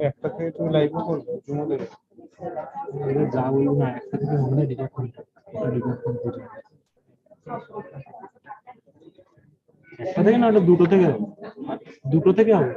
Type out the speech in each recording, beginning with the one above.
একটা থেকে তুমি লাইভও করবে তোমাদের এটা যা বলবো না একটা থেকে হবে না রিজেক্ট করতে একটা থেকে না ওটা দুটো থেকে হবে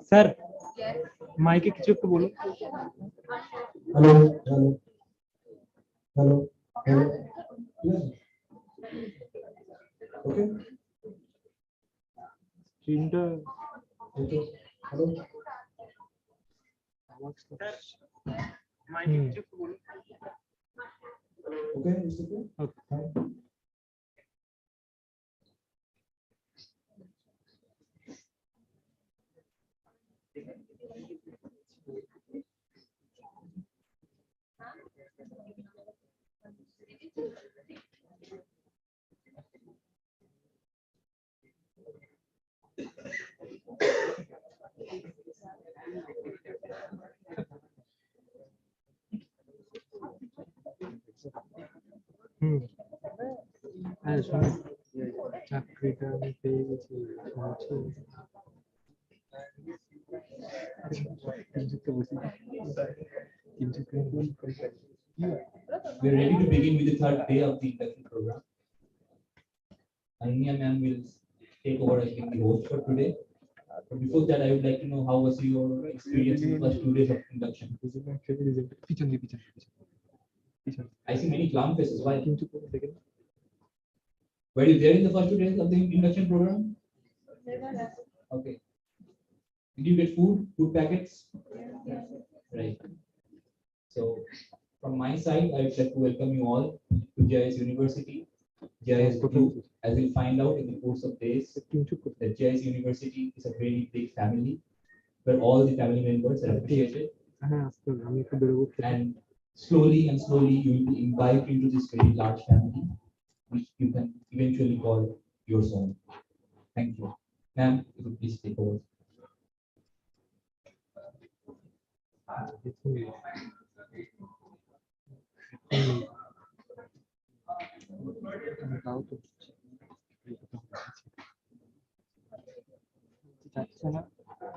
স্যার মাইকে কিছু একটু বলুন hello hello hello hello okay স্ক্রিনটা হ্যালো স্যার মাইকে কিছু একটু বলুন ওকে ওকে হ্যাঁ শুনুন চাকরিটা আমি পেয়ে গেছি We are ready to begin with the third day of the induction program. Anya ma'am will take over as being the host for today. But before that, I would like to know how was your experience in the first 2 days of induction. I see many clown faces. Why? Were you there in the first 2 days of the induction program? Okay. Did you get food packets? Right. So from my side, I would like to welcome you all to JISU University. JISU, as you'll find out in the course of days, that JISU University is a very big family where all the family members are appreciated. And slowly you will be imbibed into this very large family, which you can eventually call your own. Thank you. Ma'am, if you please take over. তাও তো যাচ্ছে না,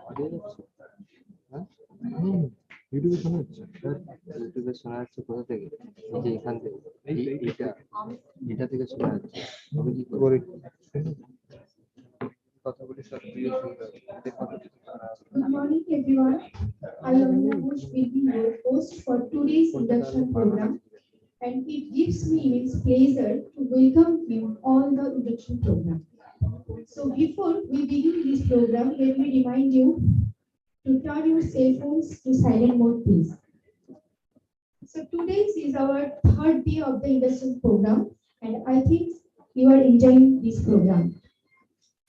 হারিয়ে যাচ্ছে। হ্যাঁ, ইউটিউবে শোনা যাচ্ছে। ইউটিউবে শোনা যাচ্ছে কোথা থেকে? এই যে এখান থেকে, এটা থেকে শোনা যাচ্ছে। তবে কি করে কথা বলি সব দিয়ে Good morning, everyone. I am Namush will be your host for today's induction program, and it gives me immense pleasure to welcome you all the induction program. So before we begin this program, let me remind you to turn your cell phones to silent mode, please. So today is our third day of the induction program, and I think you are enjoying this program.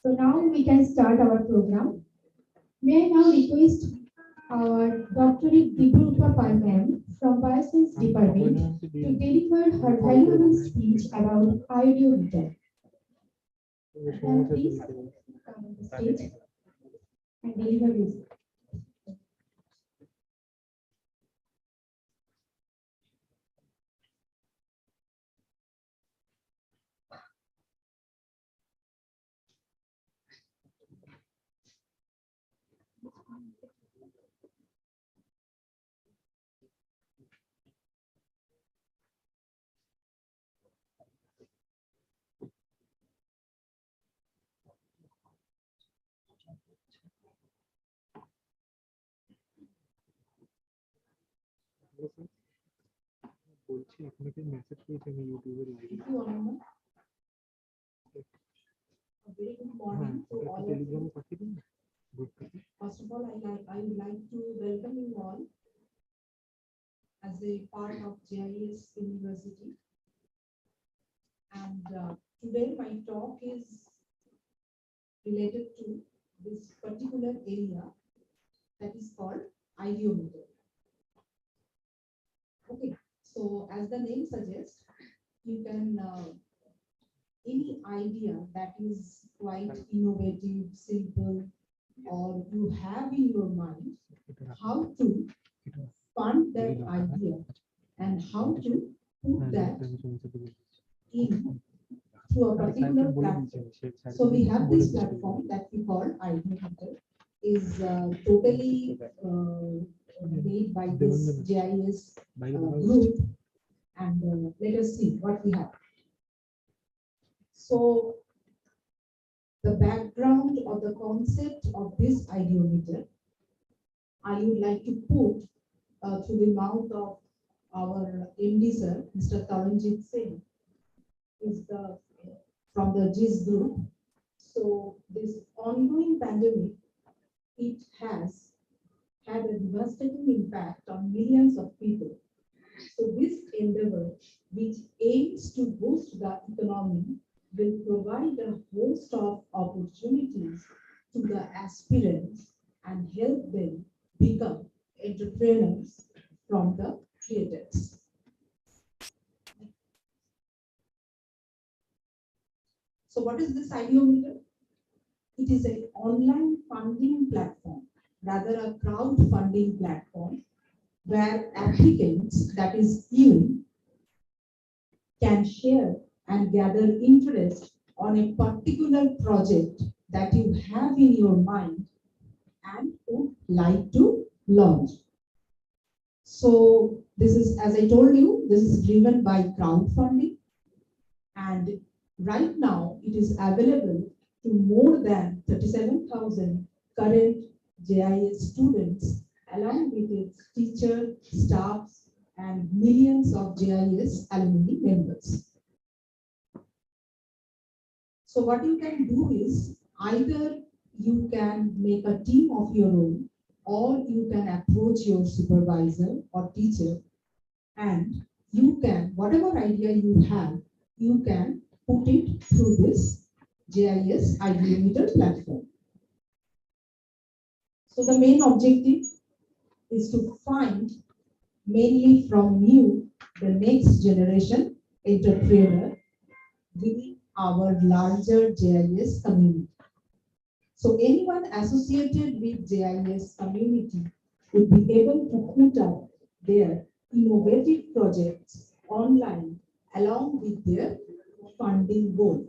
So now we can start our program. May I now request our Dr. JISU-PHARMA from Bioscience Department to deliver her valuable speech about ideometer. Ma'am, please come on the stage and deliver this. বলছি আপনাকে message করেছি আমি ইউটিউবে লাইভে। Thank you, Anand. A very good morning to all of you. টেলিগ্রামে পাঠিয়ে দিন না গ্রুপ থেকে। First of all, I would like to welcome you all as a part of JIS University. And today my talk is related to this particular area that is called ideometer. Okay, so as the name suggests, you can any idea that is quite innovative, simple, or you have in your mind how to fund that idea and how to put that in to a particular platform. So we have this platform that we call ideometer is totally made by this JIS group, and let us see what we have. So the background or the concept of this ideometer, I would like to put through the mouth of our MD sir, Mr. Taranjit Singh, is from the JIS group. So this ongoing pandemic, it has had a devastating impact on millions of people. So this endeavor, which aims to boost the economy, will provide a host of opportunities to the aspirants and help them become entrepreneurs from the creators. So what is this ideometer? It is an online funding platform, rather a crowdfunding platform, where applicants, that is you, can share and gather interest on a particular project that you have in your mind and would like to launch. So this is, as I told you, this is driven by crowdfunding, and right now it is available to more than 37,000 current JIS students, along with its teachers, staffs, and millions of JIS alumni members. So what you can do is either you can make a team of your own, or you can approach your supervisor or teacher, and you can, whatever idea you have, you can put it through this JIS ideometer platform. So the main objective is to find, mainly from you, the next generation entrepreneur within our larger JIS community. So anyone associated with JIS community will be able to put up their innovative projects online along with their funding goal.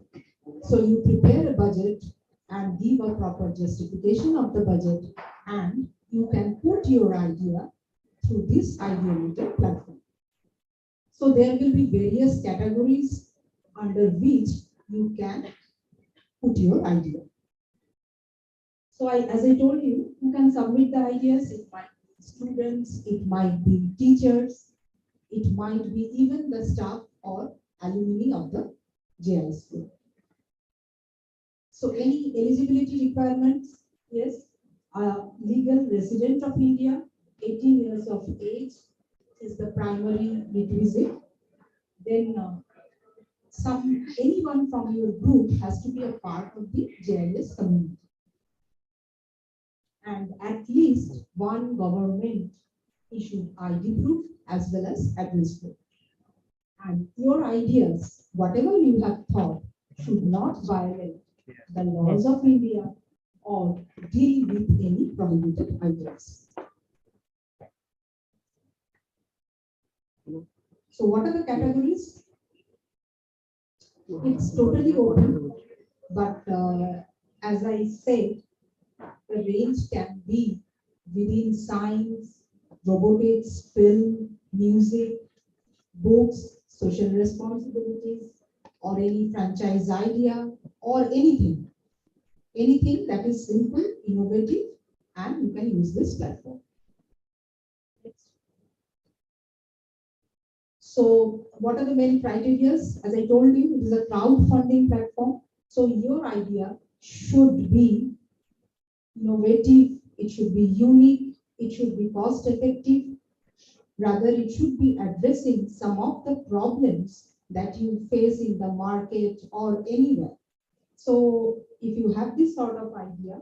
So you prepare a budget and give a proper justification of the budget, and you can put your idea through this idea meter platform. So there will be various categories under which you can put your idea. So as I told you, you can submit the ideas. It might be students, it might be teachers, it might be even the staff or alumni of the JIS group. So any eligibility requirements? Yes, a legal resident of India, 18 years of age is the primary requisite. Then anyone from your group has to be a part of the JIS community. And at least one government issued ID proof as well as address proof. And your ideas, whatever you have thought, should not violate the laws of India or deal with any prohibited ideas. So what are the categories? It's totally open, but as I said, the range can be within science, robotics, film, music, books, social responsibilities, or any franchise idea, or anything. Anything that is simple, innovative, and you can use this platform. So what are the main criteria? As I told you, it is a crowdfunding platform. So your idea should be innovative, it should be unique, it should be cost effective. Rather, it should be addressing some of the problems that you face in the market or anywhere. So if you have this sort of idea,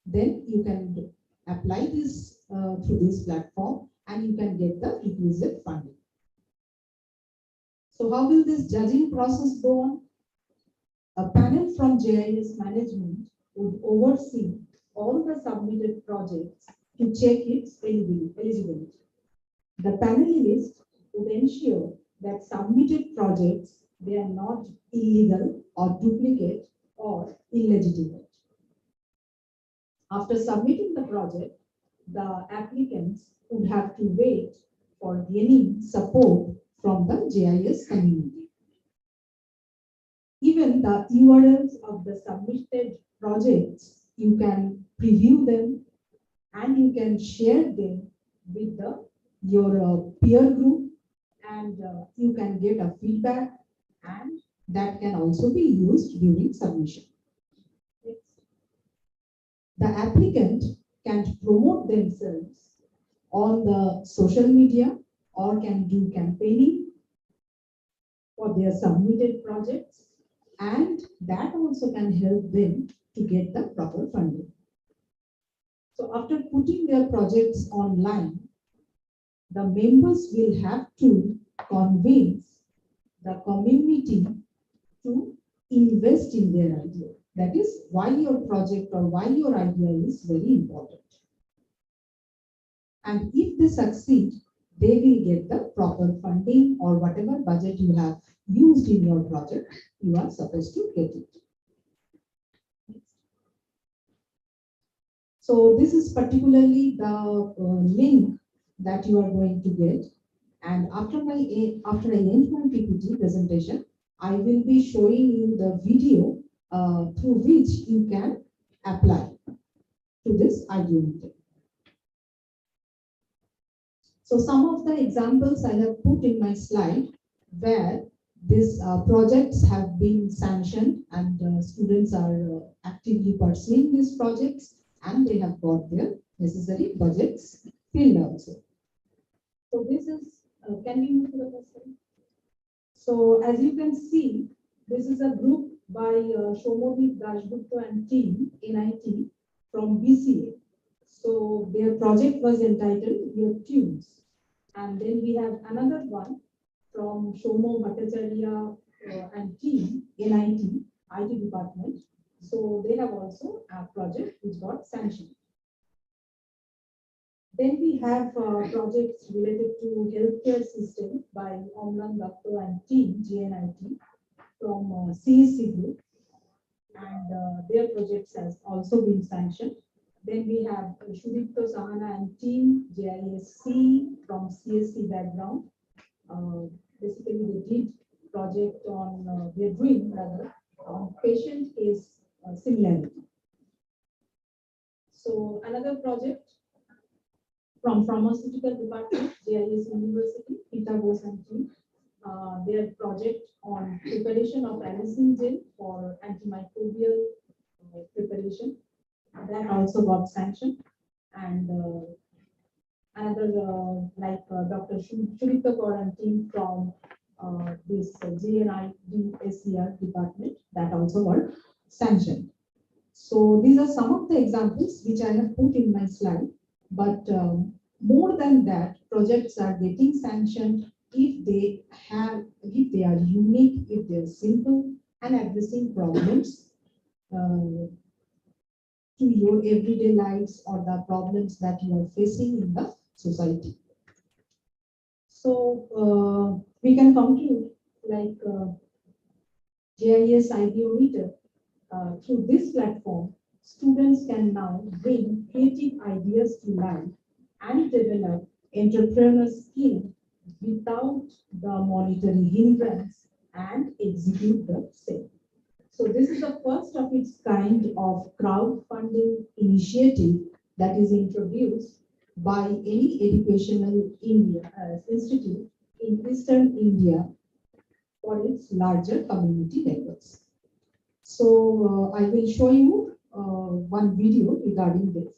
then you can apply this through this platform and you can get the requisite funding. So how will this judging process go on? A panel from JIS management would oversee all the submitted projects to check its eligibility. The panelist would ensure that submitted projects, they are not illegal or duplicate or illegitimate. After submitting the project, the applicants would have to wait for gaining support from the JIS community. Even the URLs of the submitted projects, you can preview them and you can share them with your peer group, and you can get a feedback, and that can also be used during submission. The applicant can promote themselves on the social media or can do campaigning for their submitted projects, and that also can help them to get the proper funding. So after putting their projects online, the members will have to convince the community to invest in their idea. That is why your project or why your idea is very important. And if they succeed, they will get the proper funding or whatever budget you have used in your project, you are supposed to get it. So this is particularly the link that you are going to get. And after I end my PPT presentation, I will be showing you the video through which you can apply to this idea meeting. So some of the examples I have put in my slide where these projects have been sanctioned and students are actively pursuing these projects and they have got their necessary budgets filled also. So this is, can we move to the first slide? So as you can see, this is a group by Shomodip Dashgupta and team NIT from BCA. So their project was entitled Your Tunes. And then we have another one from Shomo Bhattacharya and team NIT IT department. So they have also a project which got sanctioned. Then we have projects related to healthcare system by Omlan Datta and team GNIT. from CSC group, and their projects has also been sanctioned. Then we have Shudipto Sahana and team JISC from CSC background. Basically, they did project on their doing rather on patient case similarity. So another project from pharmaceutical department, JIS University, Peter Bose and team, their project on preparation of anisine gel for antimicrobial preparation. That also got sanctioned. And another like Dr. Shurita Kaur and team from this GNIDSER department, that also got sanctioned. So these are some of the examples which I have put in my slide. But more than that, projects are getting sanctioned if they are unique, if they are simple and addressing problems to your everyday lives or the problems that you are facing in the society. So we can conclude like JIS Ideometer. Through this platform, students can now bring creative ideas to life and develop entrepreneurial skill without the monetary hindrance and execute the same. So this is the first of its kind of crowdfunding initiative that is introduced by any educational institute in Eastern India for its larger community members. So I will show you one video regarding this.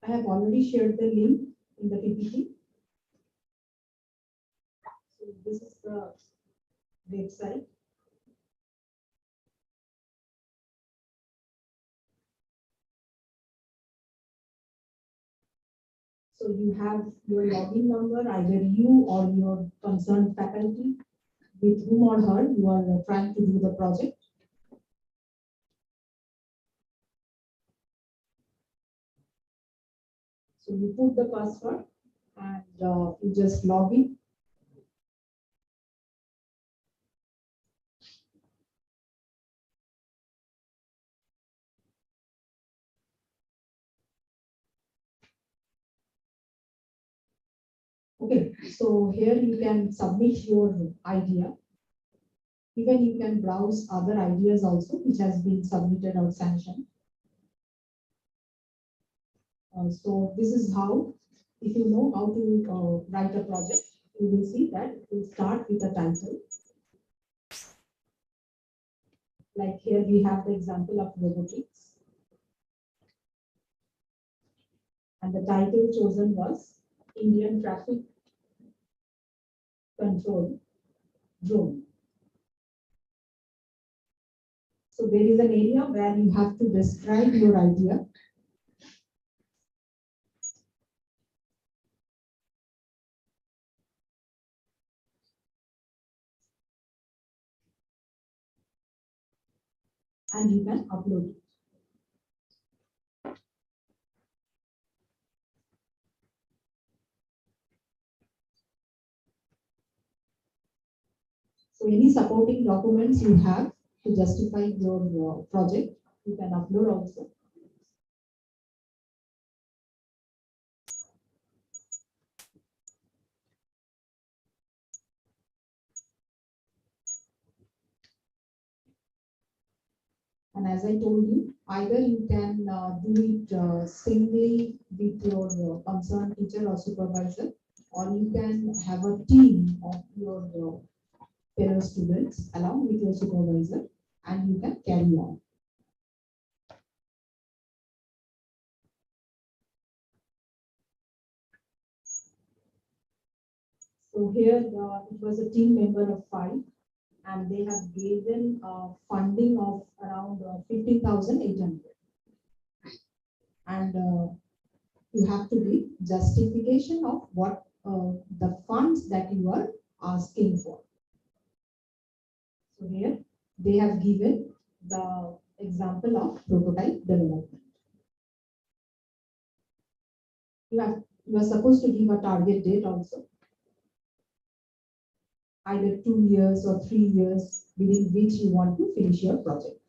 I have already shared the link in the PPT. So this is the website. So you have your login number, either you or your concerned faculty, with whom or her you are trying to do the project. So you put the password and you just log in. Okay, so here you can submit your idea. Even you can browse other ideas also, which has been submitted or sanctioned. So this is how, if you know how to write a project, you will see that it will start with a title. Like here we have the example of robotics. And the title chosen was Indian Traffic Control Drone. So there is an area where you have to describe your idea. And you can upload it. So any supporting documents you have to justify your project, you can upload also. And as I told you, either you can do it singly with your concerned teacher or supervisor, or you can have a team of your fellow students along with your supervisor, and you can carry on. So here it was a team member of 5. and they have given funding of around 15,800. And you have to give justification of what the funds that you are asking for. So here they have given the example of prototype development. You are supposed to give a target date also, either 2 years or 3 years within which you want to finish your project.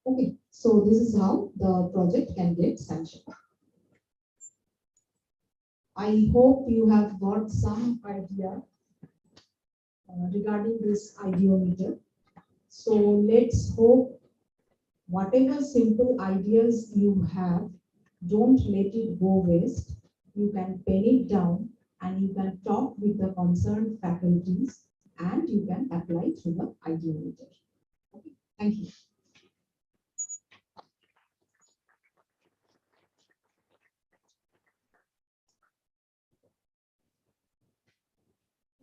Okay, so this is how the project can get sanctioned. I hope you have got some idea regarding this ideometer. So let's hope whatever simple ideas you have, don't let it go waste. You can pen it down and you can talk with the concerned faculties and you can apply through the ideometer. Okay, thank you.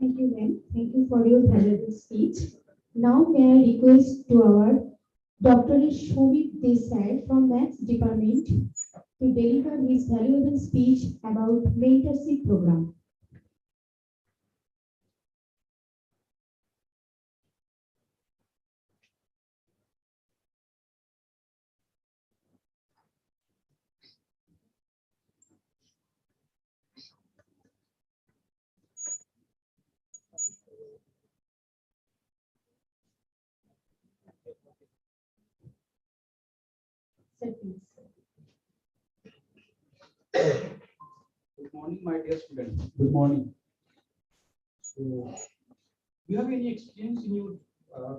Thank you, ma'am. Thank you for your valuable speech. Now, may I request to our Dr. Shobit Desai from Maths Department to deliver his valuable speech about mentorship program. Sir, please. Good morning, my dear students. Good morning. So, do you have any experience in your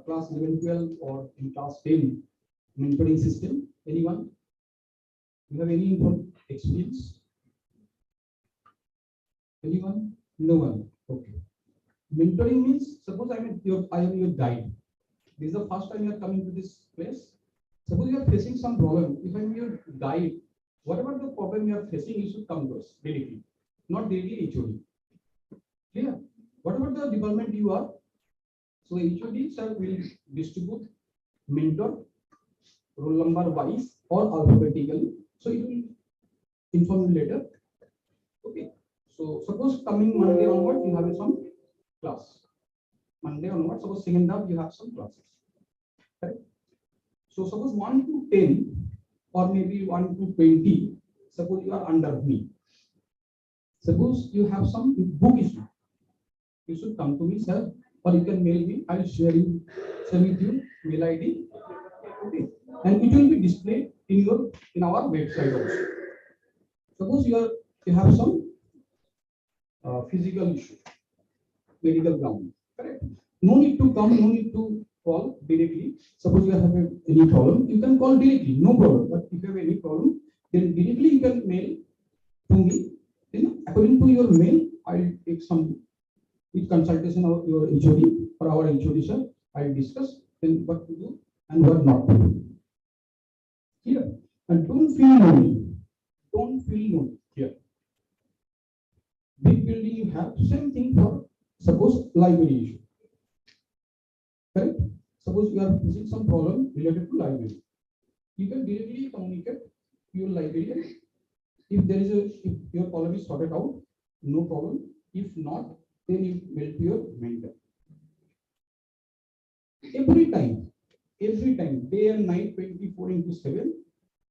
class 11, 12 or in class 10 mentoring system? Anyone? Do you have any experience? Anyone? No one. Okay. Mentoring means, suppose I am your guide. This is the first time you are coming to this place. Suppose you are facing some problem. If I am your guide, whatever the problem you are facing, you should come to us directly, not directly HOD. Clear? Whatever the department you are, so HOD sir will distribute mentor roll number wise or alphabetically. So it will inform you later. Okay. So suppose coming Monday onward you have some class. Monday onward, suppose second half you have some classes. Correct? So suppose 1 to 10 or maybe 1 to 20, suppose you are under me. Suppose you have some book issue. You should come to me, sir, or you can mail me. I will share with you mail ID. Okay. And it will be displayed in our website also. Suppose you have some physical issue, medical ground. Correct. No need to come, no need to call directly. Suppose you have any problem, you can call directly, no problem. But if you have any problem, then directly you can mail to me. Then according to your mail, I will take some with consultation of your HOD or our HOD sir. I will discuss then what to do and what not to do. Clear? And don't feel lonely. Don't feel lonely here. Big building you have same thing for suppose library issue. Correct? Suppose you are facing some problem related to library. You can directly communicate to your librarian. If your problem is sorted out, no problem. If not, then you mail to your mentor. Every time, day and night, 24/7,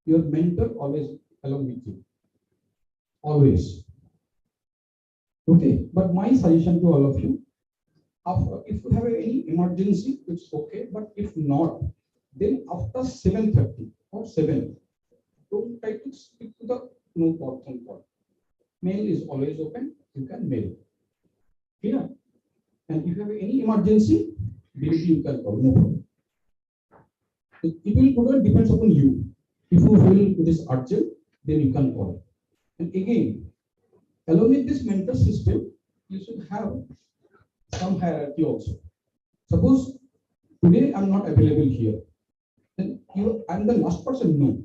your mentor always along with you. Always. Okay, but my suggestion to all of you, if you have any emergency, it's okay. But if not, then after 7:30 or 7, don't try to speak to the no phone call. Mail is always open. You can mail. Clear? And if you have any emergency, directly you can call. No problem. It will totally depends upon you. If you feel it is urgent, then you can call. And again, along with this mentor system, you should have some hierarchy also. Suppose today I'm not available here, then I'm the last person. No,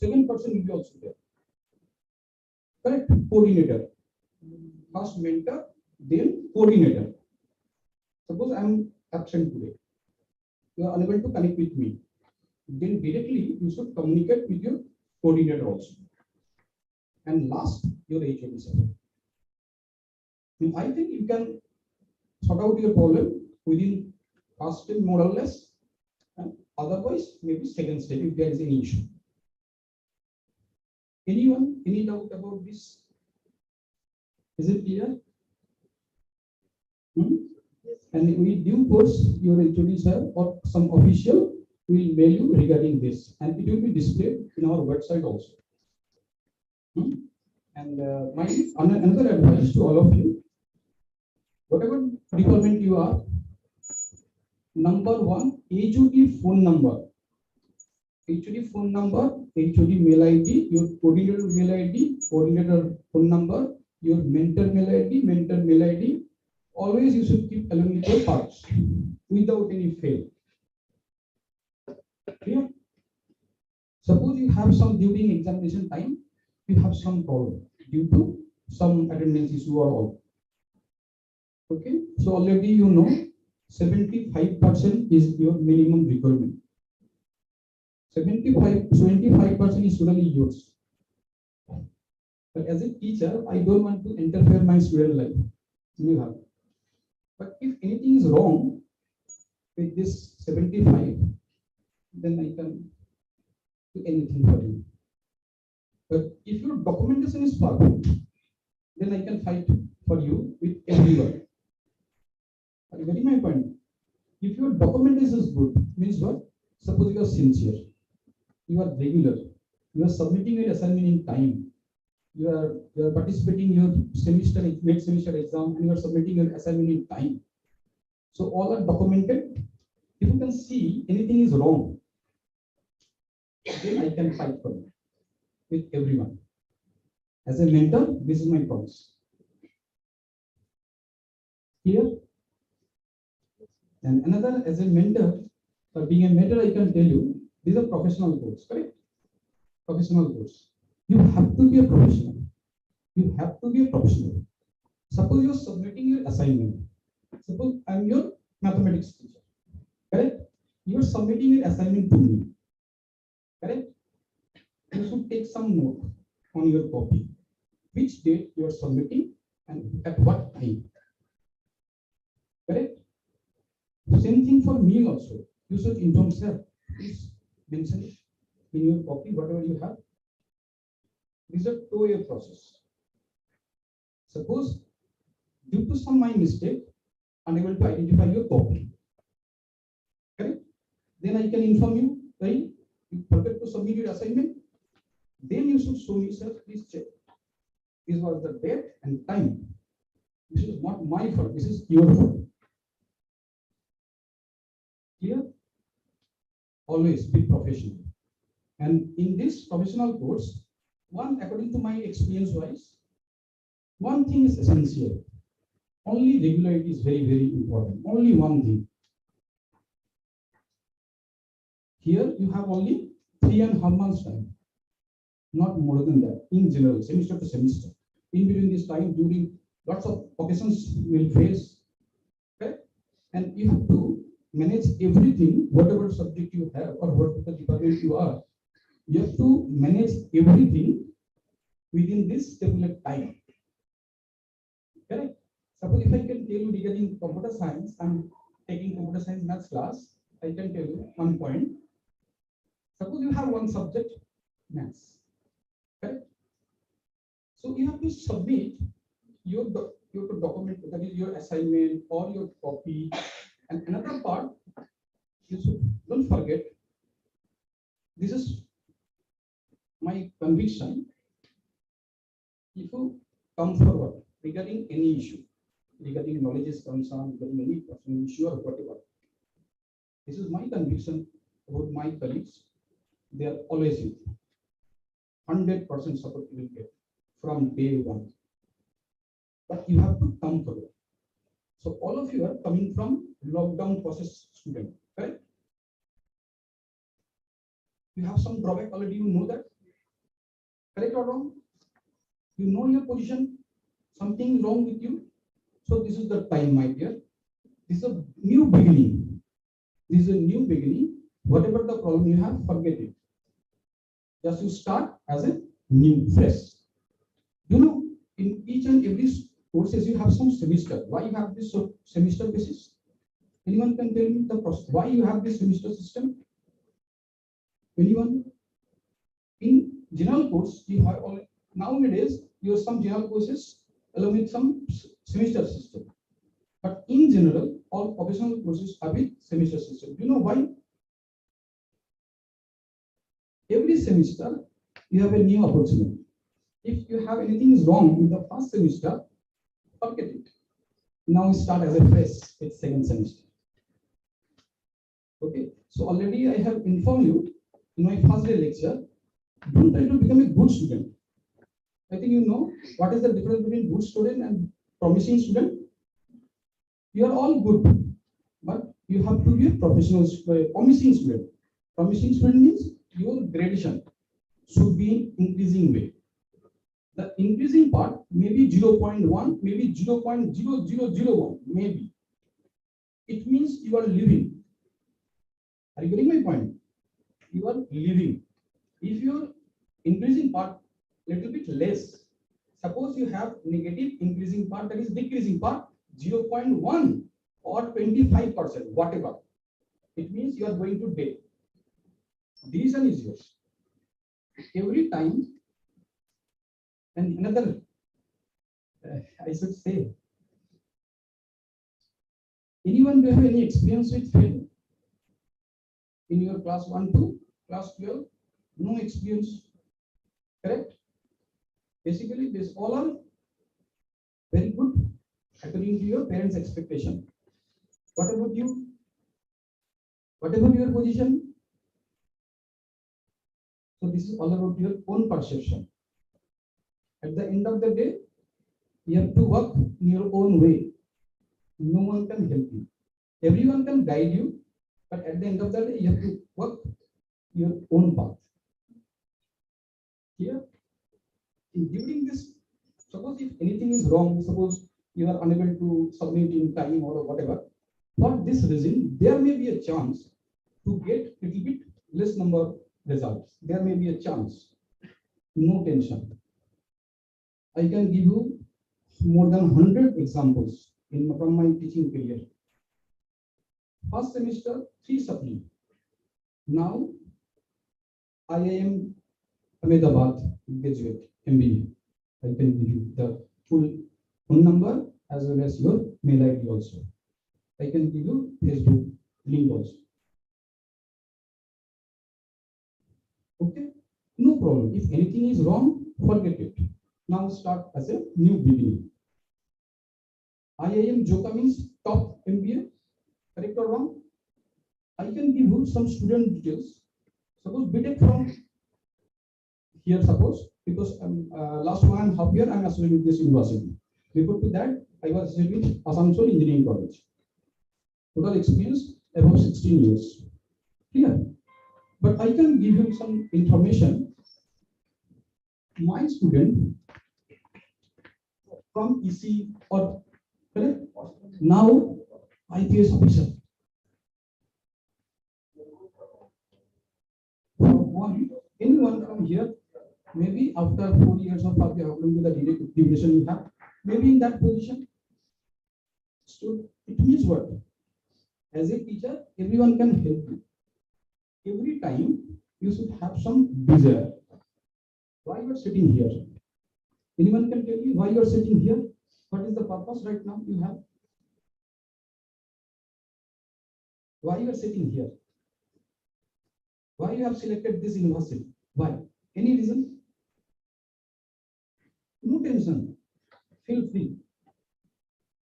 second person will be also there. Correct? Coordinator. First mentor, then coordinator. Suppose I am absent today. You are unable to connect with me. Then directly you should communicate with your coordinator also. And last, your HOD sir. I think you can sort out your problem within first step more or less, and otherwise maybe second step if there is any issue. Anyone, any doubt about this? Is it clear? And we due course your HOD sir or some official will mail you regarding this, and it will be displayed in our website also. And my another advice to all of you, whatever department you are, number one, HOD phone number. HOD phone number, HOD mail ID, your coordinator mail ID, coordinator phone number, your mentor mail ID, mentor mail ID. Always you should keep along with your parts without any fail. Clear? Suppose you have some during examination time, you have some problem due to some attendance issue or all. Okay, so already you know 75% is your minimum requirement. 25% is totally yours. But as a teacher, I don't want to interfere my student life. You have. But if anything is wrong with this 75, then I can do anything for you. But if your documentation is perfect, then I can fight for you with everyone. Are you getting my point? If your documentation is good, means what? Suppose you are sincere, you are regular, you are submitting your assignment in time, you are participating in your semester, mid-semester exam, and you are submitting your assignment in time. So all are documented. If you can see anything is wrong, then I can fight for you with everyone. As a mentor, this is my promise. Clear? And another, as a mentor, being a mentor, I can tell you, these are professional course, correct? Professional course. You have to be a professional. You have to be a professional. Suppose you are submitting your assignment. Suppose I am your mathematics teacher, correct? You are submitting your assignment to me, correct? You should take some note on your copy, which date you are submitting and at what time, correct? Same thing for me also. You should inform, sir, please mention it in your copy, whatever you have. This is a two-way process. Suppose due to some my mistake, unable to identify your copy, correct? Then I can inform you, right? You forget to submit your assignment. Then you should show me, sir, please check. This was the date and time. This is not my fault. This is your fault. Clear? Always be professional. And in this professional course, one, according to my experience wise, one thing is essential. Only regularity is very, very important. Only one thing. Here you have only 3.5 months time. Not more than that. In general, semester to semester. In between this time, during lots of occasions you will face. Okay? And you have to manage everything, whatever subject you have or whatever department you are. You have to manage everything within this stipulated time. Correct? Suppose if I can tell you regarding computer science, I'm taking computer science maths class, I can tell you one point. Suppose you have one subject, maths. Correct? So you have to submit your document, that is your assignment or your copy. And another part, you should don't forget, this is my conviction. If you come forward regarding any issue, regarding knowledge is concerned, regarding any personal issue or whatever, this is my conviction about my colleagues. They are always with 100% support you will get from day one. But you have to come forward. So all of you are coming from lockdown process student, correct? You have some drawback already, you know that. Correct or wrong? You know your position, something is wrong with you. So this is the time, my dear. This is a new beginning. This is a new beginning. Whatever the problem you have, forget it. Just you start as a new, fresh. You know, in each and every courses you have some semester. Why you have this semester basis? Anyone can tell me the process? Why you have this semester system? Anyone? In general course, you have all nowadays you have some general courses along with some semester system. But in general, all professional courses have a semester system. You know why? Every semester you have a new opportunity. If you have anything is wrong with the first semester, forget it. Now start as a fresh with second semester. Okay, so already I have informed you in my first day lecture. Don't try to become a good student. I think you know what is the difference between good student and promising student. You are all good, but you have to be a professional, promising student. Promising student means your gradation should be in increasing way. The increasing part may be 0.1, maybe 0.0001, maybe. It means you are living. Are you getting my point? You are living. If your increasing part little bit less, suppose you have negative increasing part, that is decreasing part 0.1 or 25%, whatever. It means you are going to dead. Decision is yours. Every time, and another, I should say, anyone do you have any experience with fail? In your class 1 to class 12, no experience, correct? Basically, this all are very good according to your parents' expectation. What about you? What about your position? So this is all about your own perception. At the end of the day, you have to work in your own way. No one can help you. Everyone can guide you, but at the end of the day, you have to work your own path. Here, during this, suppose if anything is wrong, suppose you are unable to submit in time or whatever, for this reason, there may be a chance to get little bit less number of results. There may be a chance. No tension. I can give you more than 100 examples from my teaching career. First semester, 3 supply. Now, IIM Ahmedabad graduate MBA. I can give you the full phone number as well as your mail ID also. I can give you Facebook link also. Okay, no problem. If anything is wrong, forget it. Now start as a new beginning. IIM Joka means top MBA, correct or wrong? I can give you some student details. Suppose BTech from here, suppose, because last 1.5 years I'm associated with this university. Before to that, I was associated with Asansol Engineering College. Total experience about 16 years. Clear? But I can give you some information. My student from EC or correct? Now IPS officer. Anyone from here, maybe after 4 years of according to the duration you have, maybe in that position. So it means what? As a teacher, everyone can help you. Every time you should have some desire. Why you are sitting here? Anyone can tell you why you are sitting here? What is the purpose right now you have? Why you are sitting here? Why you have selected this university? Why? Any reason? No tension. Feel free.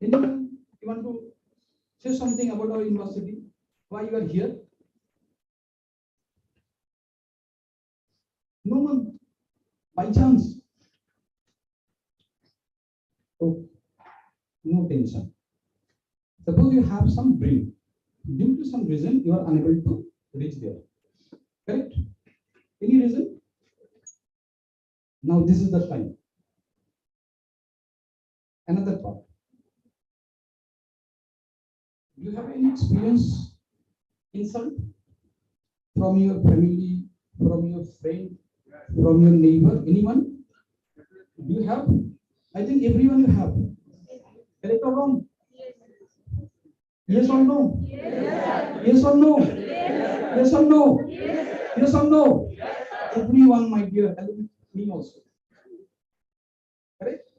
Anyone you want to say something about our university? Why you are here? No one. By chance. Oh, no tension. Suppose you have some dream. Due to some reason, you are unable to reach there. Correct? Any reason? Now this is the time. Another part. Do you have any experience insult from your family, from your friend, from your neighbor, anyone? Do you have? I think everyone you have. Correct or wrong? Yes or no? Yes or no? Yes or no? Yes or no? Everyone, my dear, and me also. Correct?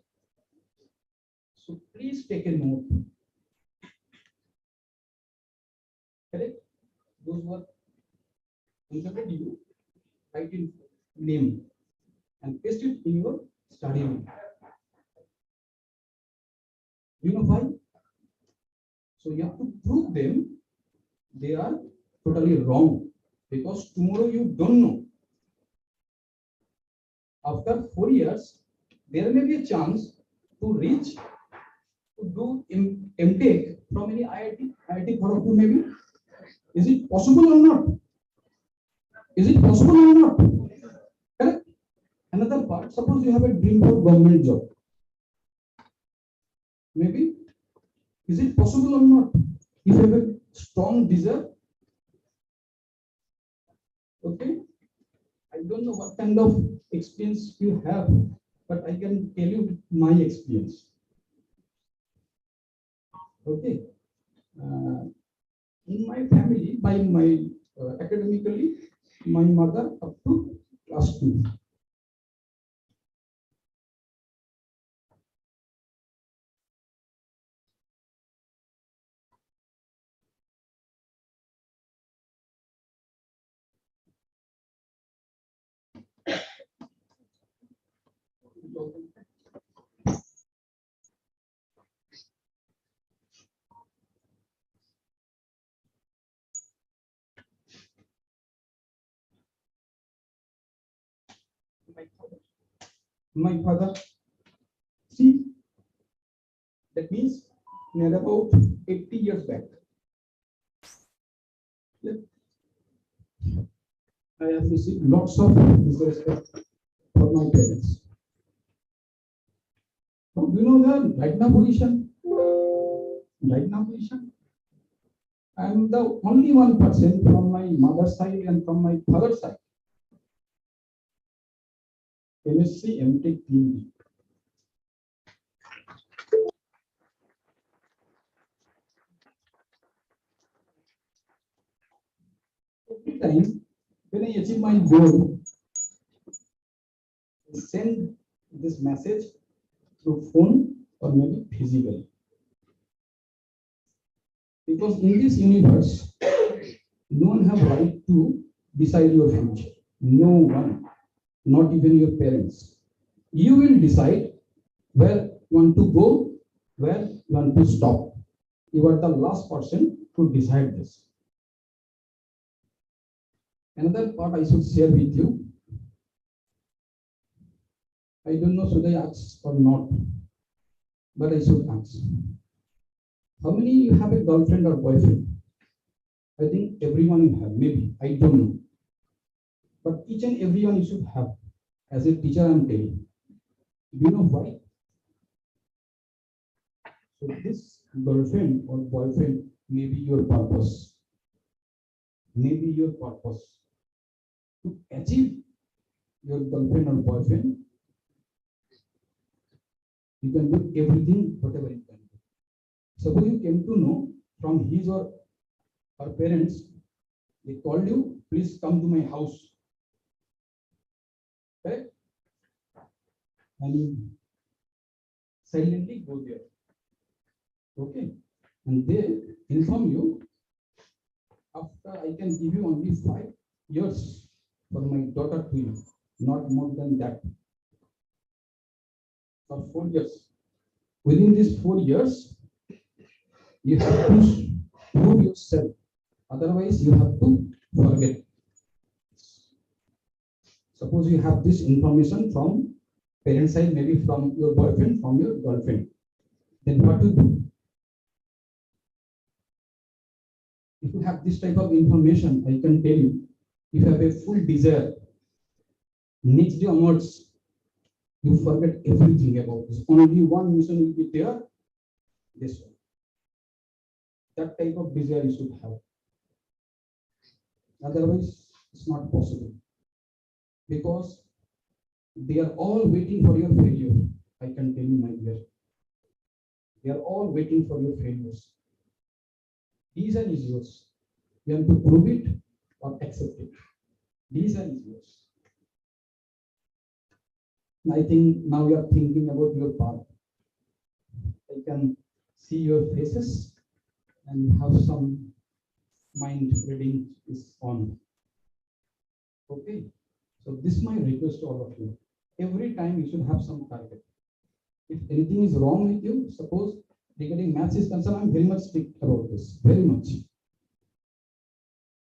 So please take a note. Correct? Those who are insulted you, write in name and paste it in your study room. You know why? So you have to prove them they are totally wrong, because tomorrow you don't know. After 4 years, there may be a chance to reach to do MTech from any IIT Kharagpur maybe. Is it possible or not? Is it possible or not? Correct? Another part, suppose you have a dream for government job. Maybe, is it possible or not? If you have a strong desire, okay? I don't know what kind of experience you have, but I can tell you my experience. Okay. In my family, by my academically, my mother up to class 2. My father, see, that means near about 80 years back. I have received lots of disrespect from my parents. So, you know the right now position? Right now position? I am the only one person from my mother's side and from my father's side. MSc, MTech, PhD. Every time when I achieve my goal, I send this message through phone or maybe physically. Because in this universe, no one have right to decide your future. No one, not even your parents. You will decide where you want to go, where you want to stop. You are the last person to decide this. Another part I should share with you. I don't know should I ask or not, but I should ask. How many you have a girlfriend or boyfriend? I think everyone you have, maybe, I don't know. But each and everyone you should have. As a teacher, I am telling. Do you know why? So this girlfriend or boyfriend may be your purpose. Maybe your purpose. To achieve your girlfriend or boyfriend, you can do everything, whatever you can do. Suppose you came to know from his or her parents, they called you, please come to my house. Correct? And you silently go there. Okay? And they inform you, after I can give you only 5 years for my daughter to you, not more than that. For 4 years. Within these 4 years, you have to prove yourself. Otherwise, you have to forget. Suppose you have this information from parent side, maybe from your boyfriend, from your girlfriend. Then what to do? If you have this type of information, I can tell you, if you have a full desire, next day onwards, you forget everything about this. Only one mission will be there, this one. That type of desire you should have. Otherwise, it's not possible. Because they are all waiting for your failure. I can tell you, my dear. They are all waiting for your failures. Decision is yours. You have to prove it or accept it. Decision is yours. I think now you are thinking about your path. I can see your faces and have some mind reading is on. Okay. So this is my request to all of you. Every time you should have some target. If anything is wrong with you, suppose regarding maths is concerned, I'm very much strict about this, very much.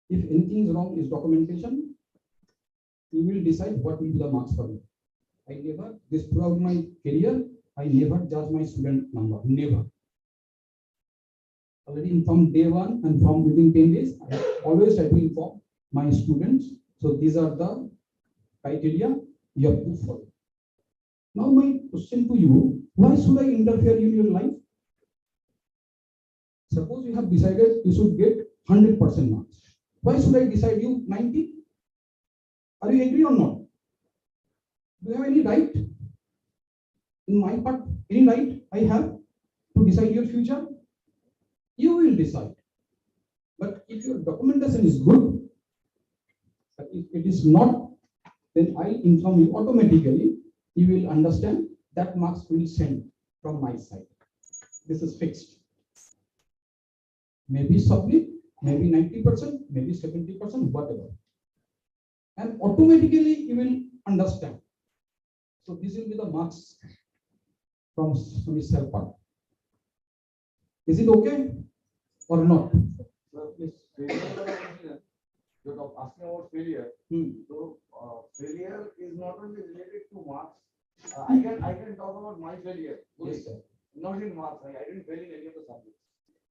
If anything is wrong is documentation, you will decide what will be the marks for you. I never, this throughout my career, I never judge my student number, never. Already from day one and from within 10 days, I always try to inform my students. So these are the criteria you have to follow. Now my question to you, why should I interfere in your life? Suppose you have decided you should get 100% marks. Why should I decide you 90? Are you agree or not? Do you have any right? In my part, any right I have to decide your future? You will decide. But if your documentation is good, but if it is not, then I inform you automatically. You will understand that marks will send from my side. This is fixed. Maybe submit, maybe 90%, maybe 70%, whatever. And automatically you will understand. So this will be the marks from yourself part. Is it okay or not? So this failure, you're asking about failure. So failure is not only related to marks. I can talk about my failure. Yes, sir. Not in marks. I didn't fail in any of the subjects.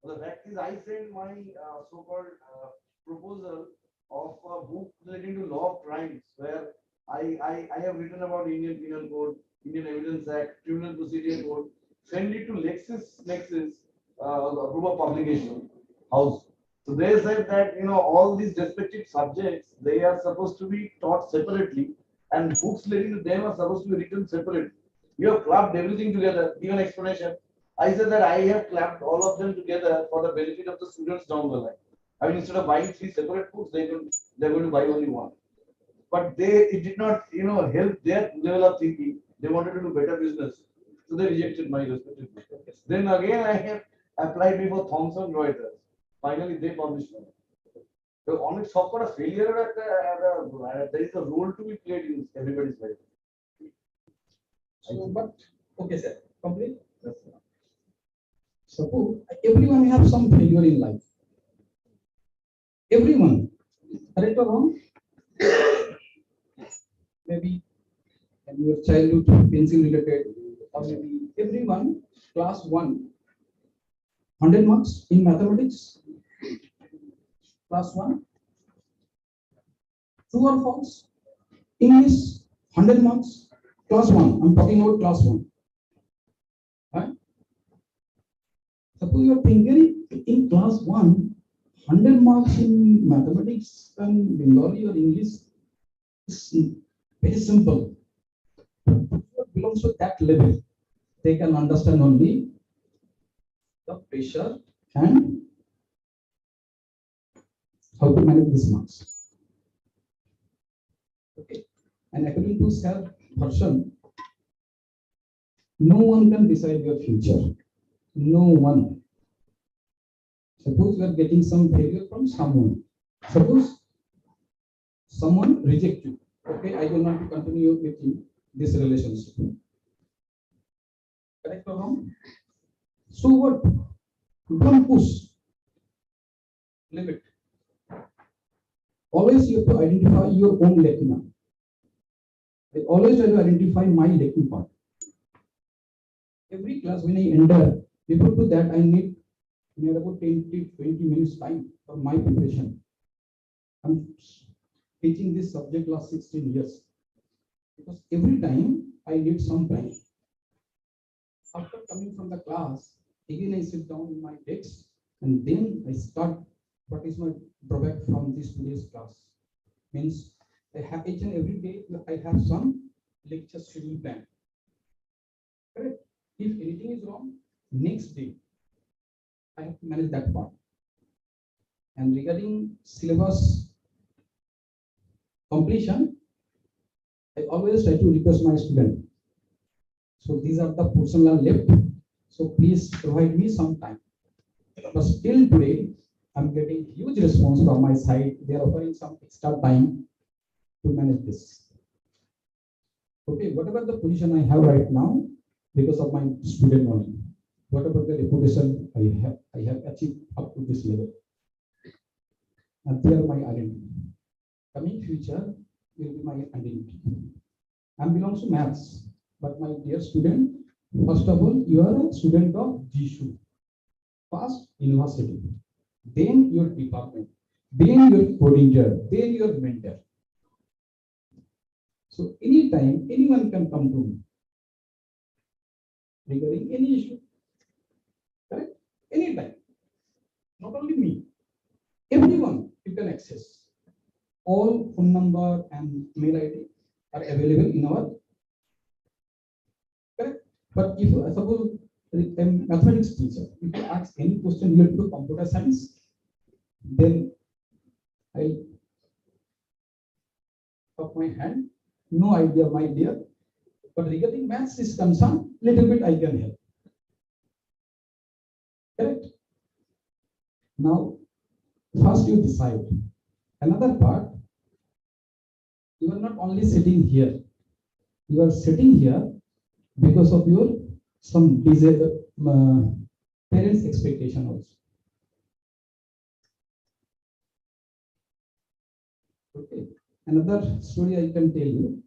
So the fact is, I sent my so-called proposal of a book relating to law of crimes, where I have written about Indian Penal Code, Indian Evidence Act, Criminal Procedure Code, send it to Lexis group of publication house. So they said that all these respective subjects, they are supposed to be taught separately, and books relating to them are supposed to be written separately. You have clubbed everything together, give an explanation. I said that I have clapped all of them together for the benefit of the students down the line. I mean, instead of buying 3 separate books, they're going to buy only one. But it did not, help their level of thinking. They wanted to do better business, so they rejected my respective book. Then again, I have applied before Thomson Reuters. Finally, they published one. So on its top of a failure, there is a role to be played in everybody's life. So, but okay, sir. Complete. Suppose everyone have some failure in life. Everyone, correct or wrong? Maybe in your childhood pencil related, or maybe everyone class 100 marks in mathematics. Class 1. True or false? English 100 marks. Class 1. I'm talking about class 1. Right? Suppose you are thinking in class 1, 100 marks in mathematics and Bengali or English is very simple. What belongs to that level, they can understand only the pressure and how to manage these marks. Okay. And according to Sir version, no one can decide your future. No one. Suppose you are getting some failure from someone. Suppose someone reject you. Okay, I will not continue with you this relationship. Correct or wrong? So what? Don't push. Leave it. Always you have to identify your own lacuna. I always try to identify my lacking part. Every class when I enter, before to that I need about 10 to 20 minutes time for my preparation. I'm teaching this subject last 16 years. Because every time I need some time. After coming from the class, again I sit down in my desk and then I start what is my drawback from this today's class. Means I have each and every day I have some lecture schedule plan. Correct? If anything is wrong, next day I have to manage that part. And regarding syllabus completion, I always try to request my student. So these are the portion left. So please provide me some time. But still today, I'm getting huge response from my side. They are offering some extra time to manage this. Okay, whatever the position I have right now, because of my student only, whatever the reputation I have achieved up to this level. And they are my identity. Coming future will be my identity. I belongs to maths, but my dear student, first of all, you are a student of JISU. First, university, then your department, then your coordinator, then your mentor. So anytime anyone can come to me regarding any issue, correct? Anytime, not only me, everyone you can access. All phone number and mail ID are available in our, correct? But if suppose a mathematics teacher, if you ask any question related to computer science, then I'll of my hand, no idea, my dear. But regarding maths is concerned, little bit I can help. Correct? Now, first you decide. Another part, you are not only sitting here, you are sitting here because of your some desire, parents' expectation also. Okay. Another story I can tell you.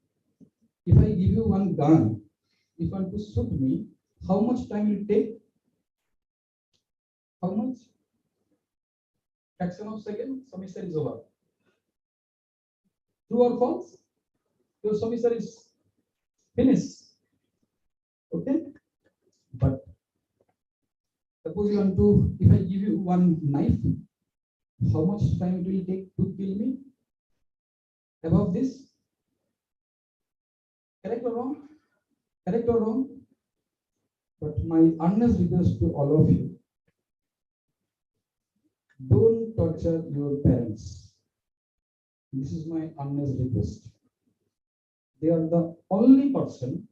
If I give you one gun, if you want to shoot me, how much time will it take? How much? Fraction of second, semester is over. True or false? Your semester is finished. Okay? But suppose you want to, if I give you one knife, how much time it will take to kill me? Above this? Correct or wrong? Correct or wrong? But my earnest request to all of you, don't torture your parents. This is my earnest request. They are the only person,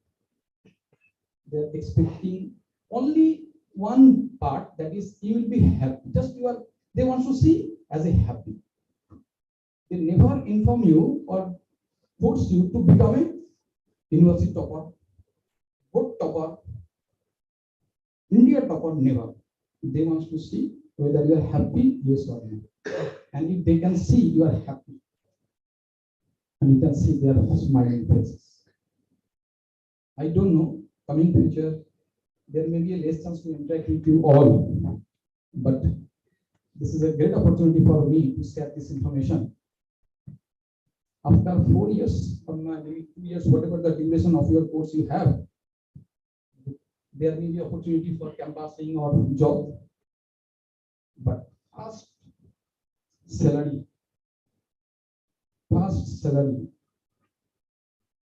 they are expecting only one part, that is you will be happy. Just you are, they want to see as a happy. They never inform you or force you to become a university topper, board topper, India topper, never. They want to see whether you are happy, yes or no. And if they can see you are happy, and you can see their smiling faces. I don't know, coming future, there may be a less chance to interact with you all, but this is a great opportunity for me to share this information. After 4 years, or maybe 2 years, whatever the duration of your course you have, there may be opportunity for campusing or job. But first salary,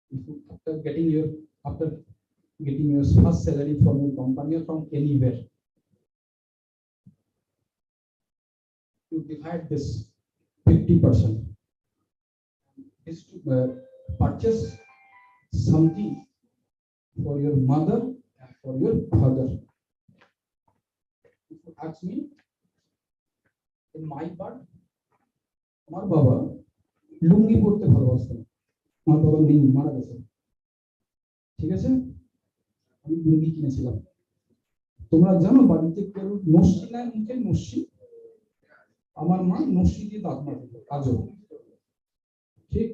if you, after getting your first salary from your company or from anywhere, you divide this 50%. Is to purchase something for your mother and for your father. If you ask me, in my part, আমার বাবা লুঙ্গি পরতে ভালোবাসতেন। আমার বাবা নেই, মারা গেছে। ঠিক আছে, আমি লুঙ্গি কিনেছিলাম। তোমরা জানো বাড়িতে কেউ নস্যি না, মুখে নস্যি, আমার মা নস্যি দিয়ে দাঁত মাজত আজও। ঠিক,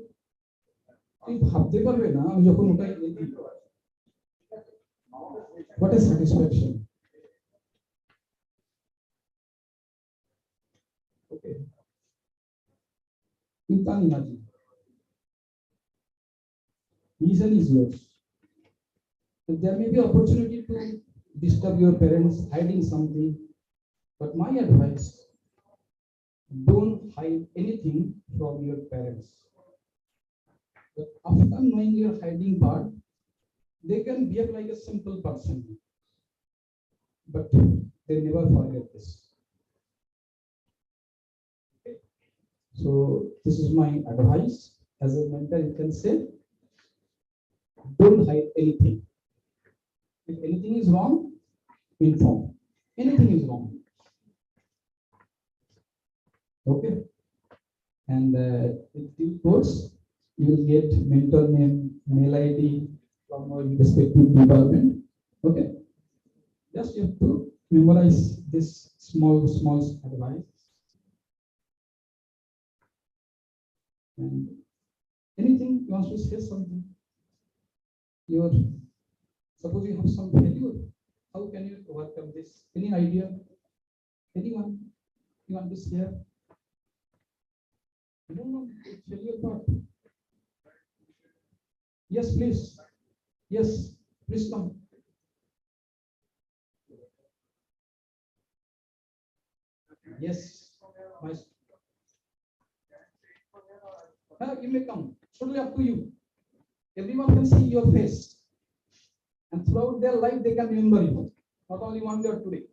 তুমি ভাবতে পারবে না আমি যখন ওটা what a satisfaction. Okay, you can imagine. Reason is yours. There may be opportunity to disturb your parents hiding something, but my advice, don't hide anything from your parents. But after knowing your hiding part, they can behave like a simple person, but they never forget this. So this is my advice. As a mentor, you can say, don't hide anything. If anything is wrong, inform. Anything is wrong. Okay. And with due course, you will get mentor name, mail ID from your respective department. Okay. Just you have to memorize this small advice. And anything you want to say something? Suppose you have some failure. How can you overcome this? Any idea? Anyone? You want to share? No, it's failure part. Yes, please. Yes, please come. Yes, my. You may come. Totally up to you. Everyone can see your face, and throughout their life they can remember you. Not only one day or today.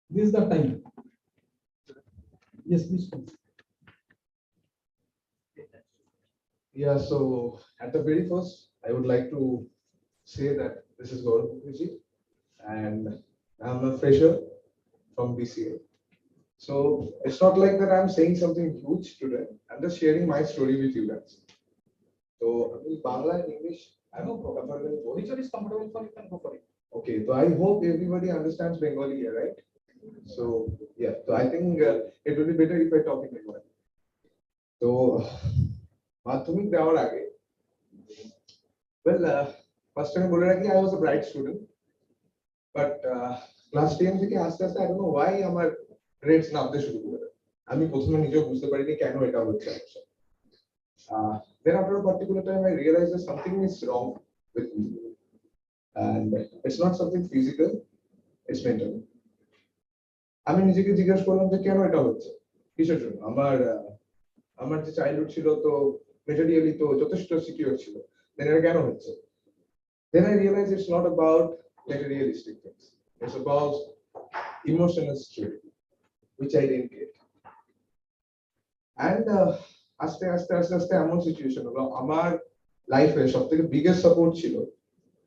This is the time. Yes, please come. Yeah, so at the very first, I would like to say that this is Gaurav Mukherjee and I'm a fresher from BCA. So it's not like that I'm saying something huge today. I'm just sharing my story with you guys. So Bangla and English, I know Whichever is comfortable for you can go for it. Okay, so I hope everybody understands Bengali here, right? So yeah, so I think it would be better if I talk in Bengali. So মাধ্যমিক দেওয়ার আগে well first time বলে রাখি I was a bright student but class 10 থেকে আস্তে আস্তে I don't know why আমার grades নামতে শুরু করে দেয় আমি প্রথমে নিজেও বুঝতে পারিনি কেন এটা হচ্ছে then after a particular time I realized that something is wrong with me and it's not something physical, it's mental. আমি নিজেকে জিজ্ঞেস করলাম যে কেন এটা হচ্ছে কিসের জন্য আমার যে চাইল্ডহুড ছিল তো মেটেরিয়ালি তো যথেষ্ট সিকিউর ছিল দেন এটা কেন হচ্ছে then I realized it's not about materialistic things, it's about emotional security which I didn't get and আস্তে আস্তে আস্তে আস্তে এমন সিচুয়েশন হলো আমার লাইফে সবথেকে বিগেস্ট সাপোর্ট ছিল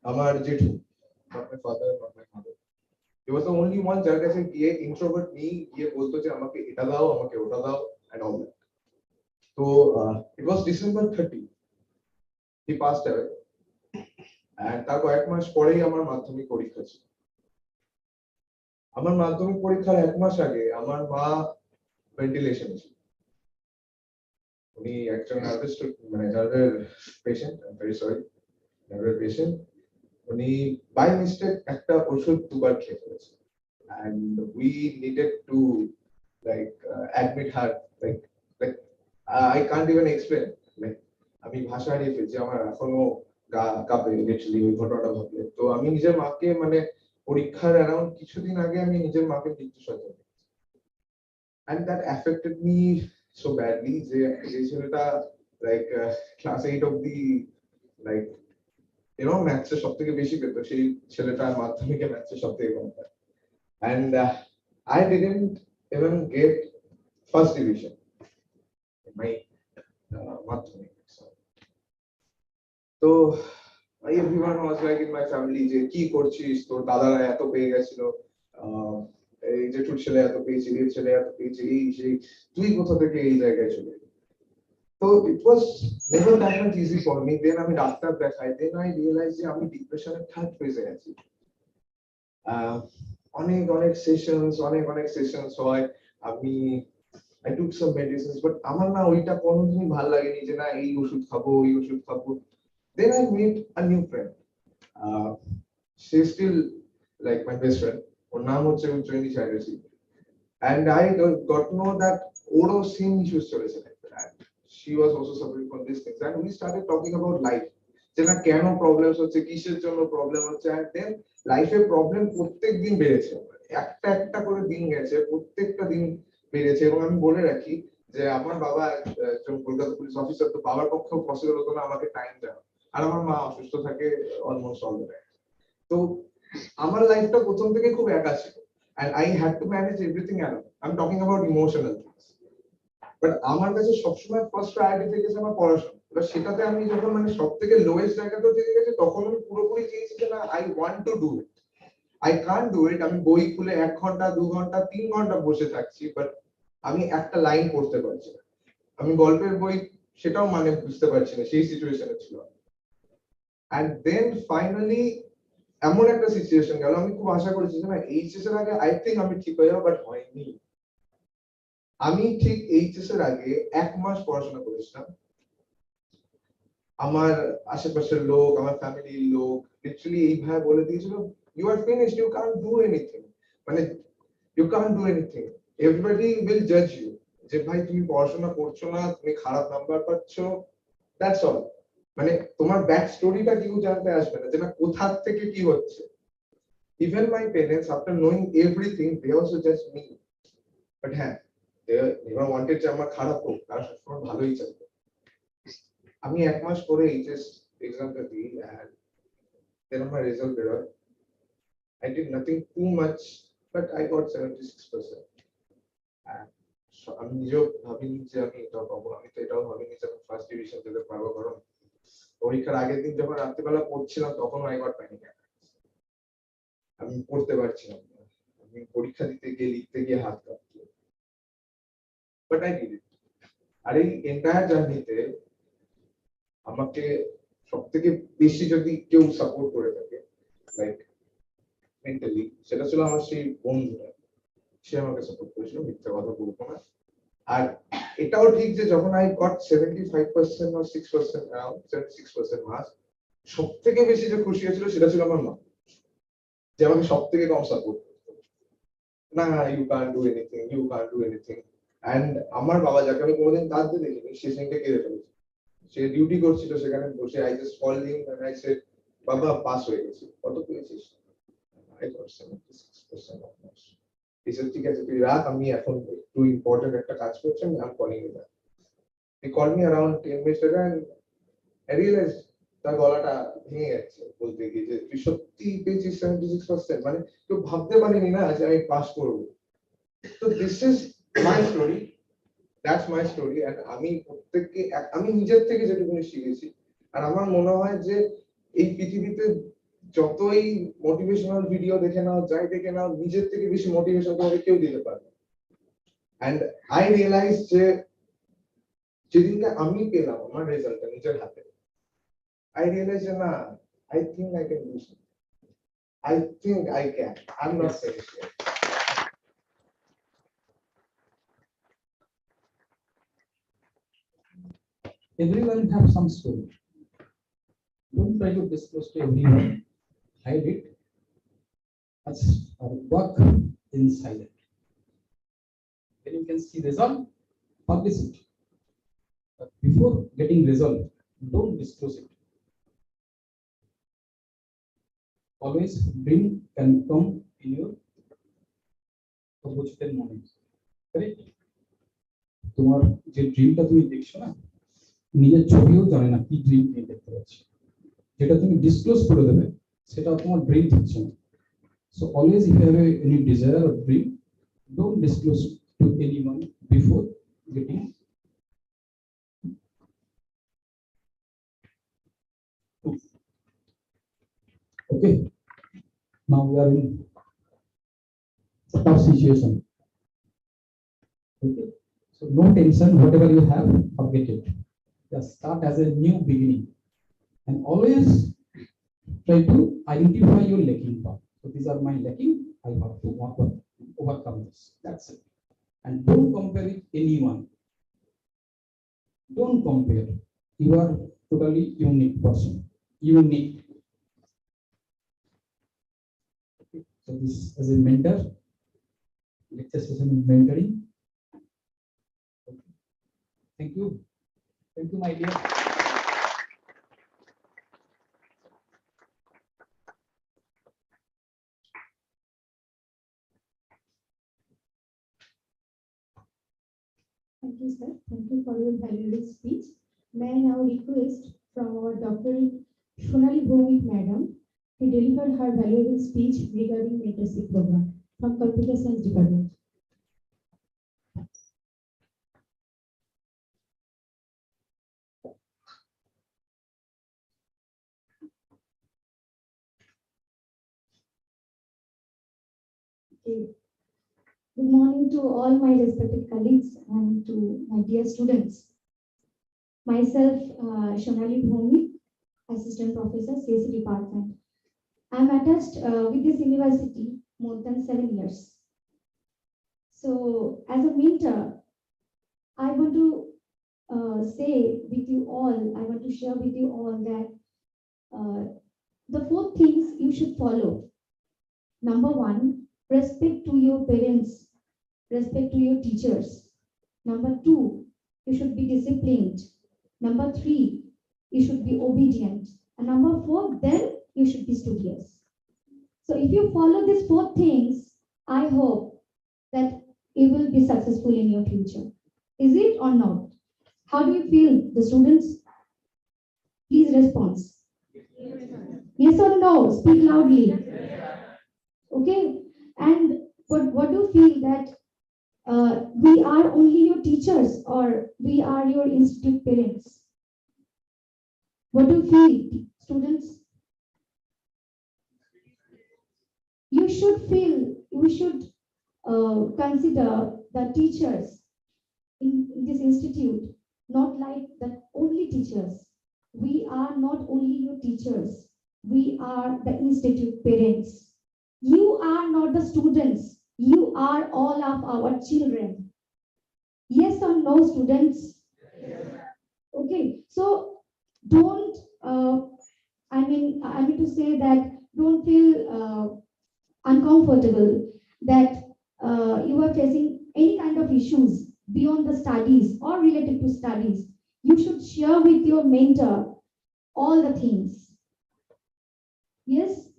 আমার জেঠু, not my father, not my mother. He was the only one যার কাছে গিয়ে introvert me গিয়ে বলতো যে আমাকে এটা দাও আমাকে ওটা দাও and all that. So it was December 30. He passed away. And তার কয়েক মাস পরেই আমার মাধ্যমিক পরীক্ষা ছিল। আমার মাধ্যমিক পরীক্ষার এক মাস আগে আমার মা ভেন্টিলেশনে ছিল। উনি একজন নার্ভের patient, I am very sorry, নার্ভের পেশেন্ট। উনি বাই মিস্টেক একটা ওষুধ দুবার খেয়ে ফেলেছে and we needed to admit her like I can't even explain like আমি ভাষা হারিয়ে ফেলছি আমার এখনো গা কাঁপে লিটারালি ওই ঘটনাটা ভাবলে তো আমি নিজের মাকে মানে পরীক্ষার অ্যারাউন্ড কিছুদিন আগে আমি নিজের মাকে মৃত্যু সজ্জা and that affected me so badly যে ছেলেটা like class 8 অবধি like ম্যাথসে সবথেকে বেশি পেত সেই ছেলেটা মাধ্যমিকে ম্যাথসে সবথেকে কম পায় and I didn't even get first division in my মাধ্যমিক তো everyone was like in my family যে কি করছিস তোর দাদারা এত পেয়ে গেছিল এই যে ছোট ছেলে এত পেয়েছে এই ছেলে এত পেয়েছে এই সেই তুই কোথা থেকে এই জায়গায় চলে So it was never that much easy for me. Then আমি ডাক্তার দেখাই, then I realized যে আমি ডিপ্রেশনের থার্ড ফেজে আছি। অনেক সেশনস হয় আমি I took some medicines but আমার না ওইটা কোনোদিনই ভালো লাগেনি যে না এই ওষুধ খাবো ওই ওষুধ খাবো। Then I met a new friend. She's still like my best friend. ওর নাম হচ্ছে Ujjayini Chatterjee and I got to know that ওরও সেম ইস্যুস চলেছে। She was also suffering from these things and we started talking about life যে না কেন problems হচ্ছে, কিসের জন্য প্রবলেম হচ্ছে। আর দেন লাইফে প্রবলেম প্রত্যেক দিন বেড়েছে, একটা একটা করে দিন গেছে, প্রত্যেকটা দিন বেড়েছে। এবং আমি বলে রাখি যে আমার বাবা একজন কলকাতা পুলিশ অফিসার, তো বাবার পক্ষেও পসিবল হতো না আমাকে টাইম দেওয়া, আর আমার মা অসুস্থ থাকে অলমোস্ট অল দ্য টাইম। তো আমার লাইফটা প্রথম থেকে খুব একা ছিল, and I had to manage everything alone. I'm talking about emotional things. But আমার কাছে সবসময় ফার্স্ট প্রায়োরিটি থেকেছে আমার পড়াশোনা। এবার সেটাতে আমি যখন মানে সব থেকে লোয়েস্ট জায়গাতে থেকে গেছি, তখন আমি পুরোপুরি চেয়েছি যে না, I want to do it, I can't do it. আমি বই খুলে 1 ঘন্টা 2 ঘন্টা 3 ঘন্টা বসে থাকছি, বাট আমি একটা লাইন পড়তে পারছি না। আমি গল্পের বই সেটাও মানে বুঝতে পারছি না, সেই সিচুয়েশনে ছিল। এন্ড দেন ফাইনালি এমন একটা সিচুয়েশন গেল, আমি খুব আশা করেছি যে না এইচএস এর আগে আই থিঙ্ক আমি ঠিক হয়ে যাবো, বাট হয়নি। আমি ঠিক এইচএস এর আগে 1 মাস পড়াশোনা করেছিলাম। আমার আশেপাশের লোক, আমার ফ্যামিলির লোক লিটারালি এইভাবে বলে দিয়েছিল, you are finished, you can't do anything, মানে you can't do anything, everybody will জাজ ইউ, যে ভাই তুমি পড়াশোনা করছো না, তুমি খারাপ নাম্বার পাচ্ছ, দ্যাটস অল। মানে তোমার ব্যাক স্টোরিটা কেউ জানতে আসবে না, যে না কোথা থেকে কি হচ্ছে। Even my parents after knowing everything they also জাজ মি, বাট হ্যাঁ, they never wanted যে আমার খারাপ হোক, তারা সবসময় ভালোই চাইতো। আমি 1 মাস পরে এইচএস এক্সামটা দিই, and then আমার রেজাল্ট বেরোয়। I did nothing too much, but I got 76%. And আমি নিজেও ভাবিনি যে আমি এটা পাবো, আমি তো এটাও ভাবিনি যে আমি ফার্স্ট ডিভিশন যেতে পারবো। কারণ পরীক্ষার আগের দিন যখন রাত্রিবেলা পড়ছিলাম, তখন I got panic attack। আমি পড়তে পারছিলাম না, আমি পরীক্ষা দিতে গিয়ে লিখতে গিয়ে হাত কাঁপতো, বাট I did it। আর এই এন্টায়ার জার্নিতে আমাকে সবথেকে বেশি যদি কেউ সাপোর্ট করে থাকে লাইক মেন্টালি, সেটা ছিল আমার সেই বন্ধুরা। সে আমাকে সাপোর্ট করেছিল, মিথ্যা কথা বলবো না। আর এটাও ঠিক যে যখন I got 75% or 6%, around 76% marks, সব থেকে বেশি যে খুশি হয়েছিল সেটা ছিল আমার মা, যে আমাকে সব থেকে কম সাপোর্ট করতো। না, you can't do anything, you can't do anything. And আমার বাবা, যাকে আমি কোনোদিন কাঁদতে দেখিনি, সে সেদিনকে কেঁদে ফেলেছে। সে ডিউটি করছিল সেখানে বসে, I just called him and I said, বাবা পাস হয়ে গেছি। কত পেয়েছিস? I got 76% of marks. He said, ঠিক আছে তুই রাখ, আমি এখন একটু ইম্পর্টেন্ট একটা কাজ করছি, আমি calling you back. He called me around 10 minutes later and I realized তার গলাটা ভেঙে যাচ্ছে বলতে গিয়ে, যে তুই সত্যি পেয়েছিস 76%, মানে তুই ভাবতে পারিনি না যে আমি পাস করবো। তো this is my story, that's my story. And আমি প্রত্যেককে, আমি নিজের থেকে যেটুকুনি শিখেছি, আর আমার মনে হয় যে এই পৃথিবীতে যতই মোটিভেশনাল ভিডিও দেখে নাও, যাই দেখে নাও, নিজের থেকে বেশি মোটিভেশন তোমাকে কেউ দিতে পারবে। এন্ড আই রিয়েলাইজ যে যেদিনকে আমি পেলাম আমার রেজাল্টটা নিজের হাতে, আই রিয়েলাইজ যে না, I think I can do something, I think I can, I am not finished yet. Everyone have some story. Don't try to disclose to everyone. Hide it. As or work inside it. When you can see result, publish it. But before getting result, don't disclose it. Always dream can come in your opportunity moment. Correct? তোমার যে ড্রিমটা তুমি দেখছো না, নিজের ছবিও জানে না কি ড্রিম তুমি দেখতে পাচ্ছ, যেটা তুমি ডিসক্লোজ করে দেবে সেটা তোমার ড্রিম হচ্ছে না। So always if you have any desire or dream, don't disclose to anyone before getting. Okay, now we are in a tough situation. Okay, so no tension, whatever you have, forget it. Just start as a new beginning, and always try to identify your lacking part. So these are my lacking, I have to overcome this. That's it. And don't compare with anyone. Don't compare. You are totally unique person. Unique. Okay. So this as a mentor, lecture session mentoring. Okay. Thank you. Thank you, my dear. Thank you, sir. Thank you for your valuable speech. May I now request from our Dr. Sonali Bhowmik Madam to deliver her valuable speech regarding mentorship program from Computer Science Department. Okay. Good morning to all my respected colleagues and to my dear students. Myself, Sonali Bhowmik, Assistant Professor, CSE Department. I am attached with this university more than 7 years. So, as a mentor, I want to say with you all, I want to share with you all that the 4 things you should follow. Number 1, respect to your parents, respect to your teachers. Number 2, you should be disciplined. Number 3, you should be obedient. And number 4, then you should be studious. So if you follow these 4 things, I hope that you will be successful in your future. Is it or not? How do you feel, the students? Please respond. Yes or no? Speak loudly. Okay. And what do you feel that we are only your teachers or we are your institute parents? What do you feel, students? You should feel, we should consider the teachers in this institute not like the only teachers. We are not only your teachers. We are the institute parents. You are not the students. You are all of our children. Yes or no, students? Okay, so don't, I mean to say that don't feel uncomfortable that you are facing any kind of issues beyond the studies or related to studies. You should share with your mentor all the things. Yes?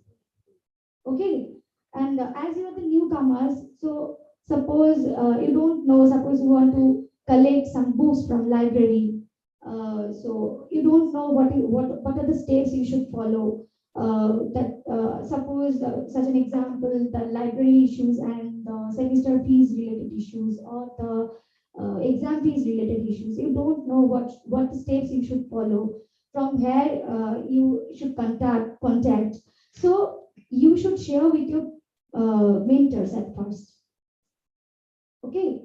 Okay. And as you are the newcomers, so suppose you don't know, suppose you want to collect some books from library. So you don't know what are the steps you should follow. Suppose such an example, the library issues and the semester fees related issues or the exam fees related issues. You don't know what steps you should follow. From where you should contact. So you should share with your mentors at first. Okay.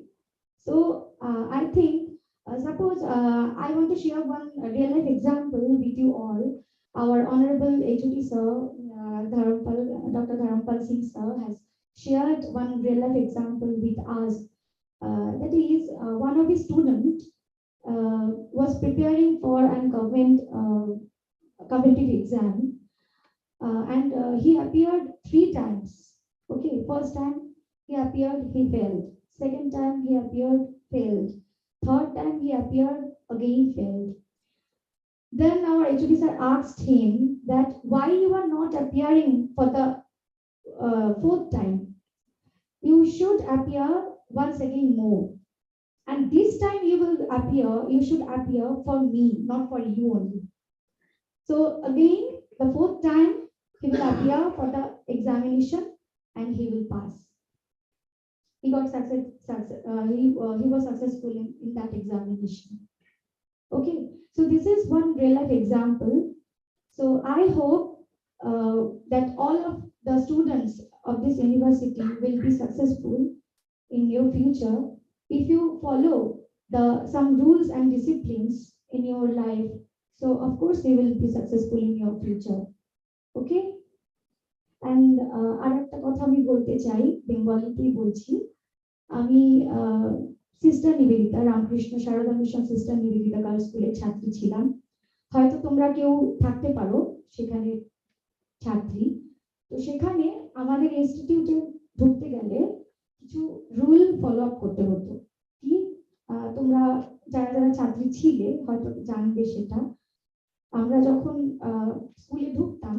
So I think suppose I want to share one real life example with you all. Our honorable HOD sir, Dr. Dharampal Singh sir has shared one real life example with us. That is one of his students was preparing for a government competitive exam and he appeared 3 times. Okay, first time he appeared, he failed. Second time he appeared, failed. Third time he appeared, again failed. Then our HOD sir asked him that why you are not appearing for the 4th time. You should appear once again more. And this time you should appear for me, not for you only. So again, the 4th time he will appear for the examination and he will pass. He got he was successful in that examination. Okay, so this is one real life example. So I hope that all of the students of this university will be successful in your future if you follow some rules and disciplines in your life. So of course they will be successful in your future. Okay. And আরেকটা কথা আমি বলতে চাই, বেঙ্গলিতেই বলছি। আমি sister Nivedita, Ramakrishna Sarada mission sister Nivedita girls স্কুলের ছাত্রী ছিলাম। হয়তো তোমরা কেউ থাকতে পারো সেখানে ছাত্রী। তো সেখানে আমাদের ইনস্টিটিউটে ঢুকতে গেলে কিছু রুল ফলো আপ করতে হতো। কি তোমরা যারা ছাত্রী ছিলে হয়তো জানবে সেটা। আমরা যখন স্কুলে ঢুকতাম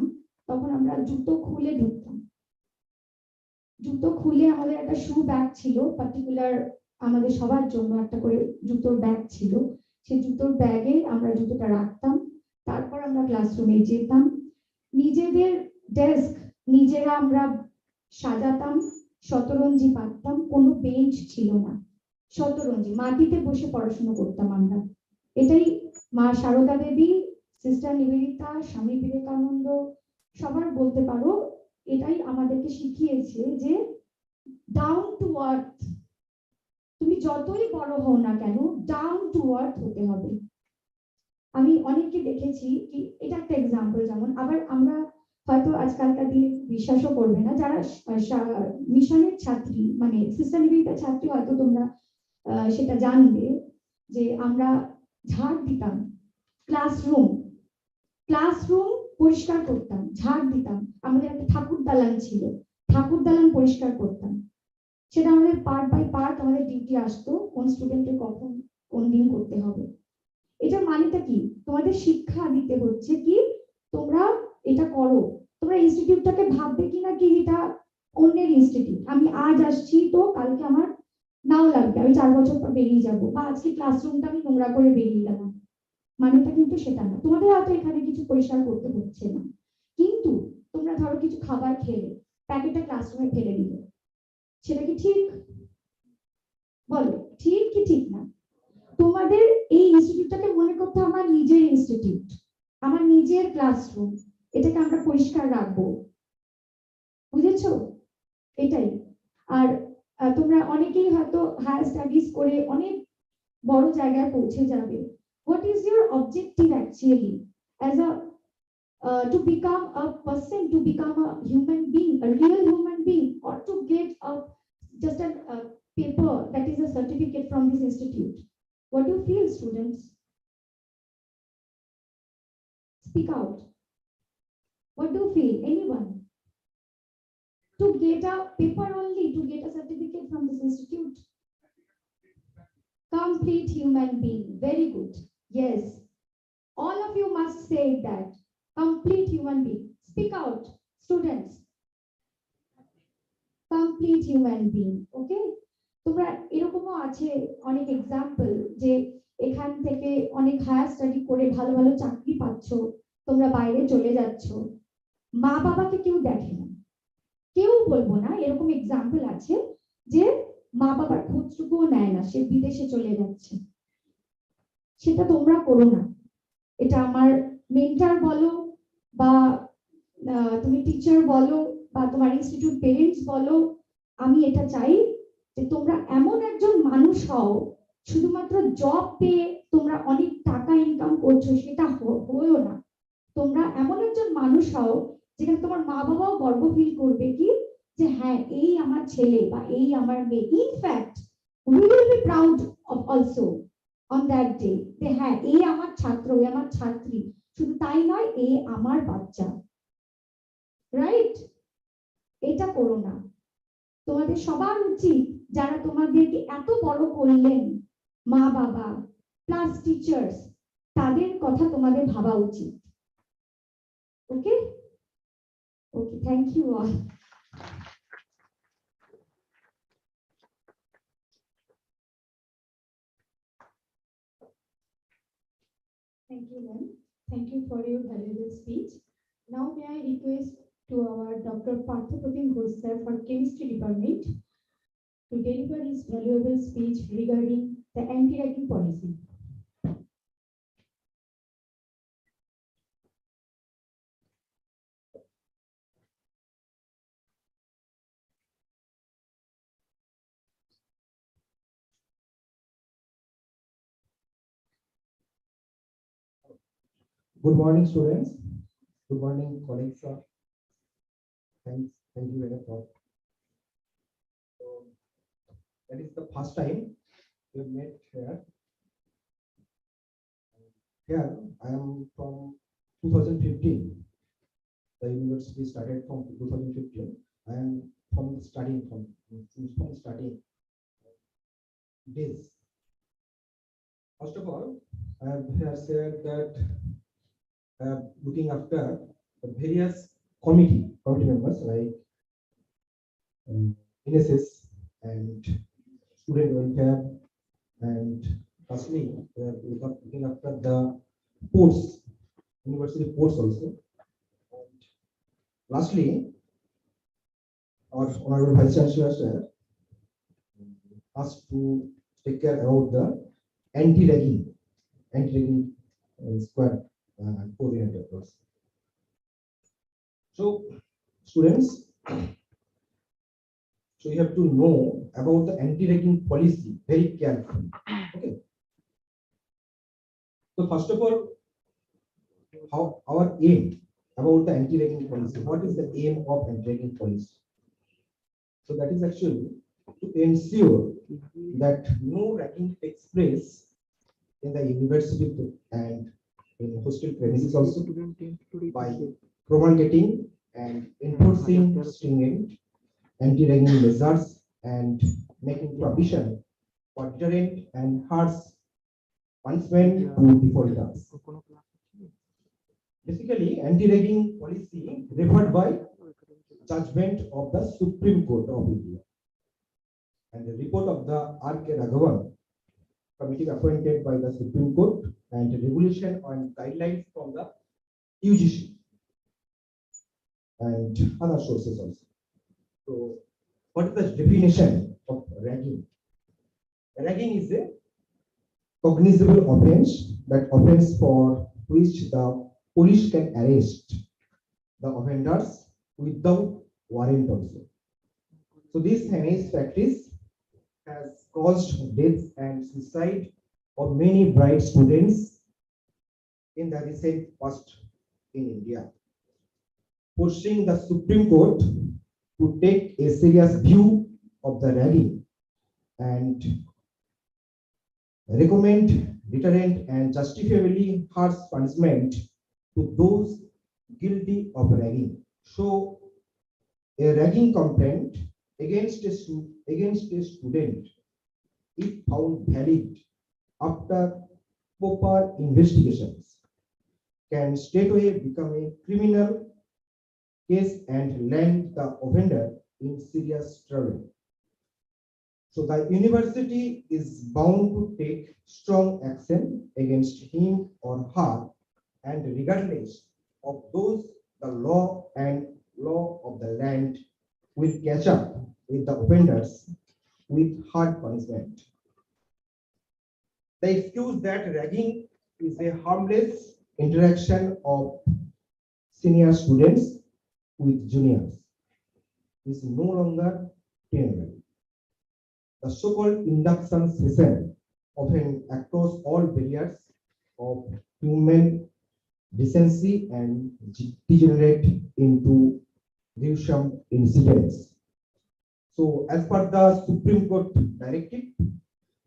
তখন আমরা জুতো খুলে ঢুকতাম। জুতো খুলে আমাদের একটা শু ব্যাগ ছিল, পার্টিকুলার আমাদের সবার জন্য একটা করে জুতোর ব্যাগ ছিল। সেই জুতোর ব্যাগে আমরা জুতোটা রাখতাম, তারপর আমরা ক্লাসরুমে যেতাম। নিজেদের ডেস্ক নিজেরা আমরা সাজাতাম, শতরঞ্জি পাততাম, কোনো বেঞ্চ ছিল না, শতরঞ্জি মাটিতে বসে পড়াশোনা করতাম আমরা। এটাই মা সারদা দেবী, সিস্টার নিবেদিতা, স্বামী বিবেকানন্দ, সবার বলতে পারো, এটাই আমাদেরকে শিখিয়েছে যে ডাউন টু আর্থ, তুমি যতই বড় হও না কেন ডাউন টু আর্থ হতে হবে। আমি অনেককে দেখেছি কি, এটা একটা এক্সাম্পল, যেমন আবার আমরা হয়তো আজকালকার দিনে বিশ্বাসও করবে না, যারা মিশনের ছাত্রী মানে সিস্টার নিবেদিতার ছাত্রী, হয়তো তোমরা সেটা জানবে যে আমরা ঝাড় দিতাম, ক্লাসরুম ক্লাসরুম পরিষ্কার করতাম, ঝাড় দিতাম। আমাদের একটা ঠাকুর দালান ছিল, ঠাকুর দালান পরিষ্কার করতাম। সেটা আমাদের পার্ট বাই পার্ট আমাদের ডিউটি আসতো, কোন স্টুডেন্টের কখন কোন দিন করতে হবে। এটার মানেটা কি, তোমাদের শিক্ষা দিতে হচ্ছে কি তোমরা এটা করো। তোমরা ইনস্টিটিউটটাকে ভাববে কিনা কি এটা অন্যের ইনস্টিটিউট, আমি আজ আসছি তো কালকে আমার নাও লাগবে, আমি 4 বছর পর বেরিয়ে যাবো, বা আজকে ক্লাসরুমটা আমি নোংরা করে বেরিয়ে গেলাম, মানেটা কিন্তু সেটা না। তোমাদের হয়তো এখানে কিছু পরিষ্কার করতে হচ্ছে না, কিন্তু তোমরা ধরো কিছু খাবার খেলে প্যাকেটটা ক্লাসরুমে ফেলে দিলে, সেটা কি ঠিক? বলো ঠিক কি ঠিক না? তোমাদের এই ইনস্টিটিউটটাকে মনে করতে আমার নিজের ইনস্টিটিউট, আমার নিজের ক্লাসরুম, এটাকে আমরা পরিষ্কার রাখবো, বুঝেছো? এটাই। আর তোমরা অনেকেই হয়তো হায়ার স্টাডিজ করে অনেক বড় জায়গায় পৌঁছে যাবে। What is your objective actually as a to become a person, to become a human being, a real human being, or to get a just a paper that is a certificate from this institute? What do you feel, students? Speak out. What do you feel? Anyone? To get a paper only, to get a certificate from this institute? Complete human being. Very good. Yes. All of you must say that. Complete human being. Speak out, students. Complete human being. Okay? তোমরা এরকমও আছে অনেক example যে এখান থেকে অনেক higher study করে ভালো ভালো চাকরি পাচ্ছ, তোমরা বাইরে চলে যাচ্ছ, মা বাবাকে কেউ দেখে না, কেউ বলবো না, এরকম এক্সাম্পল আছে যে মা বাবার খোঁজটুকুও নেয় না, সে বিদেশে চলে যাচ্ছে। সেটা তোমরা করো না। এটা আমার মেন্টার বলো, বা তুমি টিচার বলো, বা তোমার ইনস্টিটিউট পেরেন্টস বলো, আমি এটা চাই যে তোমরা এমন একজন মানুষ হও, শুধুমাত্র জব পেয়ে তোমরা অনেক টাকা ইনকাম করছো সেটা হয়েও না। তোমরা এমন একজন মানুষ হও যেখানে তোমার মা বাবাও গর্ব ফিল করবে কি যে হ্যাঁ এই আমার ছেলে বা এই আমার মেয়ে। In fact we will be proud of also on that day যে হ্যাঁ এই আমার ছাত্র, এই আমার ছাত্রী। শুধু তাই নয়, এই আমার বাচ্চা। রাইট? এটা করো না। তোমাদের সবার উচিত, যারা তোমাদেরকে এত বড় করলেন, মা বাবা প্লাস টিচার্স, তাদের কথা তোমাদের ভাবা উচিত। Okay? Okay, thank you all. Thank you, ma'am. Thank you for your valuable speech. Now may I request to our Dr. Parthapratim Ghosh sir for Chemistry Department to deliver his valuable speech regarding the anti-ragging policy. Good morning, students. Good morning, colleagues. Thank you very much. So, that is the first time we have met here. Here, I am from 2015. The university started from 2015. I am from studying days. First of all, I have here said that looking after the various committee members like NSS and student welfare, and lastly, we are looking after the ports, university ports also. And lastly, our honorable Vice Chancellor sir asked to take care about the anti-ragging squad coordinator also. So, students, so you have to know about the anti-ragging policy very carefully. Okay. So first of all, how our aim about the anti-ragging policy. What is the aim of anti-ragging policy? So that is actually to ensure that no ragging takes place in the university and in hostel premises also by promulgating and enforcing stringent anti-ragging measures and making provision for deterrent and harsh punishment to defaulters. Basically, anti-ragging policy referred by judgment of the Supreme Court of India and the report of the R.K. Raghavan committee appointed by the Supreme Court and regulation on guidelines from the UGC and other sources also. So, what is the definition of ragging? Ragging is a cognizable offense, that offense for which the police can arrest the offenders without warrant also. So this heinous practice has caused death and suicide of many bright students in the recent past in India, pushing the Supreme Court to take a serious view of the ragging and recommend deterrent and justifiably harsh punishment to those guilty of ragging. So, a ragging complaint against a student, if found valid after proper investigations, can straightaway become a criminal case and land the offender in serious trouble. So the university is bound to take strong action against him or her, and regardless of those, the law of the land will catch up with the offenders with hard punishment. The excuse that ragging is a harmless interaction of senior students with juniors is no longer tenable. The so-called induction session often across all barriers of human decency and degenerate into gruesome incidents. So, as per the Supreme Court directive,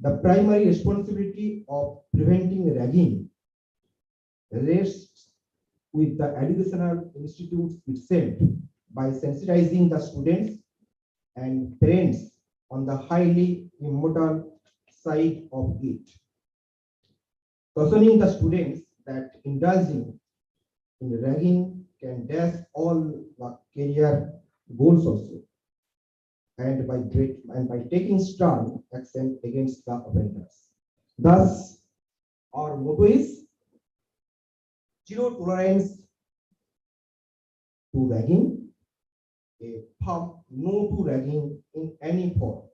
the primary responsibility of preventing ragging rests with the educational institute itself by sensitizing the students and parents on the highly immoral side of it, cautioning the students that indulging in ragging can dash all the career goals also, and by taking strong action against the offenders. Thus, our motto is zero tolerance to ragging, a firm no to ragging in any form.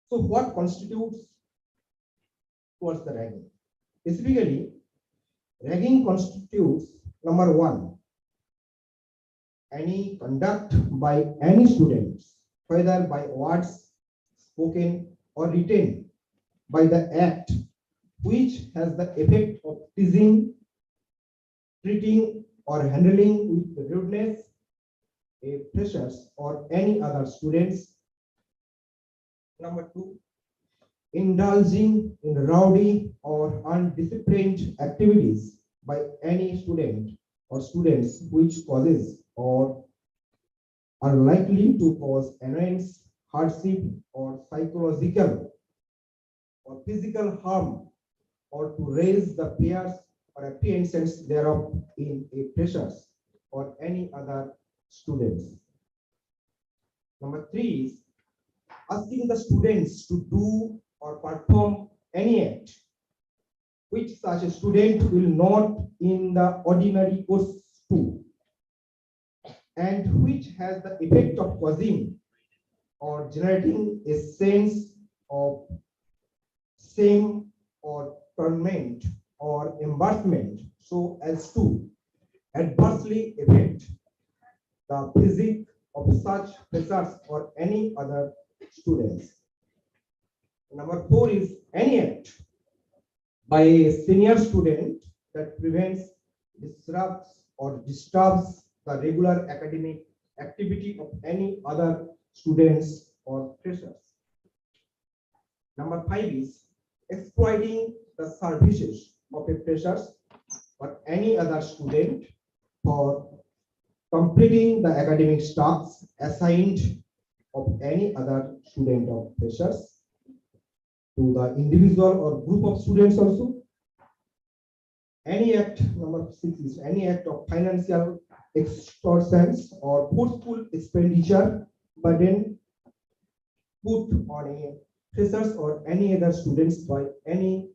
So what constitutes towards the ragging? Specifically, ragging constitutes number one, any conduct by any students, whether by words spoken or written, by the act which has the effect of teasing, treating or handling with rudeness a freshers or any other students. Number two, indulging in rowdy or undisciplined activities by any student or students which causes or are likely to cause annoyance, hardship, or psychological or physical harm, or to raise the fears or apprehensions thereof in a freshers or any other students. Number three is asking the students to do or perform any act which such a student will not in the ordinary course do, and which has the effect of causing or generating a sense of shame or torment or embarrassment so as to adversely affect the physique of such freshers or any other students. Number 4 is any act by a senior student that prevents, disrupts, or disturbs the regular academic activity of any other students or freshers. Number 5 is exploiting the services of a freshers or any other student for completing the academic tasks assigned of any other student of freshers to the individual or group of students also. Any act, number 6 is any act of financial extortions or forceful expenditure burden put on a freshers or any other students by any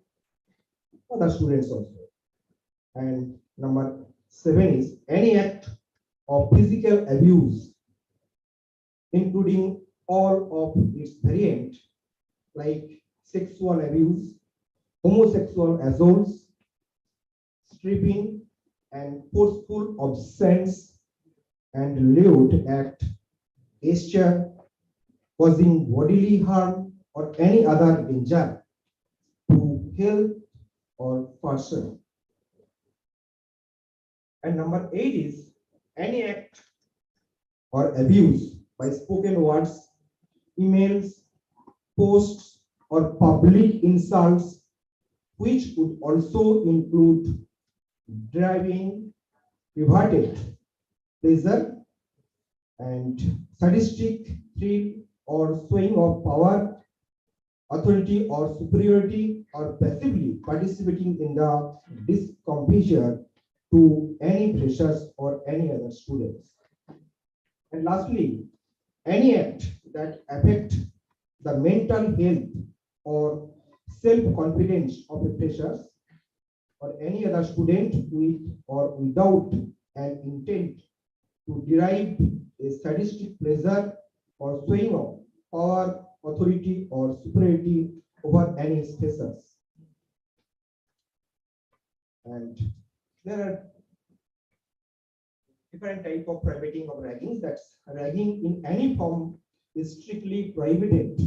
other students also. And number 7 is any act of physical abuse, including all of its variant, like sexual abuse, homosexual assaults, stripping, and forceful obscenence and lewd act, gesture, causing bodily harm or any other danger to health or person. And number 8 is any act or abuse by spoken words, emails, posts, or public insults, which would also include driving, perverted pleasure, and sadistic thrill or showing of power, authority, or superiority, or passively participating in the discomfiture to any freshers or any other students. And lastly, any act that affect the mental health or self-confidence of a freshers or any other student with or without an intent to derive a sadistic pleasure or showing of power, authority, or superiority over any freshers. And there are different type of prohibiting of ragging. That's ragging in any form is strictly prohibited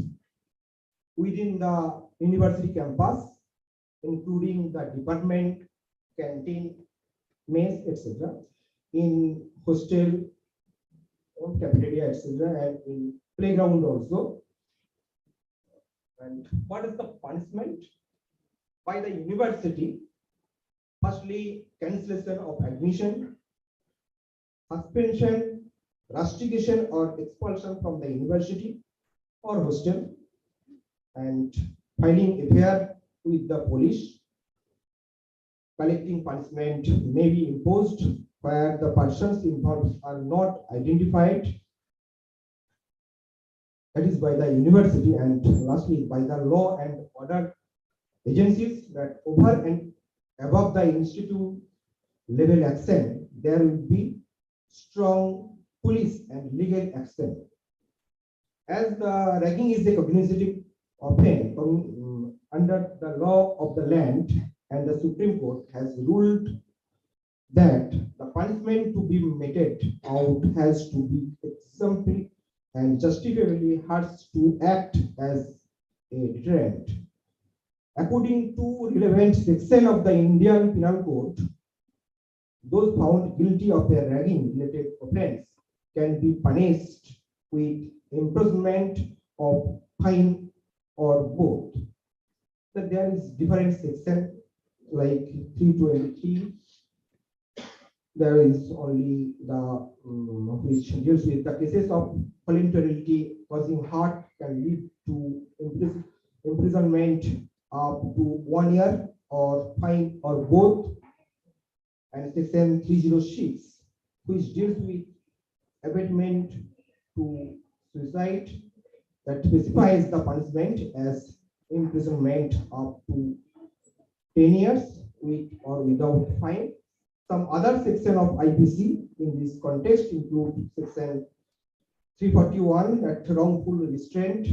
within the university campus, including the department, canteen, mess, etc., in hostel, cafeteria, etc., and in playground also. And what is the punishment by the university? Firstly, cancellation of admission, suspension, rustication, or expulsion from the university or hostel, and filing affair with the police. Collecting punishment may be imposed where the persons involved are not identified. That is by the university. And lastly, by the law and order agencies, that over and above the institute level action, there will be strong police and legal action. As the ragging is a cognitive offense under the law of the land, and the Supreme Court has ruled that the punishment to be meted out has to be exemplary and justifiably has to act as a deterrent. According to relevant section of the Indian Penal Code, those found guilty of a ragging related offense can be punished with imprisonment of fine or both. But there is different section like 323. There is only the which deals with the cases of voluntarily causing harm can lead to imprisonment up to 1 year or fine or both. And section 306, which deals with abatement to suicide, that specifies the punishment as imprisonment up to 10 years with or without fine. Some other section of IPC in this context include section 341, that wrongful restraint,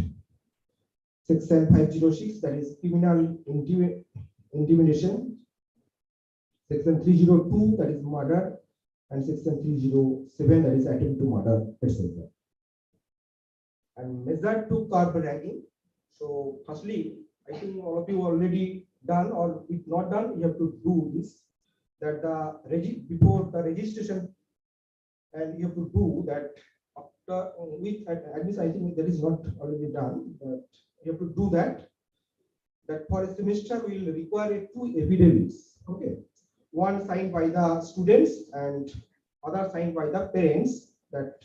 section 506, that is criminal intimidation, section 302, that is murder, and section 307, that is attempt to murder, etc. And measure to curb ragging. So firstly, I think all of you already done, or if not done, you have to do this, that before the registration, and you have to do that after with at least I think that is not already done, but you have to do that for a semester will require two affidavits. Okay, one signed by the students and other signed by the parents. That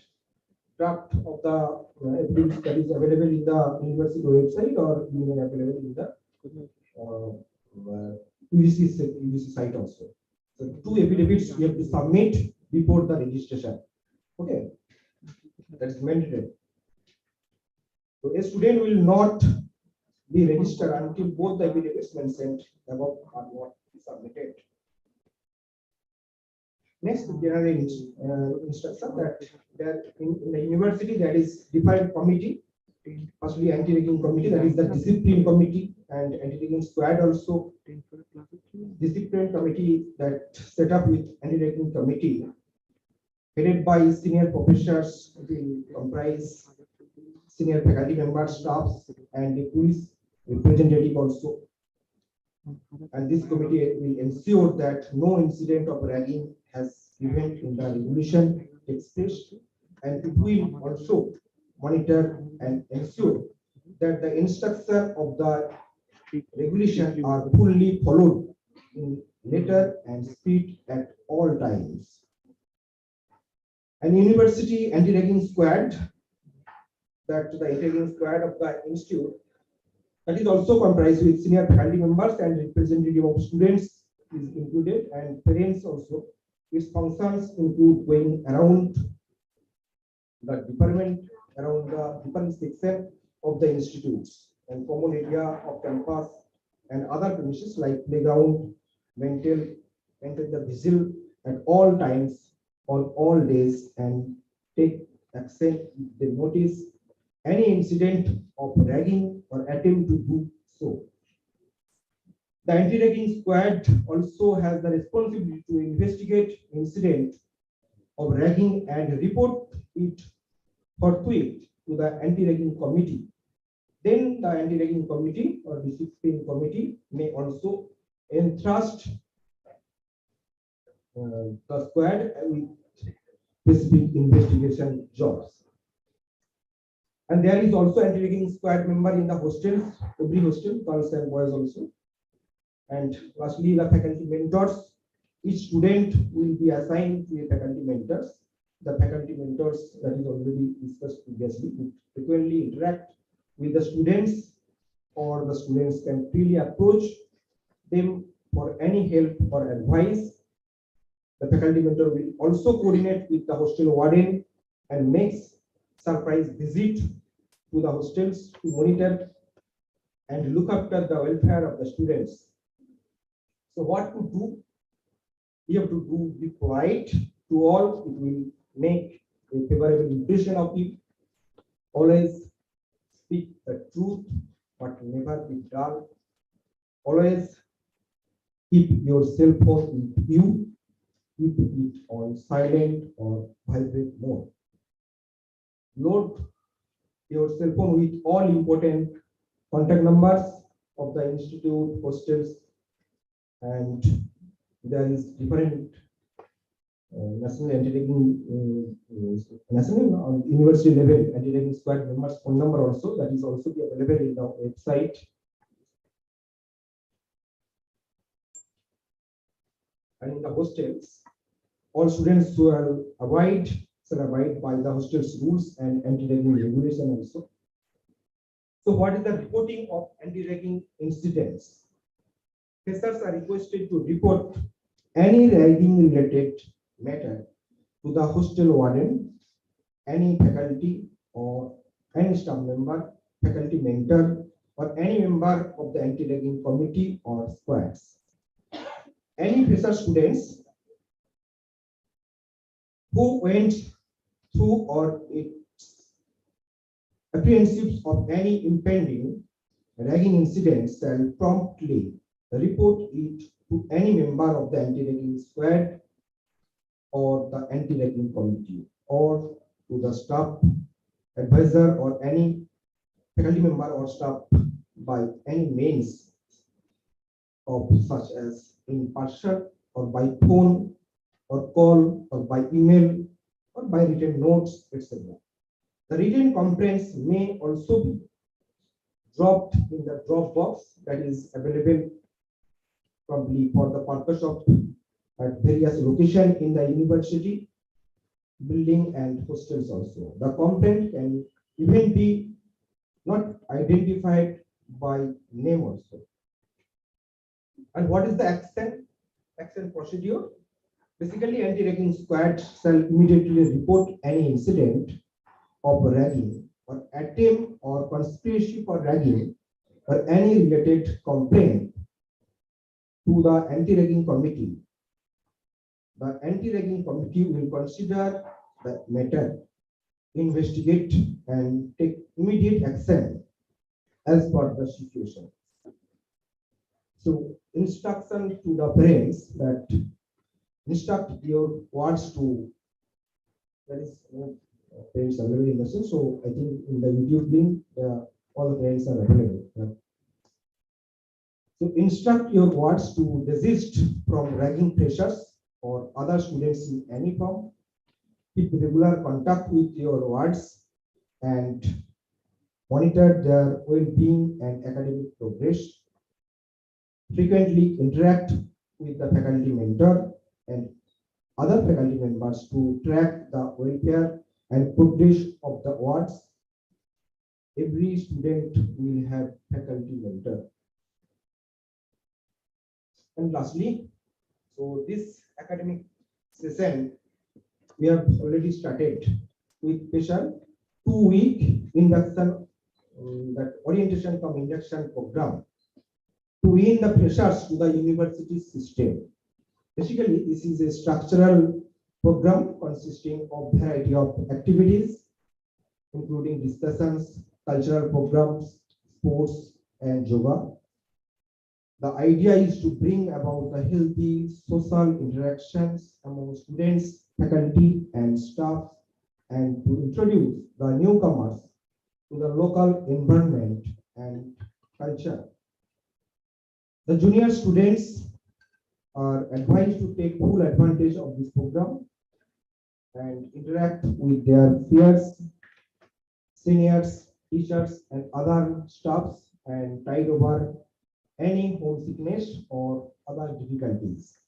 draft of the affidavit that is available in the university website or even available in the UGC site also. So two affidavits you have to submit before the registration. Okay, that's mandatory. So a student will not be registered until both the affidavits mentioned above are not submitted. Next, general instruction that in the university there is different committee. Firstly, anti-ragging committee, that is the discipline committee, and anti-ragging squad also. Discipline committee that set up with anti-ragging committee, headed by senior professors, will comprise senior faculty members, staffs, and the police representative also. And this committee will ensure that no incident of ragging has event in the regulation takes place, and it will also monitor and ensure that the instruction of the regulation are fully followed in letter and spirit at all times. An university anti-ragging squad, that the anti-ragging squad of the institute, that is also comprised with senior faculty members and representative of students is included, and parents also. Its functions include going around the department, around the different section of the institutes and common area of campus and other premises like playground, maintain the vigil at all times on all days, and take action if they notice any incident of ragging or attempt to do so. The anti-ragging squad also has the responsibility to investigate incident of ragging and report it forthwith to the anti-ragging committee. Then the anti-ragging committee or discipline committee may also entrust the squad with specific investigation jobs. And there is also anti-ragging squad member in the hostels, every hostel, girls and boys also. And lastly, the faculty mentors. Each student will be assigned to a faculty mentors. The faculty mentors, that is already discussed previously, would frequently interact with the students, or the students can freely approach them for any help or advice. The faculty mentor will also coordinate with the hostel warden and makes surprise visit to the hostels to monitor and look after the welfare of the students. So what to do? You have to do be polite to all. It will make a favorable impression of you. Always speak the truth, but never be dull. Always keep your cell phone with you. Keep it on silent or vibrate mode. Load your cell phone with all important contact numbers of the institute, hostels, and there is different national anti-ragging, national university level anti-ragging squad members phone number also, that is also be available in the website. And in the hostels, all students who are shall abide by the hostel's rules and anti-ragging regulation also. So what is the reporting of anti-ragging incidents? Freshers are requested to report any ragging related matter to the hostel warden, any faculty or any staff member faculty mentor, or any member of the anti-ragging committee or squads. Any fresher students who went through or its apprehensives of any impending ragging incident shall promptly report it to any member of the anti-ragging squad or the anti-ragging committee, or to the staff advisor or any faculty member or staff by any means of such as in person or by phone or call or by email or by written notes, etc. The written complaints may also be dropped in the drop box that is available probably for the purpose of at various locations in the university building and hostels also. The complaint can even be not identified by name also. And what is the action procedure? Basically, anti-ragging squad shall immediately report any incident of ragging or attempt or conspiracy for ragging or any related complaint to the anti-ragging committee. The anti-ragging committee will consider the matter, investigate and take immediate action as per the situation. So instruction to the parents that instruct your wards to, that is parents are very innocent. So I think in the YouTube link, all the parents are available. So instruct your wards to desist from ragging pressures or other students in any form. Keep regular contact with your wards and monitor their well-being and academic progress. Frequently interact with the faculty mentor and other faculty members to track the welfare and progress of the wards. Every student will have faculty mentor. And lastly, so this academic session, we have already started with special 2-week induction, that orientation from induction program to win the freshers to the university system. Basically, this is a structural program consisting of variety of activities, including discussions, cultural programs, sports, and yoga. The idea is to bring about the healthy social interactions among students, faculty, and staff, and to introduce the newcomers to the local environment and culture. The junior students are advised to take full advantage of this program and interact with their peers, seniors, teachers, and other staffs and tide over any homesickness or other difficulties.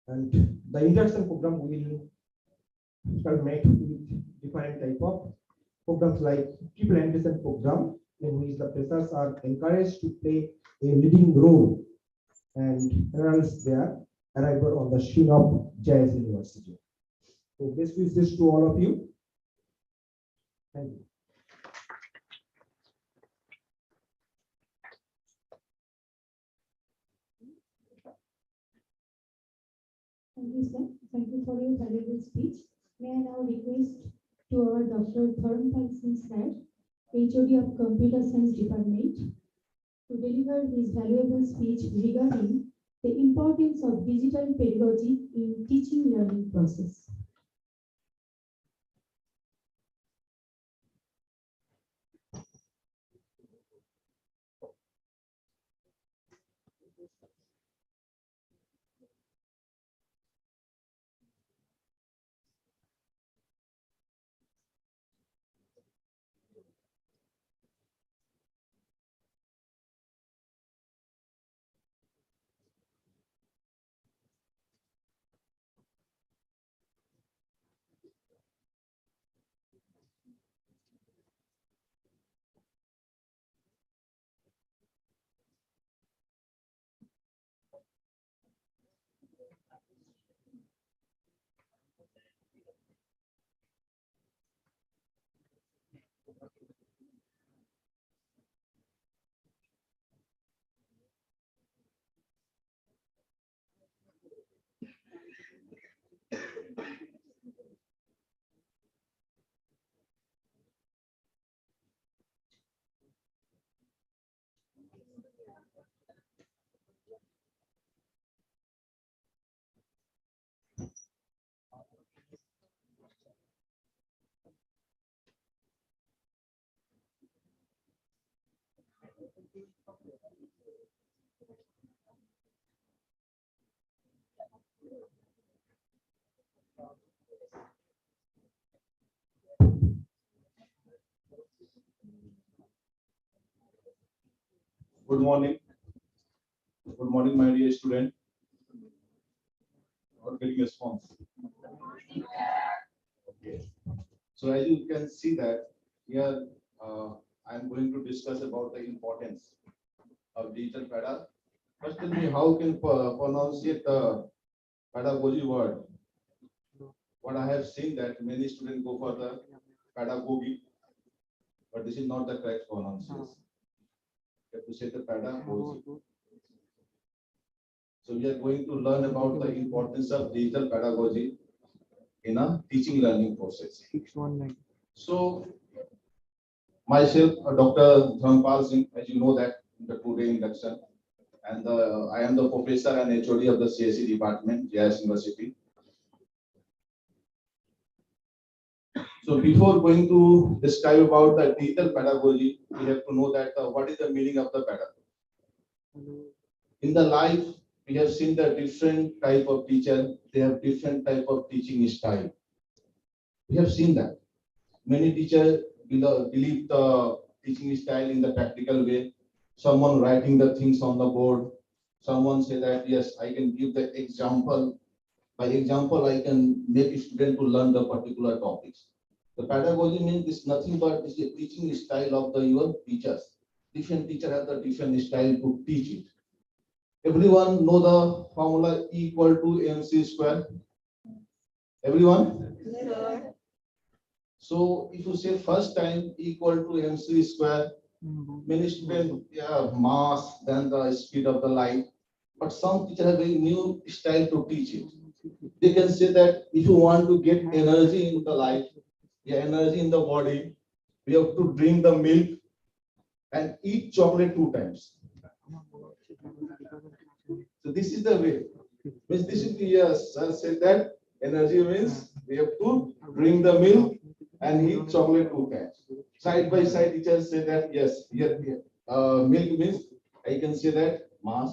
And the induction program will culminate with different type of programs like pre-plantation program, in which the freshers are encouraged to play a leading role and heralds their arrival on the scene of JISU University. So best wishes to all of you. Thank you. Thank you, sir. Thank you for your valuable speech. May I now request to our Dr. Dharm Singh sir, HOD of Computer Science Department, to deliver his valuable speech regarding the importance of digital pedagogy in teaching learning process. Good morning. Good morning, my dear student. Not getting a response. Okay. So as you can see that here, I am going to discuss about the importance of digital pedagogy. First, tell me how can pronounce the pedagogy word. What I have seen that many students go for the pedagogy, but this is not the correct pronunciation. You have to say the pedagogy. So we are going to learn about the importance of digital pedagogy in a teaching learning process. 619. So myself, Dr. Dharmpal Singh, as you know that in the today induction, and I am the professor and HOD of the CSE department, JISU University. So before going to describe about the digital pedagogy, we have to know that what is the meaning of the pedagogy. In the life, we have seen the different type of teacher, they have different type of teaching style. We have seen that. Many teachers believe the teaching style in the practical way. Someone writing the things on the board. Someone say that, yes, I can give the example. By example, I can make a student to learn the particular topics. The pedagogy means it's nothing but it's the teaching style of the your teachers. Different teacher have the different style to teach it. Everyone know the formula E equal to MC square? Everyone? Yes. So if you say first time E equal to MC square, many students mass, then the speed of the light. But some teachers have a new style to teach it. They can say that if you want to get energy in the life, energy in the body, we have to drink the milk and eat chocolate 2 times. So this is the way. Means this is the sir said that energy means we have to drink the milk and eat chocolate 2 times. Side by side, teachers say that yes, here milk means I can say that mass,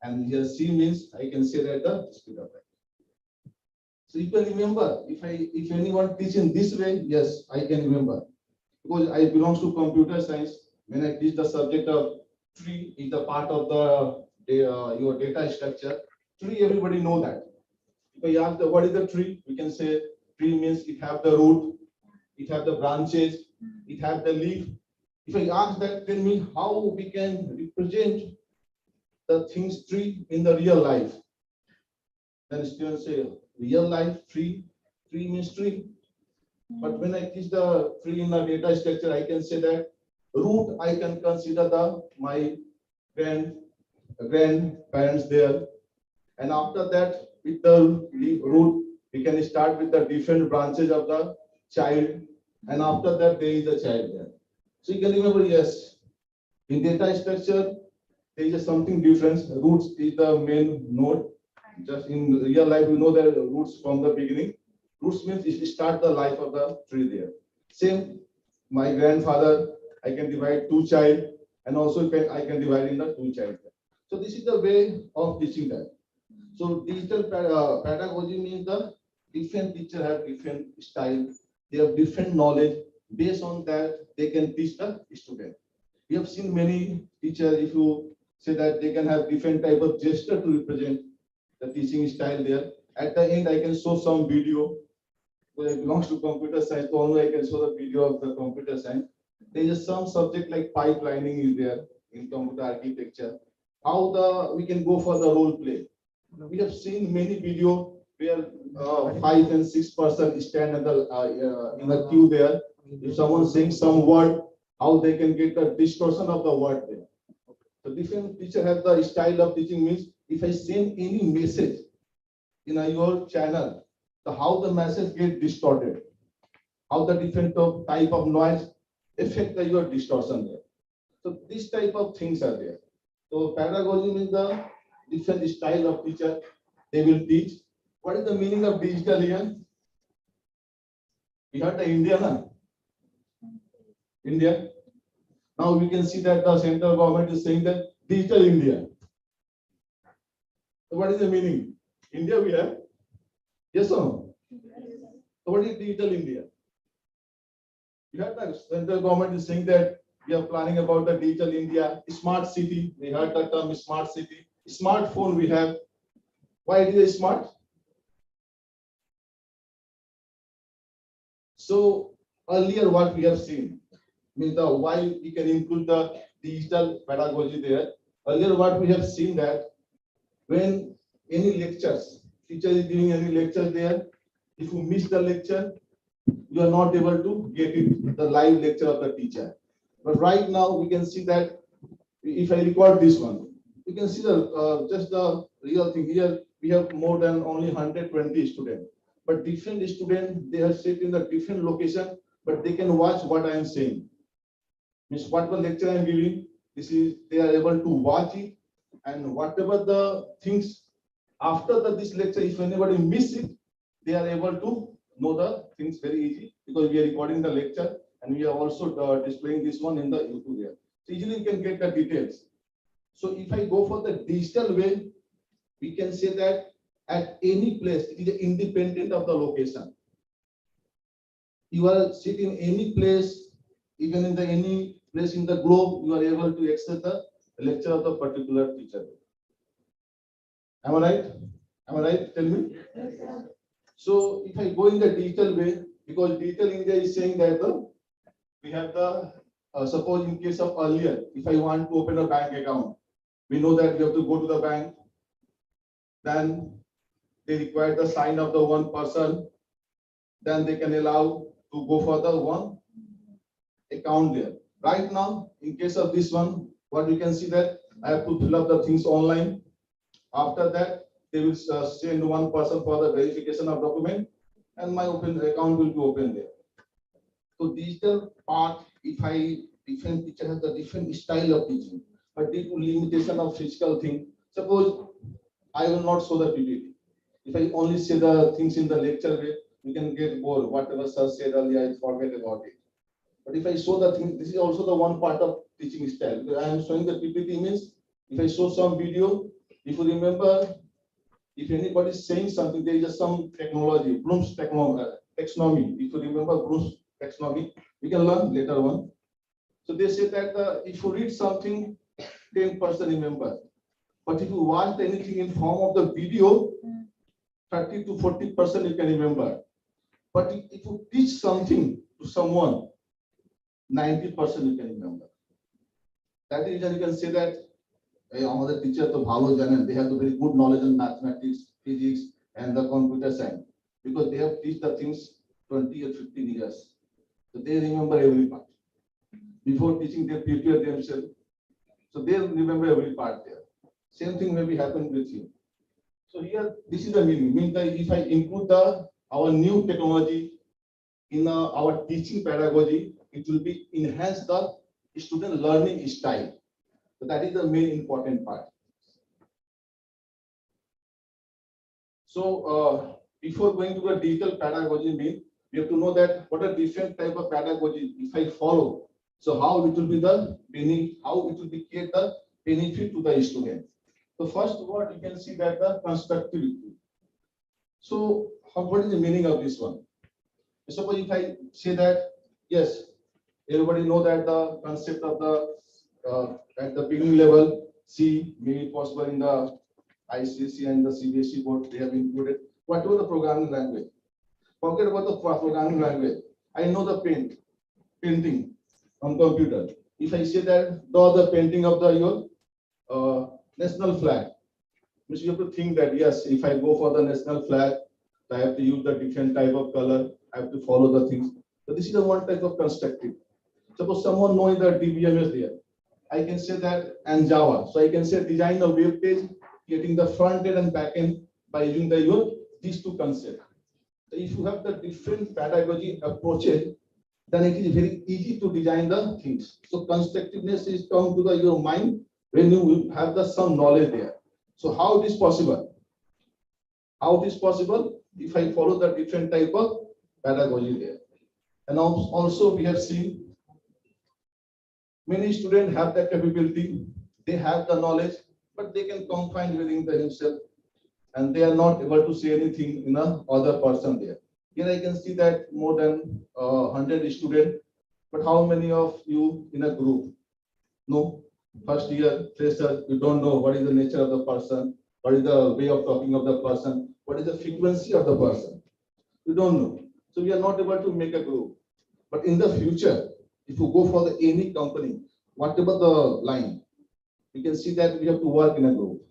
and here C means I can say that the speed of light. So you can remember if anyone teach in this way, yes, I can remember because I belong to computer science. When I teach the subject of tree is the part of the your data structure. Tree, everybody know that. If I ask what is the tree, we can say tree means it have the root, it have the branches, it have the leaf. If I ask that, tell me how we can represent the things tree in the real life. Then students say real life tree means tree. But when I teach the tree in the data structure, I can say that root I can consider my grandparents there, and after that with the root we can start with the different branches of the child, and after that there is a child there. So you can remember, yes, in data structure there is something different. Roots is the main node. Just in real life, you know the roots from the beginning. Roots means it start the life of the tree there. Same, my grandfather, I can divide 2 child, and also I can divide in the 2 child. So this is the way of teaching that. So digital pedagogy means the different teacher have different style. They have different knowledge. Based on that, they can teach the student. We have seen many teachers, if you say that they can have different type of gesture to represent the teaching style there. At the end, I can show some video. Because it belongs to computer science, so only I can show the video of the computer science. There is some subject like pipelining is there in computer architecture. How we can go for the role play. We have seen many video where 5 and 6 persons stand in the queue there. If someone saying some word, how they can get the distortion of the word there. So different teacher have the style of teaching means if I send any message in your channel, how the message get distorted, how the different type of noise affect your distortion there. So this type of things are there. So pedagogy means the different style of teacher they will teach. What is the meaning of digital here? We heard the India, na? India. Now we can see that the central government is saying that digital India. So what is the meaning? India we have? Yes or no? So what is digital India? You have the central government is saying that we are planning about the digital India, smart city. We heard the term smart city. Smartphone we have. Why it is smart? So earlier what we have seen means the why we can include the digital pedagogy there. Earlier what we have seen that when any lectures, teacher is giving any lecture there, if you miss the lecture, you are not able to get it, the live lecture of the teacher. But right now we can see that if I record this one, you can see the just the real thing here. We have more than only 120 students, but different students they are sit in the different location, but they can watch what I am saying. Means whatever lecture I am giving, this is they are able to watch it, and whatever the things after this lecture, if anybody miss it, they are able to know the things very easy because we are recording the lecture and we are also displaying this one in the YouTube there. So easily you can get the details. So if I go for the digital way, we can say that at any place, it is independent of the location. You are sitting any place, even in the any place in the globe, you are able to access the lecture of the particular teacher. Am I right? Am I right? Tell me. So if I go in the digital way, because digital India is saying that we have the suppose in case of earlier, if I want to open a bank account, we know that you have to go to the bank, then they require the sign of the one person, then they can allow to go for the one account there. Right now, in case of this one, what you can see that I have to fill up the things online. After that, they will send one person for the verification of document, and my open account will be open there. So digital part, if I different teacher has a different style of teaching, but due to limitation of physical thing, suppose I will not show the PPT. If I only say the things in the lecture way, you can get bored. Whatever sir said earlier, I forget about it. But if I show the thing, this is also the one part of teaching style. Because I am showing the PPT means if I show some video, if you remember, if anybody is saying something, there is some technology, Bloom's taxonomy. If you remember Bloom's taxonomy, we can learn later on. So they say that if you read something, 10% remember. But if you watch anything in form of the video, 30 to 40% you can remember. But if you teach something to someone, 90% you can remember. That is reason you can say that our teacher to bhalo janen, they have the very good knowledge in mathematics, physics, and the computer science because they have teach the things 20 or 15 years. So they remember every part. Before teaching, they prepare themselves. So they remember every part there. Same thing maybe happen with you. So here, this is the meaning. Means that if I include our new technology in our teaching pedagogy, it will be enhance the student learning style. So that is the main important part. So before going to the digital pedagogy, mean we have to know that what are different type of pedagogy if I follow. So how it will be the benefit, how it will be create the benefit to the student. So first what you can see that the constructivity. So what is the meaning of this one? Suppose if I say that yes, everybody know that the concept of the at the beginning level C may be possible in the ICC and the CBSE board they have included. Whatever the programming language. Forget about the programming language. I know the painting on computer. If I say that draw the painting of the your national flag, which you have to think that yes, if I go for the national flag, I have to use the different type of color. I have to follow the things. So this is the one type of constructive. Suppose someone knowing the DBMS there, I can say that and Java. So I can say design a web page, getting the front end and back end by using these two concepts. So if you have the different pedagogy approaches, then it is very easy to design the things. So constructiveness is come to your mind when you have some knowledge there. So how it is possible? How it is possible if I follow the different type of pedagogy there. And also we have seen Many students have the capability, they have the knowledge, but they can confine within themselves and they are not able to say anything in a other person there. Here I can see that more than 100 students, but how many of you in a group? No, first year fresher, you don't know what is the nature of the person, what is the way of talking of the person, what is the frequency of the person. You don't know. So we are not able to make a group. But in the future, if you go for any company, whatever the line, you can see that we have to work in a group.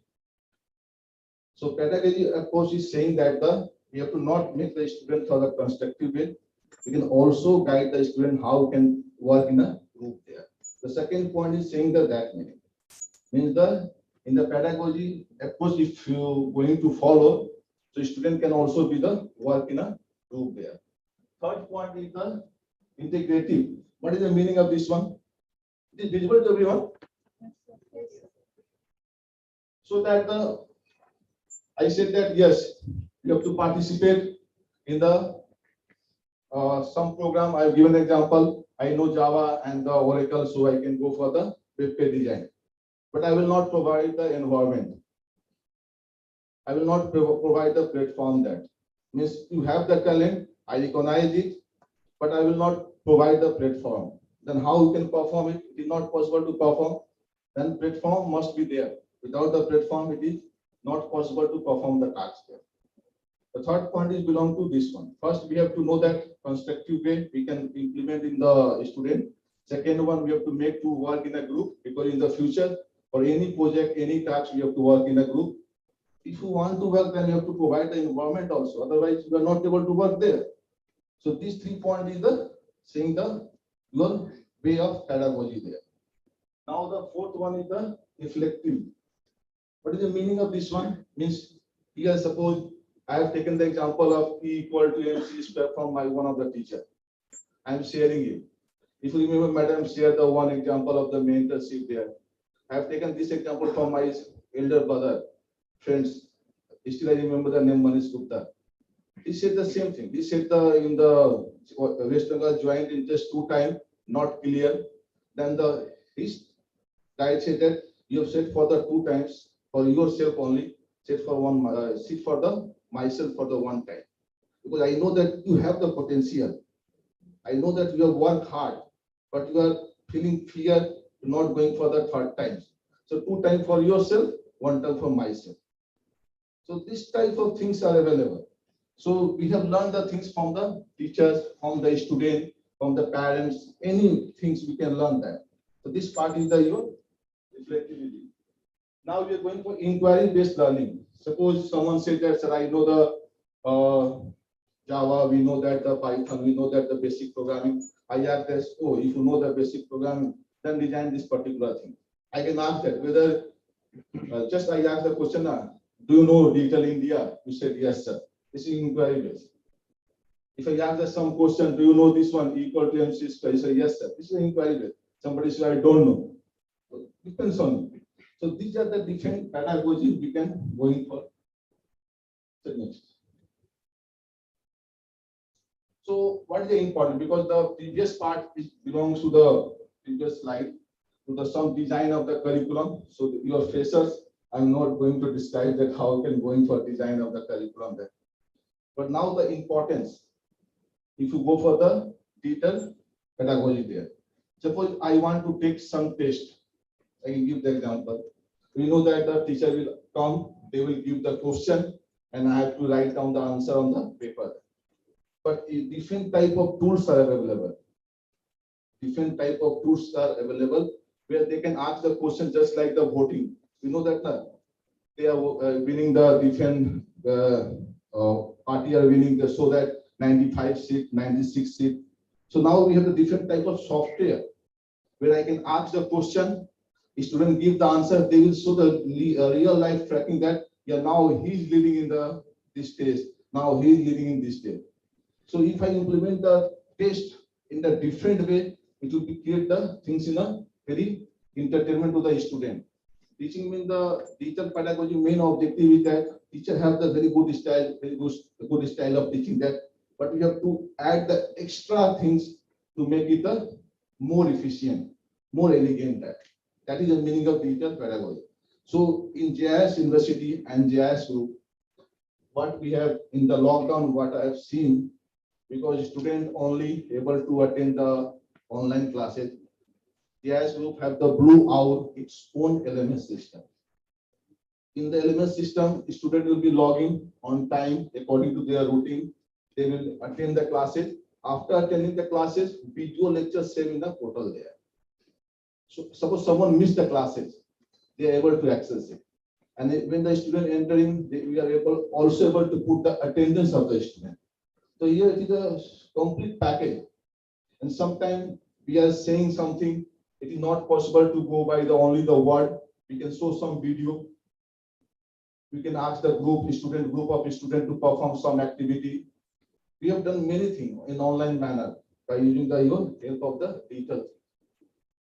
So pedagogy approach is saying that we have to not make the student for the constructive way. We can also guide the student how can work in a group there. The second point is saying that means in the pedagogy approach, if you going to follow, so student can also be the work in a group there. Third point is the integrative. What is the meaning of this one? It is visible to everyone. So that I said that yes, you have to participate in the some program. I've given an example. I know Java and the Oracle, so I can go for the web page design. But I will not provide the environment. I will not provide the platform that means you have the talent. I recognize it, but I will not provide the platform. Then how you can perform it? It is not possible to perform. Then platform must be there. Without the platform, it is not possible to perform the task there. The third point is belong to this one. First, we have to know that constructive way we can implement in the student. Second one, we have to make to work in a group because in the future, for any project, any task, we have to work in a group. If you want to work, then you have to provide the environment also. Otherwise, you are not able to work there. So these 3 points is the saying the your way of pedagogy there. Now the fourth one is the reflective. What is the meaning of this one? Means here suppose I have taken the example of E equal to MC square from my one of the teacher. I am sharing it. If you remember, madam shared the one example of the mentorship there. I have taken this example from my elder brother, friends. Still I remember the name Manish Gupta. He said the same thing. He said in the West Bengal joint interest 2 times, not clear. Then his guide said that you have said for the 2 times for yourself only, said for one, sit for the myself for the 1 time. Because I know that you have the potential. I know that you have worked hard, but you are feeling fear not going for the 3rd time. So 2 times for yourself, 1 time for myself. So this type of things are available. So we have learned the things from the teachers, from the student, from the parents, any things we can learn that. So this part is your reflectivity. Now we are going for inquiry-based learning. Suppose someone said that, sir, I know the Java, we know that the Python, we know that the basic programming. I ask this, oh, if you know the basic programming, then design this particular thing. I can ask that whether just I ask the question, do you know Digital India? You said yes, sir. This is inquiry based. If I ask some question, do you know this one equal to MC square? You say yes, sir. This is inquiry based. Somebody says I don't know. So depends on you. So these are the different pedagogy we can going for. So next. So what is the important? Because the previous part belongs to the previous slide, to the some design of the curriculum. So your freshers, I'm not going to describe that how can going for design of the curriculum there. But now the importance, if you go for the detailed pedagogy there. Suppose I want to take some test. I can give the example. We know that the teacher will come, they will give the question, and I have to write down the answer on the paper. But different type of tools are available. Different type of tools are available where they can ask the question just like the voting. You know that they are winning the different party are winning so that 95 seat, 96 seat. So now we have the different type of software where I can ask the question, student give the answer, they will show the real life tracking that yeah, now he's living in this stage, now he's living in this stage. So if I implement the test in the different way, it will be create the things in a very entertainment to the student. Teaching means the digital pedagogy main objective is that teacher have the very good style of teaching that, but we have to add the extra things to make it more efficient, more elegant that. That is the meaning of digital pedagogy. So in JIS University and JIS Group, what we have in the lockdown, what I have seen, because student only able to attend the online classes, JIS Group have the blew out its own LMS system. In the LMS system, student will be logging on time according to their routine. They will attend the classes. After attending the classes, video lectures saved in the portal there. So suppose someone missed the classes, they are able to access it. And when the student entering, we are also able to put the attendance of the student. So here it is a complete package. And sometimes we are saying something, it is not possible to go by only the word. We can show some video. We can ask the group of student to perform some activity. We have done many things in online manner by using the help of the digital.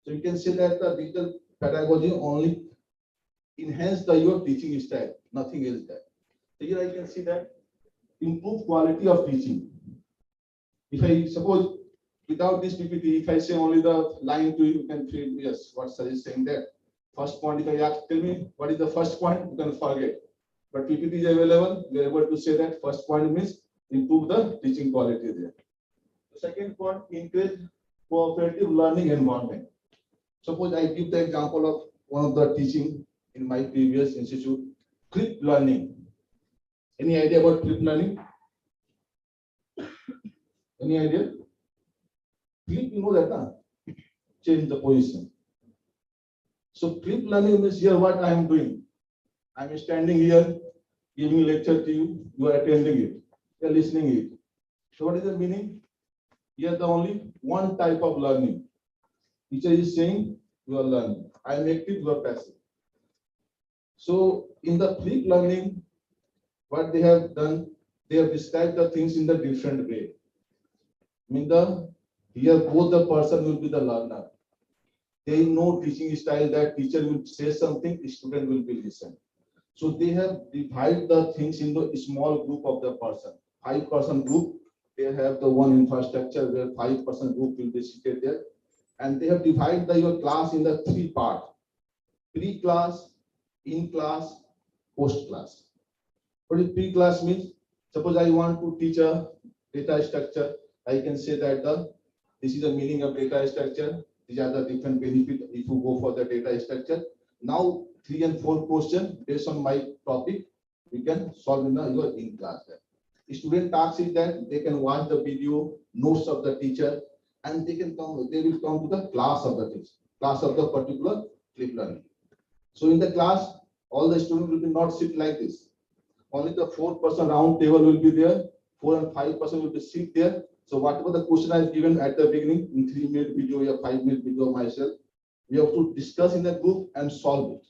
So you can say that the digital pedagogy only enhance your teaching style, nothing else there. So here I can see that improve quality of teaching. If I suppose without this PPT, if I say only the line to you, you can feel yes, what sir is saying there. First point, if I ask, tell me what is the first point, you can forget. But PPT is available, we are able to say that first point means improve the teaching quality there. The second point, encourage cooperative learning environment. Suppose I give the example of one of the teaching in my previous institute, clip learning. Any idea about clip learning? Any idea? Clip, you know that, huh? Change the position. So clip learning means here what I am doing. I am standing here, giving lecture to you, you are attending it, you are listening it. So what is the meaning? Here the only one type of learning. Teacher is saying, you are learning. I am active, you are passive. So in the flip learning, what they have done, they have described the things in the different way. Here both the person will be the learner. There is no teaching style that teacher will say something, the student will be listen. So they have divided the things into a small group of the person. 5-person group, they have the one infrastructure where 5-person group will be seated there. And they have divided your class in the 3 parts: pre-class, in-class, post-class. What is pre-class means? Suppose I want to teach a data structure, I can say that this is the meaning of data structure. These are the different benefits if you go for the data structure. Now 3 and 4 questions based on my topic, we can solve in your in-class. The student task is that they can watch the video, notes of the teacher, and they will come to the class of the teacher, class of the particular flip learning. So in the class, all the students will be not sit like this. Only the 4-person round table will be there. 4 and 5-person will be sit there. So whatever the question I have given at the beginning in 3-minute video or 5-minute video of myself, we have to discuss in a group and solve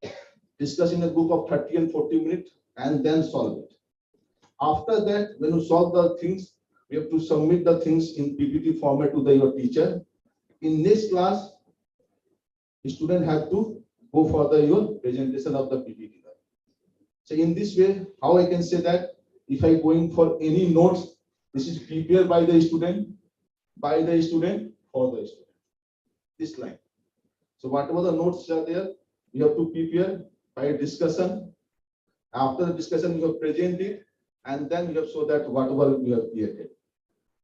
it. Discuss in a group of 30 and 40 minutes and then solve it. After that, when you solve the things, we have to submit the things in PPT format to your teacher. In next class, the student have to go for your presentation of the PPT. So in this way, how I can say that if I going for any notes, this is prepared by the student, for the student. This line. So whatever the notes are there, you have to prepare by discussion. After the discussion, you have present it, and then you have show that whatever you have created.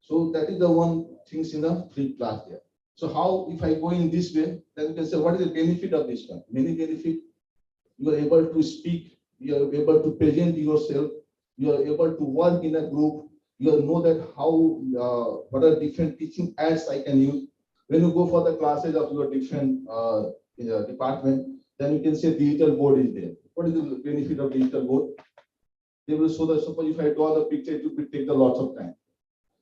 So that is the one things in the flip class there. So how if I go in this way, then you can say what is the benefit of this one? Many benefit. You are able to speak. You are able to present yourself. You are able to work in a group. You know that how what are different teaching aids I can use. When you go for the classes of your different department, then you can say digital board is there. What is the benefit of digital board? They will show the, suppose if I draw the picture, it will take a lot of time.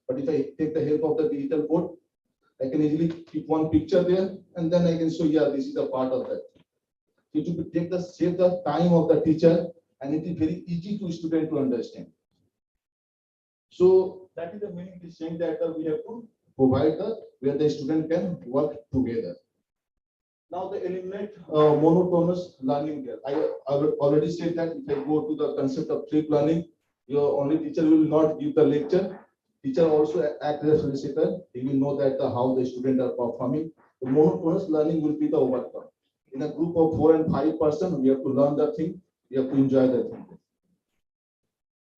But if I take the help of the digital board, I can easily keep one picture there, and then I can show, yeah, this is a part of that. It will save the time of the teacher, and it is very easy to student to understand. So that is the meaning is saying that we have to provide where the student can work together. Now they eliminate monotonous learning there. I already said that if I go to the concept of flip learning, your only teacher will not give the lecture. Teacher also act as a solicitor. He will know that how the students are performing. The monotonous learning will be the overcome. In a group of 4 and 5 person, we have to learn the thing, we have to enjoy the thing.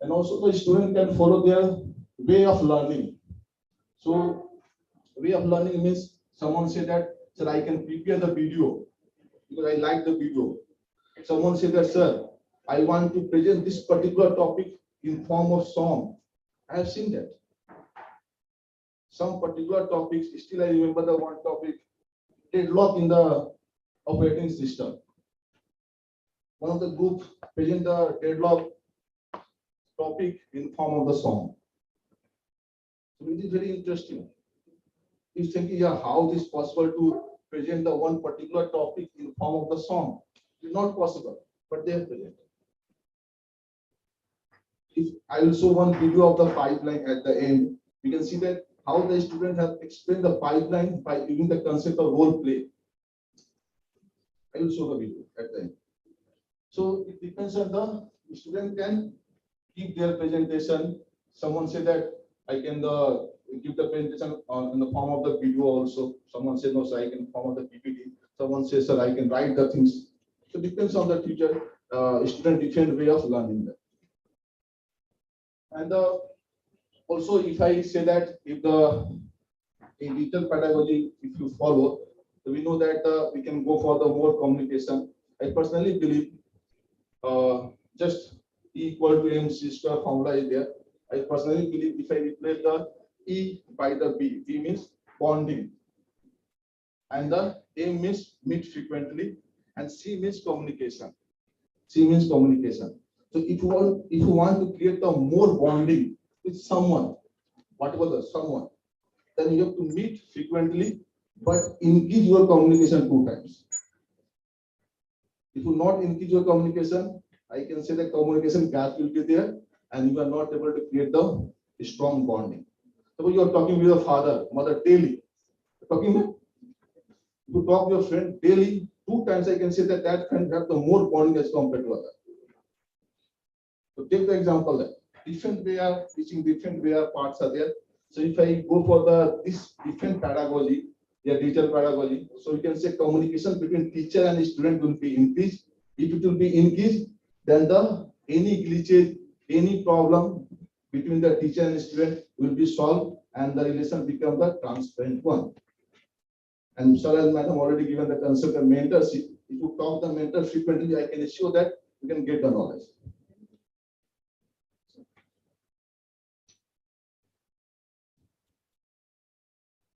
And also the student can follow their way of learning. So way of learning means someone said that, sir, I can prepare the video because I like the video. Someone said that, sir, I want to present this particular topic in form of song. I have seen that. Some particular topics, still I remember the one topic, deadlock in the operating system. One of the group present the deadlock topic in form of the song. So it is very interesting. He's thinking, yeah, how it is possible to present the one particular topic in form of the song? It is not possible, but they have presented. If I will show one video of the pipeline at the end, we can see that how the students have explained the pipeline by using the concept of role play. I will show the video at the end. So it depends on the student can give their presentation. Someone said that I can give the presentation in the form of the video also. Someone said no, sir, I can form of the PPT. Someone says, sir, I can write the things. So it depends on the teacher, student different way of learning that. And also, if I say that if the digital pedagogy, if you follow, so we know that we can go for the more communication. I personally believe just E equal to MC square formula is there. I personally believe if I replace the E by the B, B means bonding, and the A means meet frequently, and C means communication. C means communication. So if you want to create the more bonding with someone, whatever the someone, then you have to meet frequently, but increase your communication 2 times. If you not increase your communication, I can say the communication gap will be there, and you are not able to create the strong bonding. So you are talking with your father, mother daily. Talking with, if you talk with your friend daily 2 times, I can say that that friend have the more bonding as compared to other. So take the example that different way of teaching, different way of parts are there. So if I go for this different pedagogy, digital pedagogy, so you can say communication between teacher and student will be increased. If it will be increased, then any glitches, any problem between the teacher and student will be solved, and the relation become the transparent one. And sir and madam already given the concept of mentorship. If you talk the mentor frequently, I can assure that you can get the knowledge.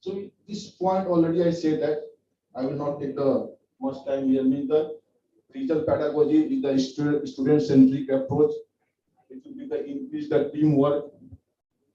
So this point already I said that I will not take the much time here. Means the digital pedagogy is the student-centric approach. It will be the increase the teamwork.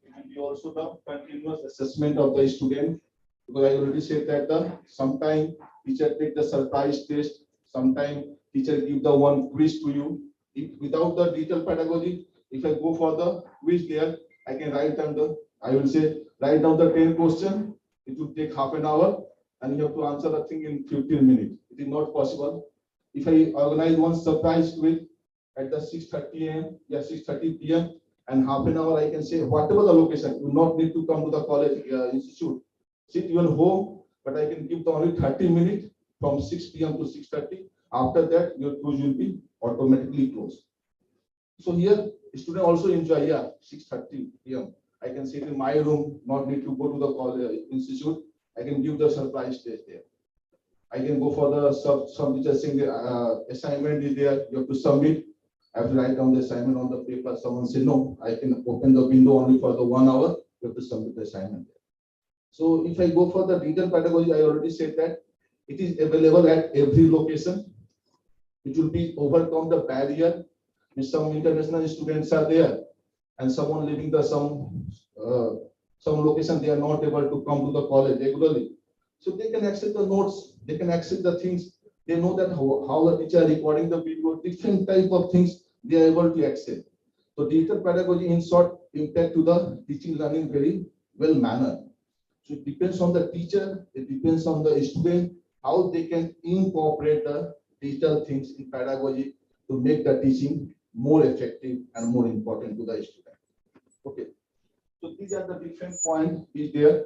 It will be also the continuous assessment of the student. Because I already said that sometimes teacher take the surprise test, sometimes teacher give the one quiz to you. If without the digital pedagogy, if I go for the quiz there, I can write down I will say write down the 10 questions. It will take half an hour, and you have to answer the thing in 15 minutes. It is not possible. If I organize one surprise quiz at the 6:30 a.m., 6:30 p.m., and half an hour, I can say whatever the location, you do not need to come to the college institute. Sit even home, but I can give the only 30 minutes from 6 p.m. to 6:30. After that, your quiz will be automatically closed. So here, student also enjoy 6:30 p.m. I can sit in my room, not need to go to the college institute. I can give the surprise test there. I can go for the some teacher saying the assignment is there, you have to submit. I have to write down the assignment on the paper. Someone say no, I can open the window only for the 1 hour. You have to submit the assignment there. So if I go for the digital pedagogy, I already said that it is available at every location. It will be overcome the barrier. Some international students are there, and someone living the some location, they are not able to come to the college regularly. So they can access the notes, they can access the things. They know that how the teacher is recording the video, different type of things they are able to access. So digital pedagogy in short impact to the teaching learning very well manner. So it depends on the teacher, it depends on the student, how they can incorporate the digital things in pedagogy to make the teaching more effective and more important to the student. Okay. So these are the different points is there.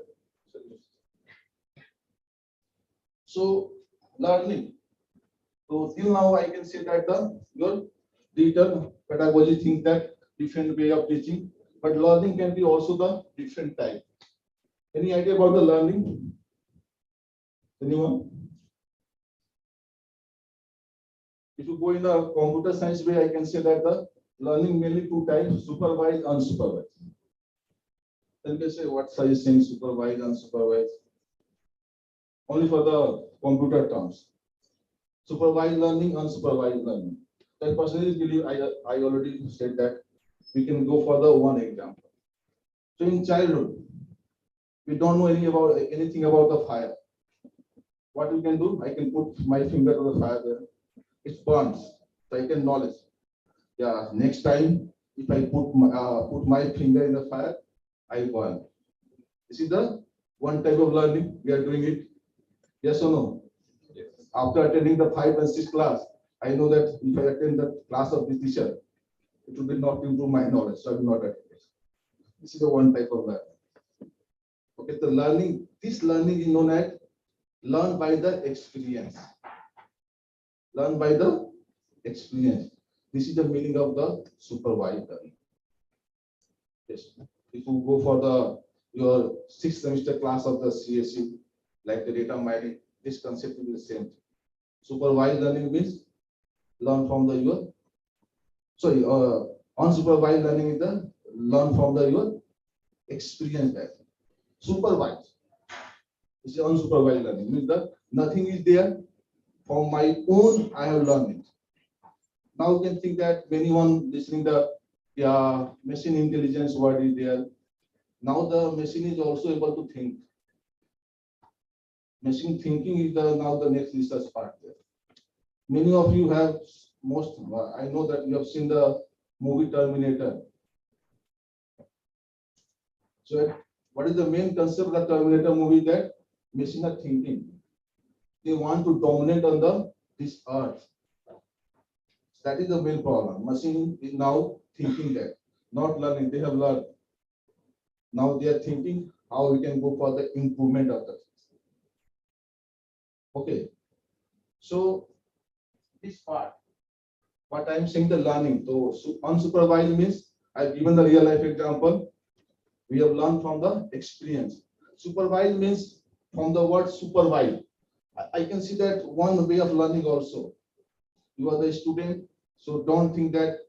So learning. So till now I can say that your digital pedagogy think that different way of teaching, but learning can be also the different type. Any idea about the learning? Anyone? If you go in the computer science way, I can say that the learning mainly two types: supervised, unsupervised. Then you can say what size saying supervised, unsupervised. Only for the computer terms. Supervised learning, unsupervised learning. That percentage believe I already said that we can go for the one example. So in childhood, we don't know anything about the fire. What we can do? I can put my finger to the fire there. It burns. So I can knowledge. Yeah, next time if I put my finger in the fire, I burn. This is the one type of learning we are doing it. Yes or no? Yes. After attending the 5 and 6 class, I know that if I attend the class of this teacher, it will not improve my knowledge, so I will not attend it. This is the one type of learning. Okay, the learning, this learning is known as learn by the experience. Learn by the experience. This is the meaning of the supervised learning. Yes. If you go for your 6th semester class of the CSE, like the data mining, this concept will be the same. Supervised learning means learn from the unsupervised learning is the learn from your experience. That supervised is unsupervised learning means that nothing is there from my own. I have learned it. Now you can think that anyone listening the machine intelligence word is there. Now the machine is also able to think. Machine thinking is now the next research part there. Many of you have I know that you have seen the movie Terminator. So what is the main concept of the Terminator movie? That machine are thinking. They want to dominate on this earth. That is the main problem. Machine is now thinking that, not learning. They have learned. Now they are thinking how we can go for the improvement of the things. Okay. So this part, what I am saying, the learning. So unsupervised means I've given the real life example. We have learned from the experience. Supervised means from the word supervise. I can see that one way of learning also. You are the student, so don't think that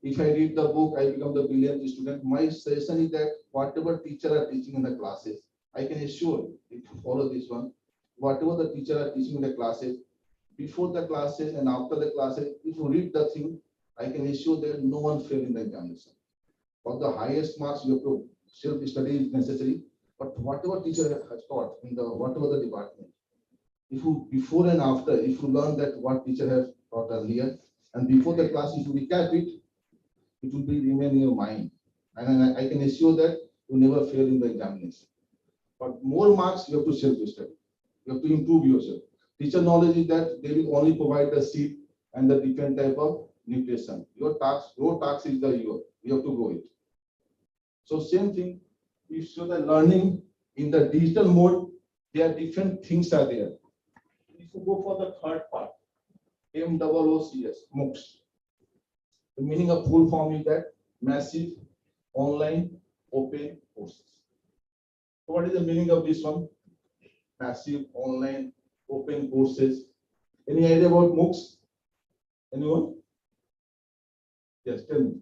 if I read the book, I become the brilliant student. My suggestion is that whatever teacher are teaching in the classes, I can assure if you follow this one, whatever the teacher are teaching in the classes, before the classes and after the classes, if you read the thing, I can assure that no one fail in the examination. For the highest marks, you have to self-study is necessary, but whatever teacher has taught in the whatever the department, if you before and after, if you learn that what teacher has taught earlier, and before the class, if you recap it, it will be remain in your mind. And I can assure that you never fail in the examination. But more marks, you have to self-study. You have to improve yourself. Teacher knowledge is that they will only provide the seat and the different type of nutrition. Your task is you have to go it. So same thing, if you the learning in the digital mode, there are different things are there. If you go for the third part, MOOCs, MOOCs. The meaning of full form is that massive online open courses. So what is the meaning of this one? Massive online open courses. Any idea about MOOCs? Anyone? Yes, tell me.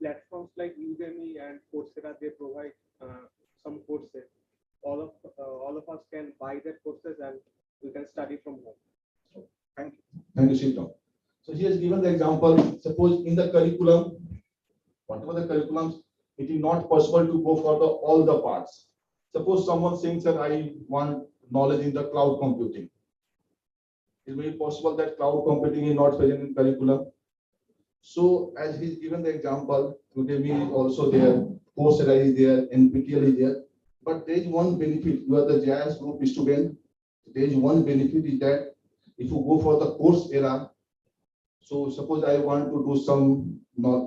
Platforms like Udemy and Coursera, they provide some courses. All of us can buy their courses and we can study from home. Thank you. Thank you, Shilton. So he has given the example. Suppose in the curriculum, whatever the curriculums, it is not possible to go for all the parts. Suppose someone saying that I want knowledge in the cloud computing. It may be possible that cloud computing is not present in curriculum. So as he's given the example, Udemy is also there, Coursera is there, NPTEL is there. But there is one benefit. You are the JIS group student. There is one benefit is that if you go for the course era, so suppose I want to do some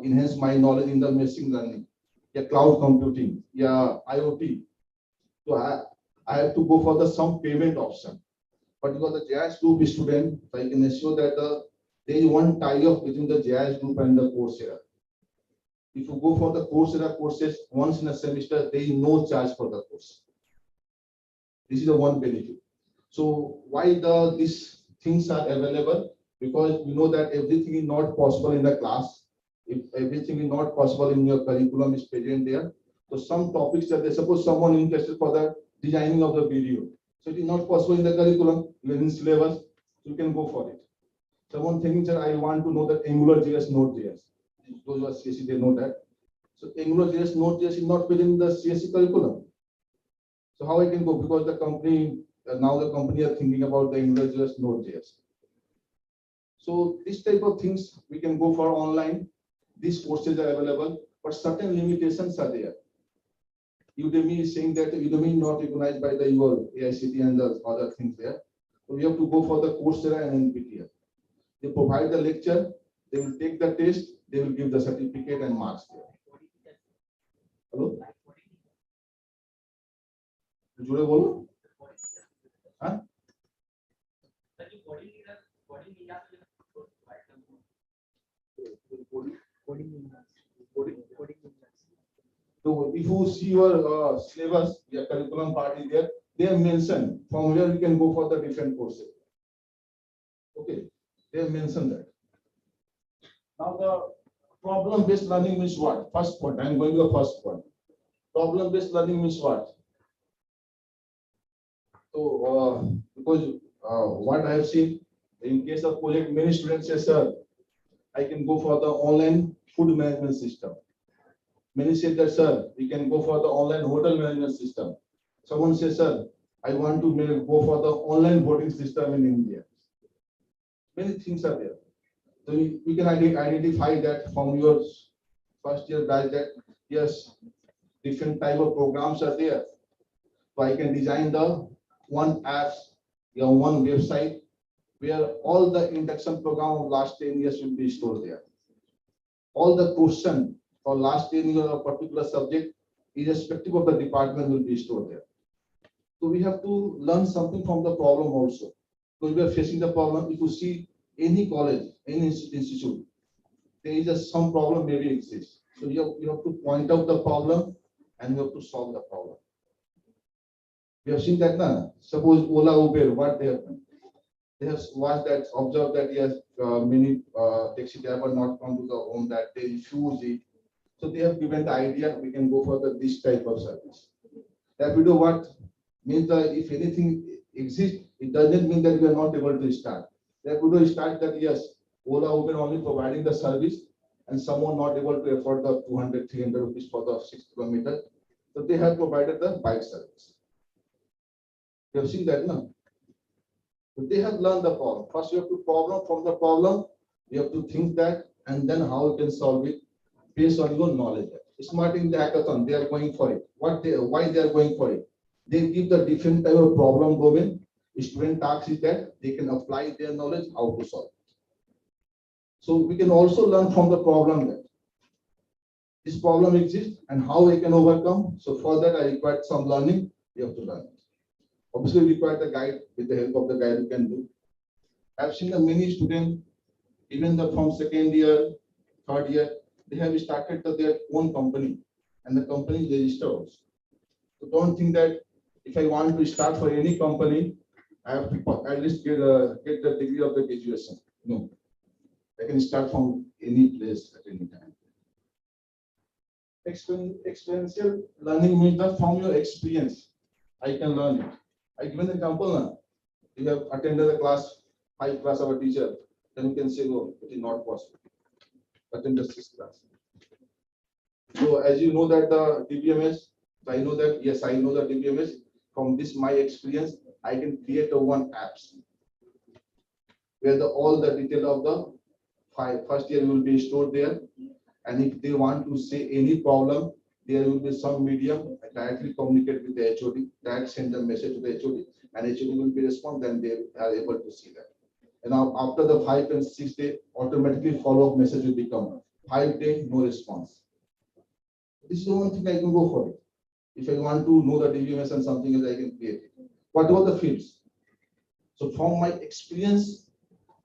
enhance my knowledge in the machine learning, cloud computing, IoT. So I have to go for the some payment option. But because the JIS group student, so I can assure that there is one tie-up between the JIS group and the Coursera. If you go for the Coursera courses once in a semester, there is no charge for the course. This is the one benefit. So why these things are available? Because we know that everything is not possible in the class. If everything is not possible in your curriculum is present there. So some topics that they suppose someone interested for the designing of the video. So it is not possible in the curriculum, even in syllabus, you can go for it. Someone thinking that I want to know that AngularJS, Node.js. Those who are CSE, they know that. So AngularJS, Node.js is not within the CSE curriculum. So how I can go? Because the company, now the company are thinking about the AngularJS, Node.js. So this type of things we can go for online. These courses are available, but certain limitations are there. Udemy is saying that Udemy is not recognized by the your AICTE and the other things there. So we have to go for the Coursera and NPTEL. They provide the lecture, they will take the test, they will give the certificate and marks there. Hello? जुड़े बोलो हाँ So if you see your syllabus, your curriculum part is there, they have mentioned from where you can go for the different courses. Okay, they have mentioned that. Now the problem-based learning means what? First point, I am going to the first point. Problem-based learning means what? So because what I have seen in case of project, many students say, sir, I can go for the online food management system. Many said that, sir, we can go for the online hotel management system. Someone says, sir, I want to go for the online voting system in India. Many things are there. So we can identify that from your first year batch that, yes, different type of programs are there. So I can design the one apps, one website where all the induction program of last 10 years will be stored there. All the question for last 10 years of particular subject, irrespective of the department, will be stored there. So we have to learn something from the problem also. So we are facing the problem. If you see any college, any institute, there is some problem maybe exists. So you have to point out the problem and you have to solve the problem. We have seen that now. Suppose Ola, Uber, what they have done? They have watched that, observed that yes, many taxi driver not come to the home, that they refuse it. So they have given the idea we can go for this type of service. That we do what means if anything exists, it doesn't mean that we are not able to start. That we do start that yes, Ola, Uber only providing the service and someone not able to afford the 200, 300 rupees for the 6 kilometers. So they have provided the bike service. You have seen that, no? So they have learned the problem. First, you have to problem from the problem. You have to think that, and then how you can solve it based on your knowledge. Smart in the hackathon, they are going for it. Why they are going for it? They give the different type of problem domain. Student task is that they can apply their knowledge how to solve it. So we can also learn from the problem that this problem exists and how I can overcome. So for that, I require some learning. You have to learn. Obviously, we require the guide. With the help of the guide, you can do. I've seen many students, even from second year, third year, they have started their own company, and the company is registered also. So don't think that if I want to start for any company, I have to at least get the degree of the graduation. No, I can start from any place at any time. Experiential learning means that from your experience, I can learn it. I give an example now. You have attended a class, 5 class of a teacher, then you can say, no, it is not possible. Attend the 6th class. So as you know that the DBMS, I know that, yes, I know the DBMS. From this, my experience, I can create a one apps where all the detail of the first year will be stored there. And if they want to say any problem, there will be some medium directly communicate with the HOD, that send a message to the HOD, and HOD will be respond, then they are able to see that. And now after the 5 and 6 day, automatically follow-up message will become 5 day, no response. This is the one thing I can go for it. If I want to know the DBMS and something else, I can create it. Whatever the fields. So from my experience,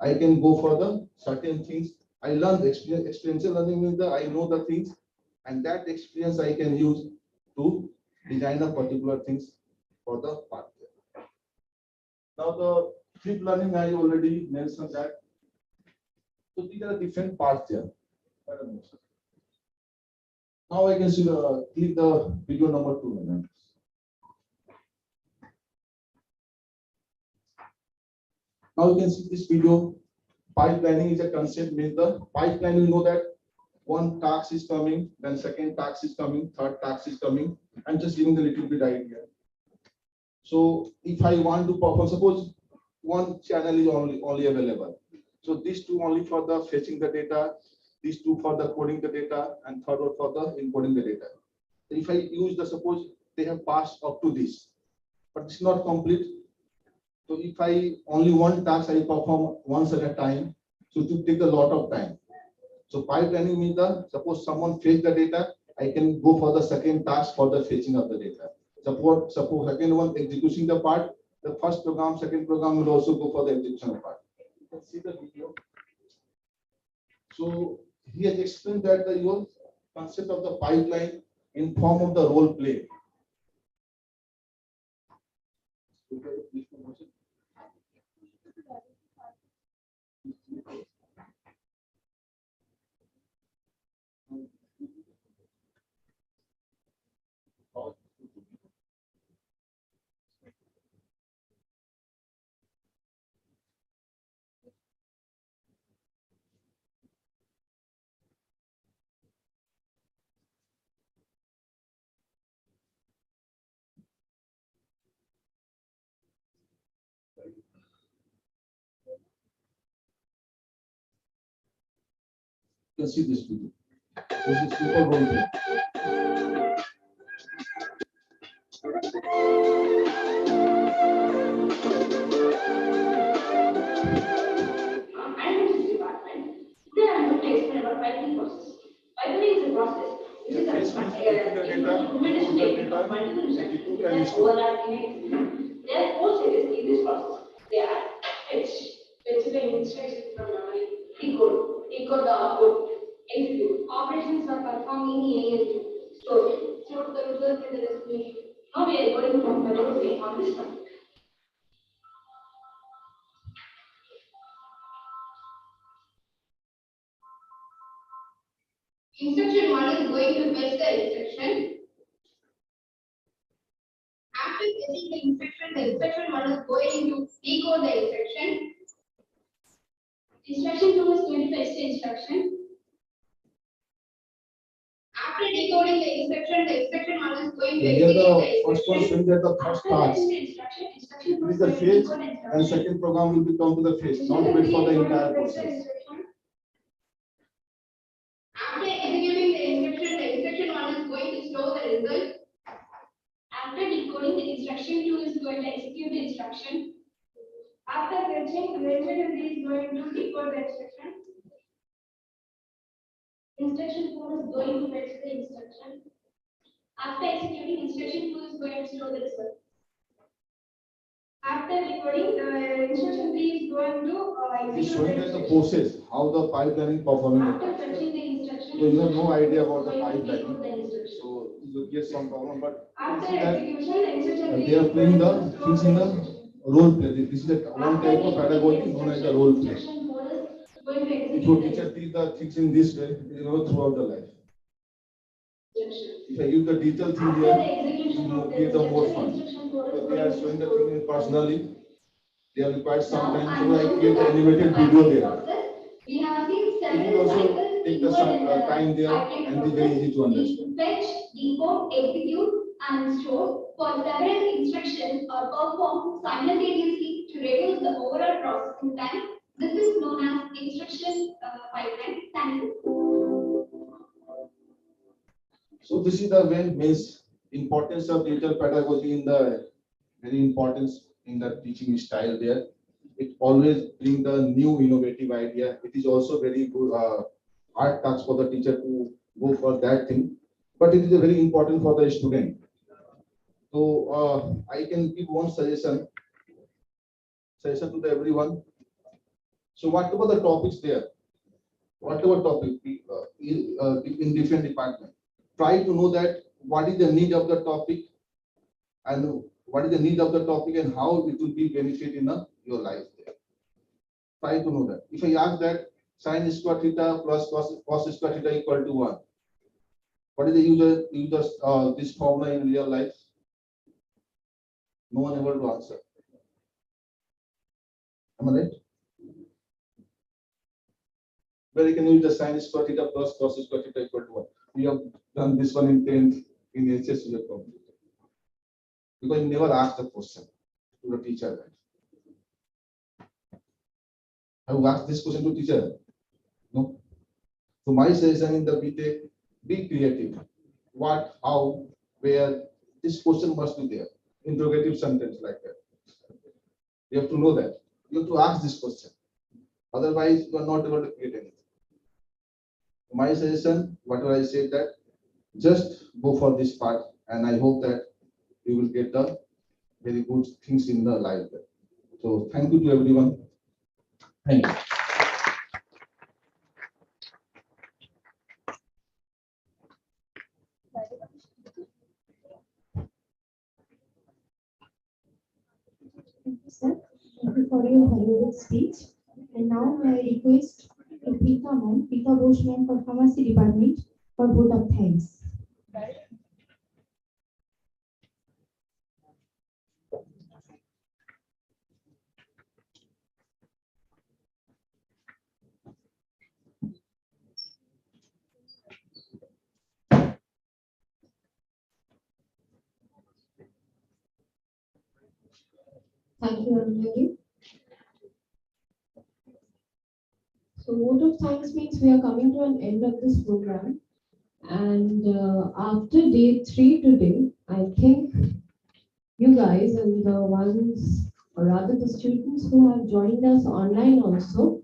I can go for the certain things. I learn the experience. Experiential learning means that I know the things, and that experience I can use to design a particular things for the part. Now the flip learning, I already mentioned that. So these are different parts here. Now I can see click the video number 2. Now you can see this video. Pipelining is a concept. Means the pipeline, you know that one task is coming, then second task is coming, third task is coming. I'm just giving a little bit idea. So if I want to perform, suppose one channel is only available. So these two only for the fetching the data, these two for the coding the data, and third one for the encoding the data. So if I use the, suppose they have passed up to this, but it's not complete. So if I only one task I perform once at a time, so it will take a lot of time. So pipelining means the, suppose someone fetch the data, I can go for the second task for the fetching of the data. Suppose second one executing the part, the first program, second program will also go for the execution part. You can see the video. So he has explained that the your concept of the pipeline in form of the role play. You can see this video. This is super role play. Department. Today I am going to explain about pipeline process. Pipeline is a process which is a implementation technique of multiple instructions that overlap in it. There are 4 stages in this process. They are fetch the instruction from memory, decode the output, execute. Operations are performed in ALU, store the result in the destination. Now we are going to talk about on this one. Instruction 1 is going to fetch the instruction. After fetching the instruction 1 is going to decode the instruction. Instruction 2 is going to fetch the instruction. After decoding the instruction 1 is going to execute the first one showing that the first task is the fetch, and second program will become to the fetch, not wait for the entire process. After executing the instruction 1 is going to store the result. After decoding the instruction 2 is going to execute the instruction. After fetching, the instruction 3 is going to decode the instruction. Instruction 4 is going to fetch the instruction. After executing, instruction 2 is going to store the result. After decoding, instruction 3 is going to It's execute showing that the process, how the pipelining performing. After fetching the instruction, so you have no idea about the pipelining. So you will get some problem, but after execution, the instruction they are playing the things in the role play. This is one type of pedagogy known as the role play. If your teacher teach the things in this way, you know throughout the life. If I use the digital thing here, it will create the more fun. So they are showing the thing personally. They are required sometimes, so I create the animated video there. We have seen It will also take the time there and be very easy to understand. Fetch, decode, execute, and store for several instructions are performed simultaneously to reduce the overall processing time. This is known as instruction pipeline. Thank you. So this is the way means importance of digital pedagogy in the very importance in the teaching style there. It always bring the new innovative idea. It is also very good hard task for the teacher to go for that thing, but it is very important for the student. So I can give one suggestion to everyone. So whatever the topics there, whatever topic in different department, try to know that what is the need of the topic and how it will be benefit in your life there. Try to know that. If I ask that sin square theta plus cos square theta equal to 1, what is the use this formula in real life? No one able to answer. Am I right? Where you can use the sin square theta plus cos square theta equal to 1. We have done this one in 10th in HS we have completed. Because you never ask the question to the teacher. Have you asked this question to teacher? No. So my suggestion in the BTech, be creative. What, how, where, this question must be there. Interrogative sentence like that. You have to know that. You have to ask this question. Otherwise, you are not able to create anything. My suggestion, whatever I said, that just go for this part, and I hope that you will get the very good things in the life. So thank you to everyone. Thank you. Thank you, sir. Thank you for your valuable speech. And now I request Pita ma'am, Pita Ghosh ma'am for Pharmacy Department for vote of thanks. Thank you, Anujali. So vote of thanks means we are coming to an end of this program. And after day 3 today, I think you guys and the ones, or rather the students who have joined us online also,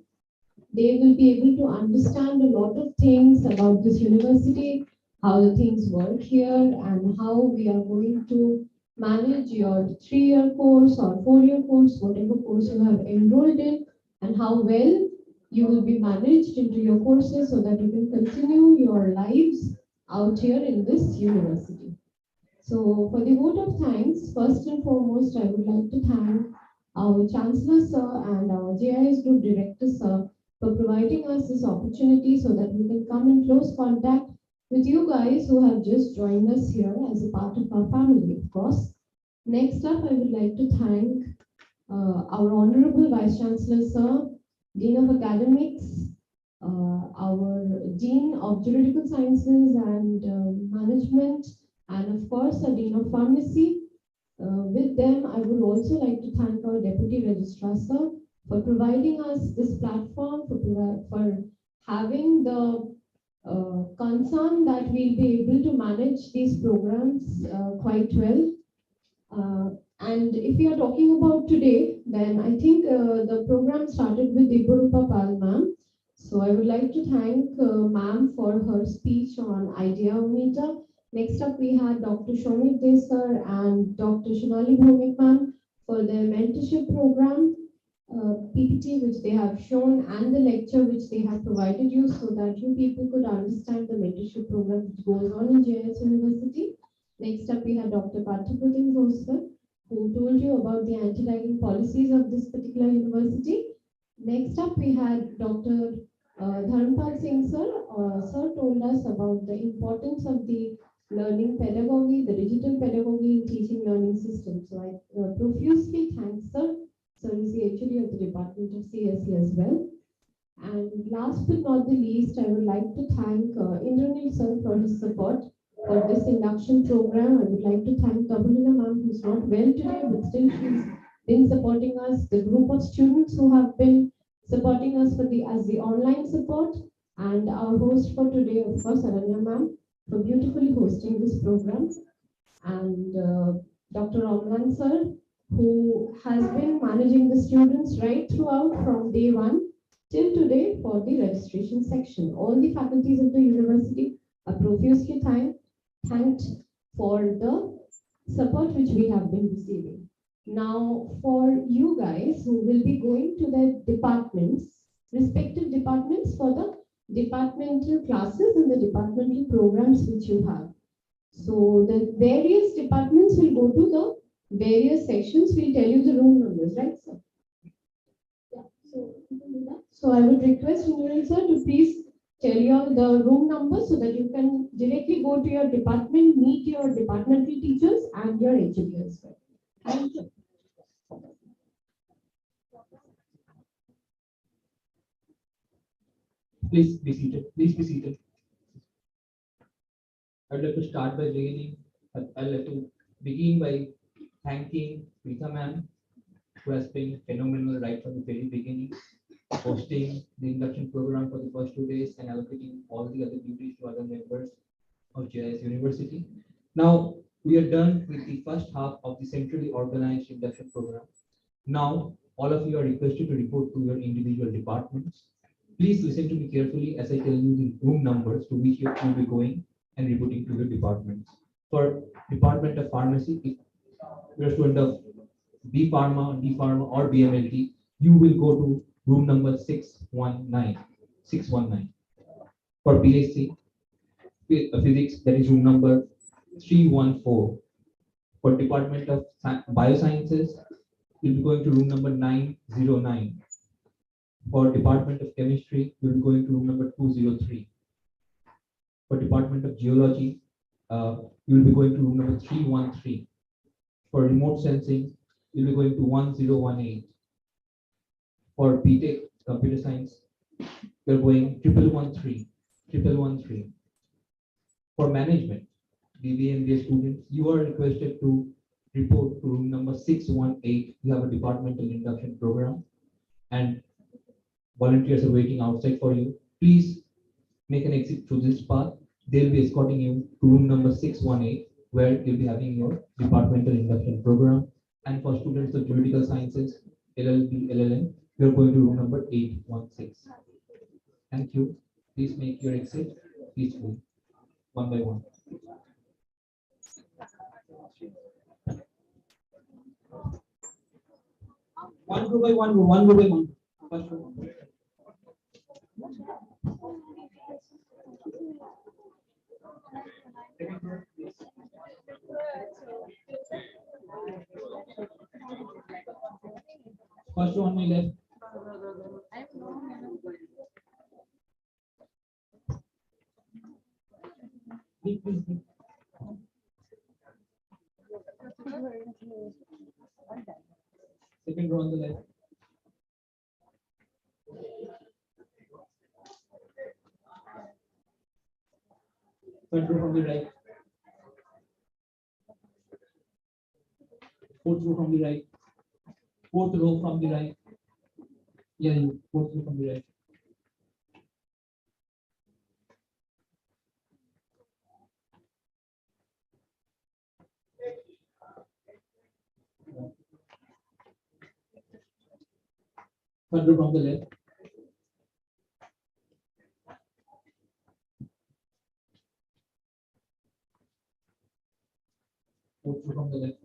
they will be able to understand a lot of things about this university, how the things work here, and how we are going to manage your 3-year course or 4-year course, whatever course you have enrolled in, and how well you will be managed into your courses so that you can continue your lives out here in this university. So for the vote of thanks, first and foremost, I would like to thank our Chancellor Sir and our JIS Group Director Sir for providing us this opportunity so that we can come in close contact with you guys who have just joined us here as a part of our family, of course. Next up, I would like to thank our Honorable Vice Chancellor Sir, Dean of Academics, our Dean of Juridical Sciences and Management, and of course, the Dean of Pharmacy. With them, I would also like to thank our Deputy Registrar Sir for providing us this platform, for having the concern that we'll be able to manage these programs quite well. And if we are talking about today, then I think the program started with Iburupa Pal ma'am. So I would like to thank ma'am for her speech on Ideometer. Next up, we had Dr. Shomit Desar and Dr. Shonali Bhomik ma'am for their mentorship program, PPT which they have shown, and the lecture which they have provided you so that you people could understand the mentorship program which goes on in JIS University. Next up, we had Dr. Parthaputin Ghoskar, who told you about the anti-ragging policies of this particular university. Next up, we had Dr. Dharmpal Singh sir. Sir told us about the importance of the learning pedagogy, the digital pedagogy in teaching learning systems. So I profusely thank sir. Sir is the HOD of the Department of CSE as well. And last but not the least, I would like to thank Indranil sir for his support for this induction program. I would like to thank Kabulina ma'am, who's not well today, but still she's been supporting us, the group of students who have been supporting us for as the online support, and our host for today, of course, Aranya ma'am, for beautifully hosting this program, and Dr. Ramlan sir, who has been managing the students right throughout from day 1 till today for the registration section. All the faculties of the university are profusely thanked for the support which we have been receiving. Now, for you guys who will be going to the departments, respective departments for the departmental classes and the departmental programs which you have. So the various departments will go to the various sections. We'll tell you the room numbers, right, sir? Yeah. So you can do that. So I would request Nurul sir to please tell you all the room numbers so that you can directly go to your department, meet your departmental teachers and your HOD as well. Thank you. Please be seated. Please be seated. I'd like to start by beginning. I'd like to begin by thanking Rita ma'am, who has been phenomenal right from the very beginning, hosting the induction program for the first 2 days and allocating all the other duties to other members of JIS University. Now we are done with the first half of the centrally organized induction program. Now all of you are requested to report to your individual departments. Please listen to me carefully as I tell you the room numbers to which you will be going and reporting to your departments. For Department of Pharmacy, if you're a student of B Pharma, D Pharma, or BMLT, you will go to room number 619. 619. For PhD, Physics, that is room number 314. For Department of Biosciences, you'll be going to room number 909. For Department of Chemistry, you'll be going to room number 203. For Department of Geology, you'll be going to room number 313. For Remote Sensing, you'll be going to 1018. For BTech Computer Science, you're going 1113. For Management, BBA students, you are requested to report to room number 618. You have a departmental induction program and volunteers are waiting outside for you. Please make an exit through this path. They'll be escorting you to room number 618, where you'll be having your departmental induction program. And for students of Juridical Sciences, LLB, LLM, you're going to room number 816. Thank you. Please make your exit peacefully, one by one. One group by one group, one group by one. First row. Second row, please. First row on my left. Please, please, please. Second row on the left. Third row from the right. Fourth row from the right. Fourth row from the right. Yeah, you. Fourth row from the right. Third row from the left. Fourth row from the left.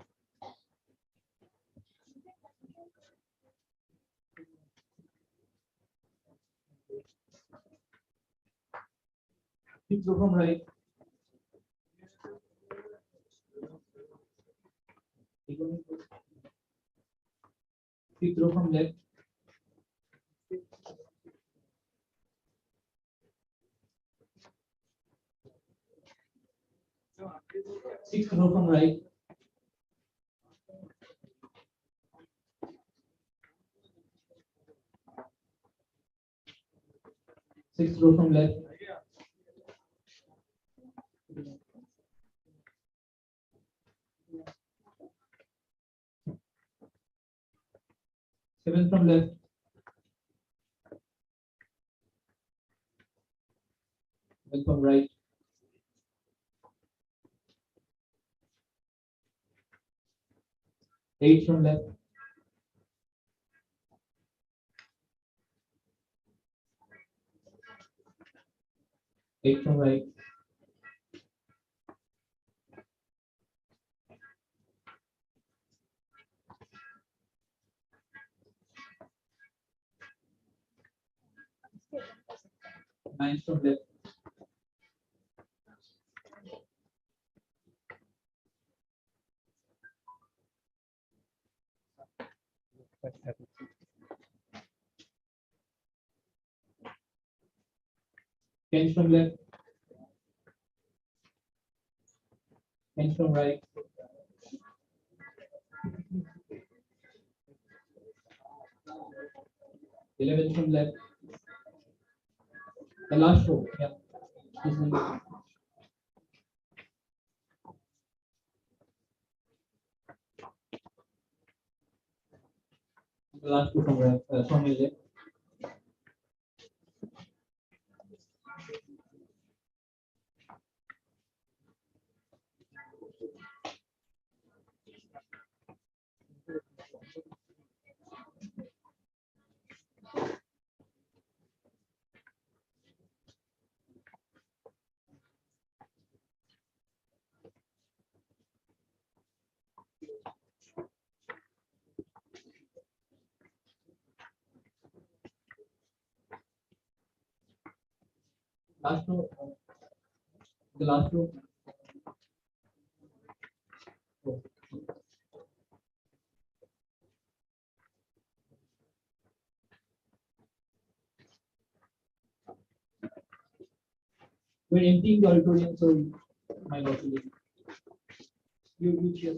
Fifth row from right. Fifth row from left. Sixth row from right. Sixth row from left. Seventh from left. Seventh from right. Eighth from left. Eighth from right. Lines from left. Tens from left. Tens from right. 11 from left. The last row. Yeah. This one. The last two from right. From your left. Last row. The last row. Oh. We're emptying the auditorium, so my loss will be. You cheers.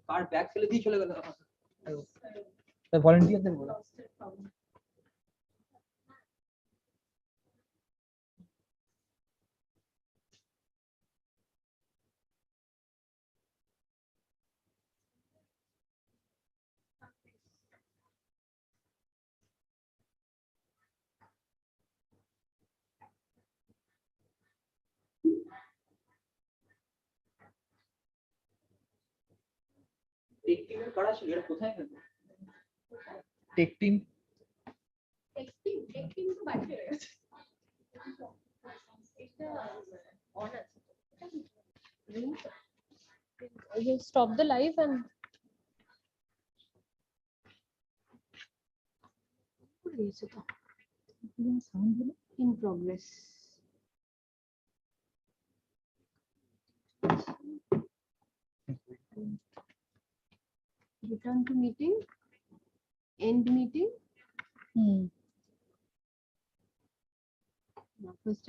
Car bag ফেলে দিয়ে চলে গেল ভলান্টিয়ারদের বলো take টিমের কারা ছিল এরা কোথায় গেল টেক টিম টেক্সটিং তো বাকি হয়ে গেছে এটা অন আছে you stop the live and in progress return to meeting end meeting first